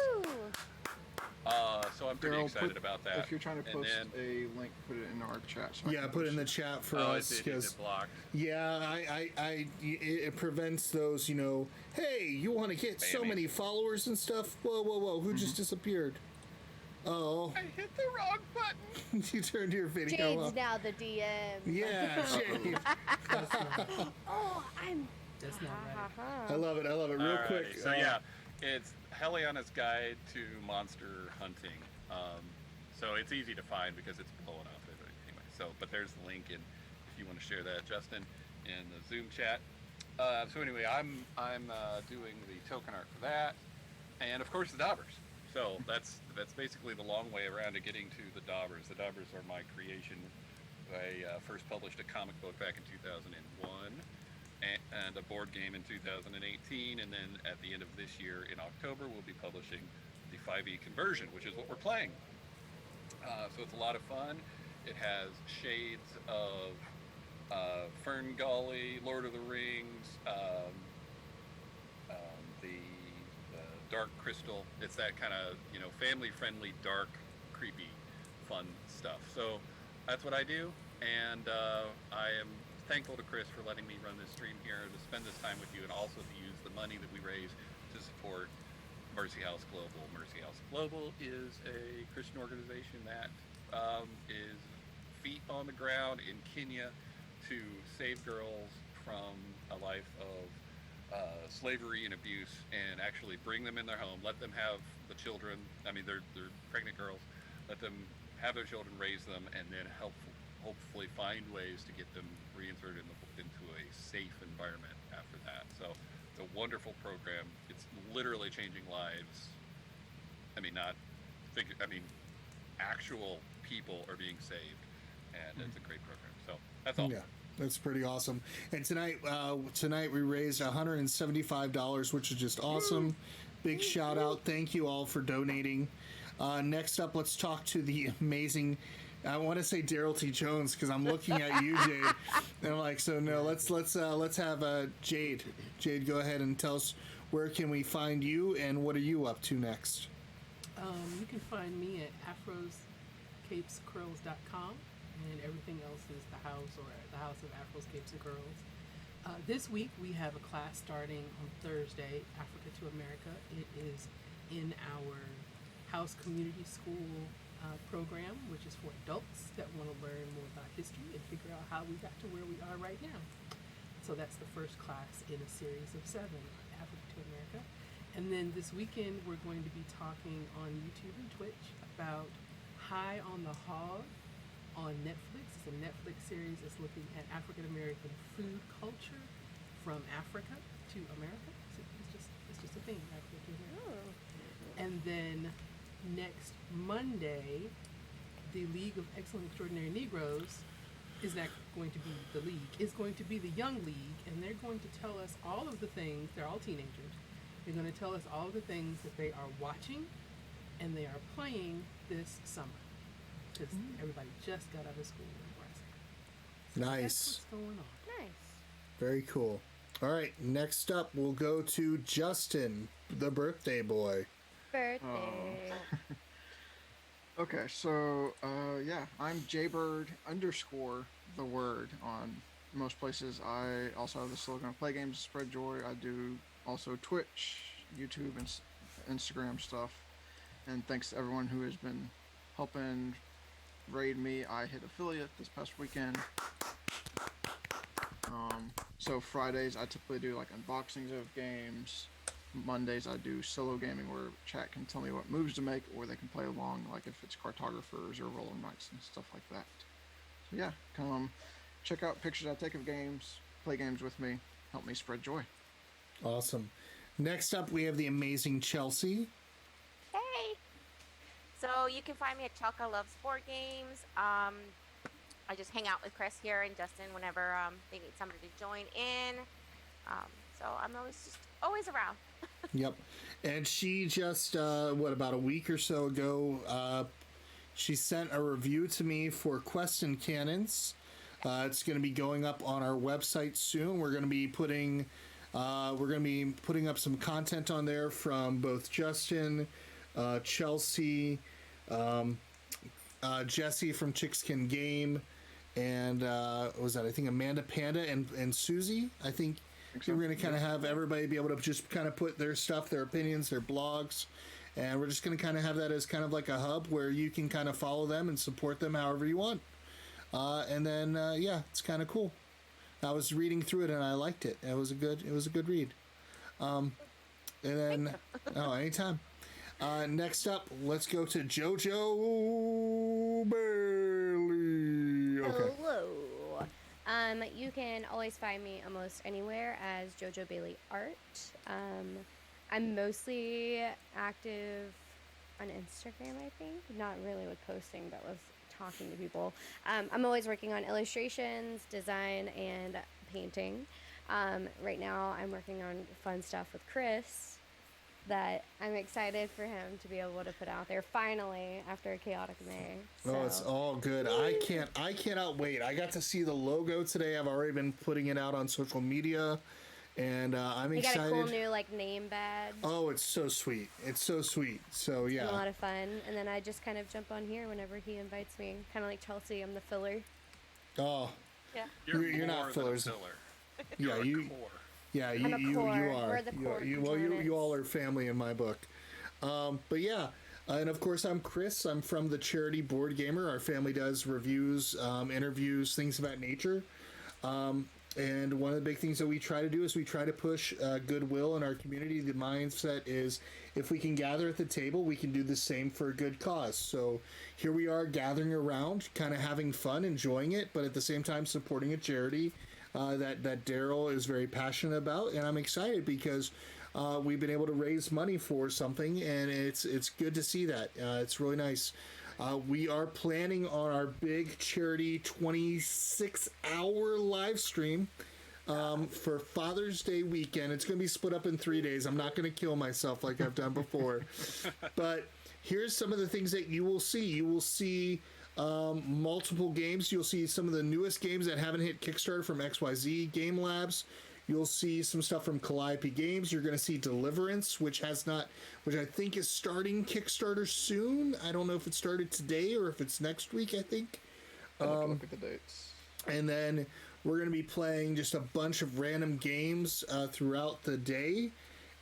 So I'm pretty excited about that. If you're trying to post a link, put it in our chat. So yeah, put it in the chat for us. Is it blocked? Yeah, it prevents those, hey, you want to get so many followers and stuff? Whoa, who just disappeared? Oh. I hit the wrong button. You turned your video Jade's off. now the DM. Yeah, Jade. Oh, I'm... That's not right. I love it. Real quick. So yeah, it's Heliana's Guide to Monster Hunting. So it's easy to find because it's blowing up anyway. So, but there's the link, and if you want to share that, Justin, in the Zoom chat. So anyway, I'm doing the token art for that, and of course the Dobbers. So that's basically the long way around to getting to the Dobbers. The Dobbers are my creation. I first published a comic book back in 2001. And a board game in 2018, and then at the end of this year in October we'll be publishing the 5e conversion, which is what we're playing. So it's a lot of fun. It has shades of Fern Gully, Lord of the Rings, the Dark Crystal. It's that kind of family-friendly, dark, creepy, fun stuff. So that's what I do, and I am thankful to Chris for letting me run this stream here to spend this time with you, and also to use the money that we raise to support Mercy House Global. Mercy House Global is a Christian organization that is feet on the ground in Kenya to save girls from a life of slavery and abuse, and actually bring them in their home, let them have the children. I mean, they're pregnant girls. Let them have their children, raise them, and then hopefully find ways to get them reinserted into a safe environment after that. So it's a wonderful program. It's literally changing lives. I mean, actual people are being saved, and it's a great program. So that's all. Yeah, that's pretty awesome. And tonight we raised $175, which is just awesome. Big shout out. Thank you all for donating. Next up, let's talk to the amazing, I want to say Daryl T. Jones because I'm looking at you, Jade, and I'm like, so no, let's have Jade. Jade, go ahead and tell us where can we find you and what are you up to next? You can find me at afroscapescurls.com, and everything else is the House of Afros, Capes, and Curls. This week we have a class starting on Thursday, Africa to America. It is in our House Community School program, which is for adults that want to learn more about history and figure out how we got to where we are right now. So that's the first class in a series of 7, Africa to America. And then this weekend we're going to be talking on YouTube and Twitch about High on the Hog on Netflix. It's a Netflix series that's looking at African American food culture from Africa to America. So it's just a thing, Africa to America. And then next Monday, the League of Excellent Extraordinary Negroes is not going to be the League. It's going to be the Young League, and they're going to tell us all of the things. They're all teenagers. They're going to tell us all of the things that they are watching and they are playing this summer, because everybody just got out of school in Nebraska. So Nice. That's what's going on. Nice. Very cool. All right, next up we'll go to Justin, the birthday boy. Birthday. Okay, so yeah, I'm Jaybird _ the word on most places. I also have the slogan of Play Games to Spread Joy. I do also Twitch, YouTube, and Instagram stuff. And thanks to everyone who has been helping raid me. I hit affiliate this past weekend. So Fridays I typically do like unboxings of games. Mondays I do solo gaming where chat can tell me what moves to make, or they can play along, like if it's cartographers or rolling knights and stuff like that. So yeah, come check out pictures I take of games, play games with me, help me spread joy. Awesome. Next up, we have the amazing Chelsea. Hey. So you can find me at Chalka Loves Board Games. I just hang out with Chris here and Justin whenever they need somebody to join in. So I'm always around. Yep. And she just, about a week or so ago, she sent a review to me for Quests and Cannons. It's going to be going up on our website soon. We're going to be putting up some content on there from both Justin, Chelsea, Jesse from Chickskin Game, and what was that? I think Amanda Panda and Susie. I think we're going to kind of have everybody be able to just kind of put their stuff, their opinions, their blogs, and we're just going to kind of have that as kind of like a hub where you can kind of follow them and support them however you want. And then yeah, it's kind of cool. I was reading through it and I liked it. It was a good read. And then anytime. Next up, let's go to JoJo Bailey. Okay. Hello. You can always find me almost anywhere as JoJo Bailey Art. I'm mostly active on Instagram, I think. Not really with posting, but with talking to people. I'm always working on illustrations, design, and painting. Right now, I'm working on fun stuff with Chris that I'm excited for him to be able to put out there finally after a chaotic May. So. Oh, it's all good. I cannot wait. I got to see the logo today. I've already been putting it out on social media, and I'm excited. You got a cool new name badge. Oh, it's so sweet. It's so sweet. So yeah, it's been a lot of fun. And then I just kind of jump on here whenever he invites me. Kind of like Chelsea, I'm the filler. Oh, Yeah. You're not fillers. Yeah, you. Core. Yeah, you are. We're the core you all are family in my book. But yeah, and of course I'm Chris. I'm from the charity Board Gamer. Our family does reviews, interviews, things of that nature. And one of the big things that we try to do is we try to push goodwill in our community. The mindset is if we can gather at the table, we can do the same for a good cause. So here we are gathering around, kind of having fun, enjoying it, but at the same time supporting a charity that Daryl is very passionate about. And I'm excited because we've been able to raise money for something, and it's good to see that. It's really nice. We are planning on our big charity 26-hour live stream for Father's Day weekend. It's going to be split up in 3 days. I'm not going to kill myself like I've done before. But here's some of the things that you will see. You will see multiple games. You'll see some of the newest games that haven't hit Kickstarter from XYZ Game Labs. You'll see some stuff from Calliope Games. You're going to see Deliverance, which I think is starting Kickstarter soon. I don't know if it started today or if it's next week, I think. Look at the dates. And then we're going to be playing just a bunch of random games throughout the day.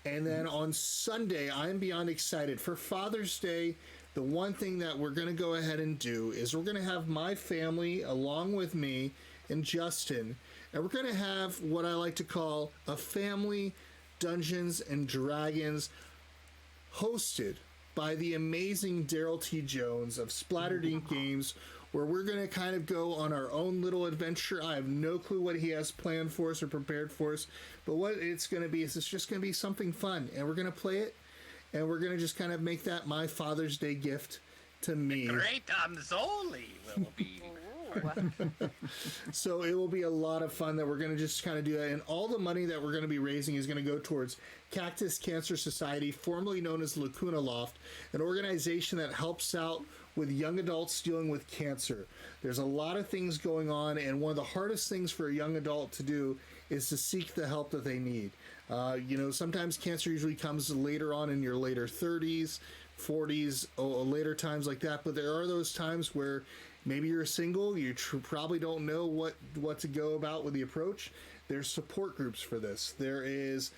And then on Sunday, I'm beyond excited. For Father's Day, the one thing that we're going to go ahead and do is we're going to have my family along with me and Justin, and we're going to have what I like to call a family Dungeons and Dragons hosted by the amazing Daryl T. Jones of Splattered Ink Games, where we're going to kind of go on our own little adventure. I have no clue what he has planned for us or prepared for us, but what it's going to be is it's just going to be something fun, and we're going to play it, and we're going to just kind of make that my Father's Day gift to me. Great Anzoli will be. So it will be a lot of fun that we're going to just kind of do that. And all the money that we're going to be raising is going to go towards Cactus Cancer Society, formerly known as Lacuna Loft, an organization that helps out with young adults dealing with cancer. There's a lot of things going on, and one of the hardest things for a young adult to do is to seek the help that they need. Sometimes cancer usually comes later on in your later 30s, 40s, later times like that, but there are those times where maybe you're single, you probably don't know what to go about with the approach. There's support groups for this. There is,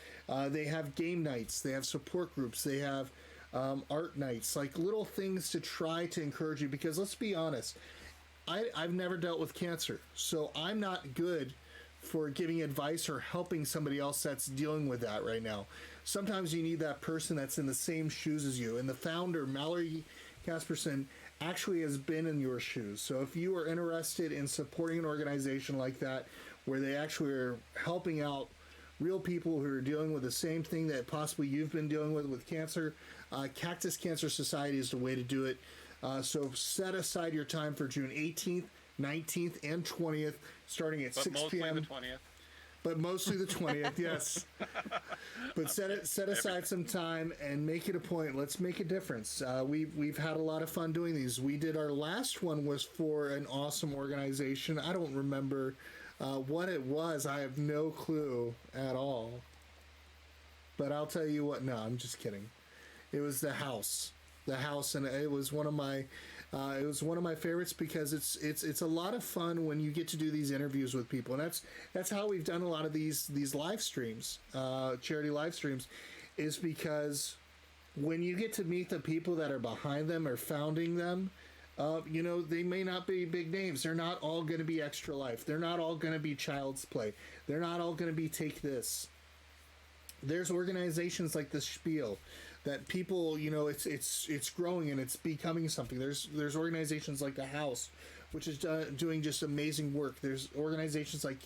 they have game nights, they have support groups, they have art nights, like little things to try to encourage you. Because let's be honest, I've never dealt with cancer, so I'm not good for giving advice or helping somebody else that's dealing with that right now. Sometimes you need that person that's in the same shoes as you. And the founder, Mallory Casperson, actually has been in your shoes. So if you are interested in supporting an organization like that, where they actually are helping out real people who are dealing with the same thing that possibly you've been dealing with cancer, Cactus Cancer Society is the way to do it. So set aside your time for June 18th, 19th, and 20th, starting at 6 p.m. Mostly the 20th. But mostly the 20th, yes. But set aside some time and make it a point. Let's make a difference. We've had a lot of fun doing these. We did our last one was for an awesome organization. I don't remember what it was. I have no clue at all. But I'll tell you what. No, I'm just kidding. It was the house, and it was one of my favorites because it's a lot of fun when you get to do these interviews with people, and that's how we've done a lot of these live streams, charity live streams, is because when you get to meet the people that are behind them or founding them, they may not be big names. They're not all going to be Extra Life. They're not all going to be Child's Play. They're not all going to be Take This. There's organizations like the Spiel that people, it's growing and it's becoming something. There's organizations like the House, which is doing just amazing work. There's organizations like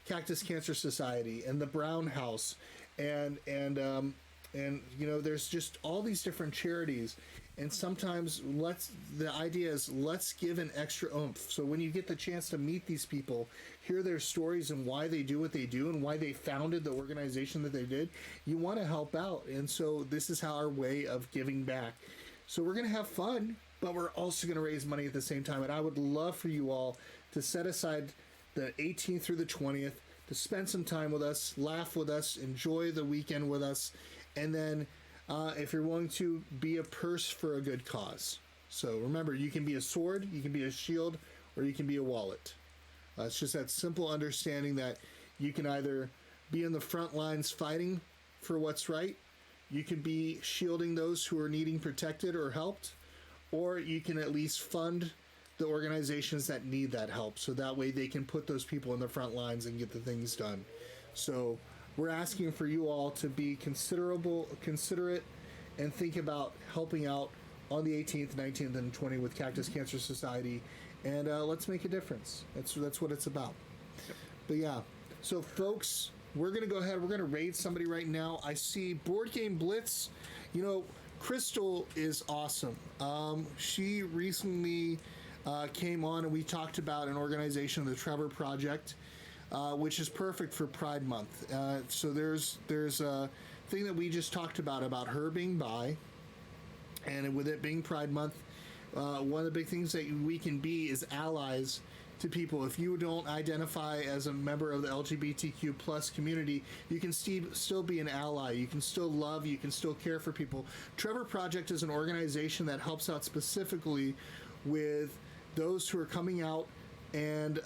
Cactus Cancer Society and the Brown House, and there's just all these different charities. And sometimes the idea is let's give an extra oomph. So when you get the chance to meet these people, hear their stories and why they do what they do and why they founded the organization that they did, you want to help out. And so this is our way of giving back. So we're going to have fun, but we're also going to raise money at the same time. And I would love for you all to set aside the 18th through the 20th to spend some time with us, laugh with us, enjoy the weekend with us, and then if you're willing to, be a purse for a good cause. So remember, you can be a sword, you can be a shield, or you can be a wallet. It's just that simple understanding that you can either be in the front lines fighting for what's right, you can be shielding those who are needing protected or helped, or you can at least fund the organizations that need that help, so that way they can put those people in the front lines and get the things done. So we're asking for you all to be considerate, and think about helping out on the 18th, 19th, and 20th with Cactus Cancer Society, and let's make a difference. That's what it's about. But yeah, so folks, we're gonna go ahead. We're gonna raid somebody right now. I see Board Game Blitz. Crystal is awesome. She recently came on and we talked about an organization, the Trevor Project. Which is perfect for Pride Month. So there's a thing that we just talked about her being bi, and with it being Pride Month, one of the big things that we can be is allies to people. If you don't identify as a member of the LGBTQ plus community, you can still be an ally. You can still love, you can still care for people. Trevor Project is an organization that helps out specifically with those who are coming out and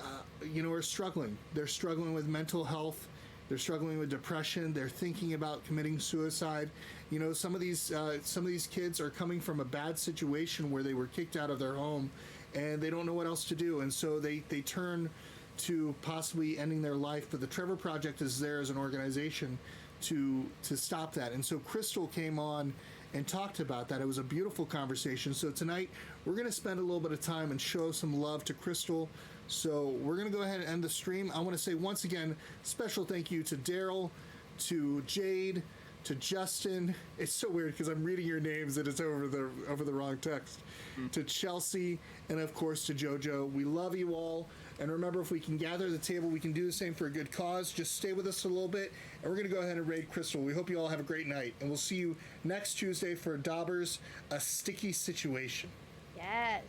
are struggling. They're struggling with mental health. They're struggling with depression. They're thinking about committing suicide. Some of these kids are coming from a bad situation where they were kicked out of their home, and they don't know what else to do, and so they turn to possibly ending their life. But the Trevor Project is there as an organization to stop that. And so Crystal came on and talked about that. It was a beautiful conversation. So tonight we're going to spend a little bit of time and show some love to Crystal. So we're going to go ahead and end the stream. I want to say once again, special thank you to Daryl, to Jade, to Justin. It's so weird because I'm reading your names and it's over the wrong text. To Chelsea, and of course to JoJo. We love you all. And remember, if we can gather the table, we can do the same for a good cause. Just stay with us a little bit, and we're going to go ahead and raid Crystal. We hope you all have a great night, and we'll see you next Tuesday for Dobbers, A Sticky Situation. Yes.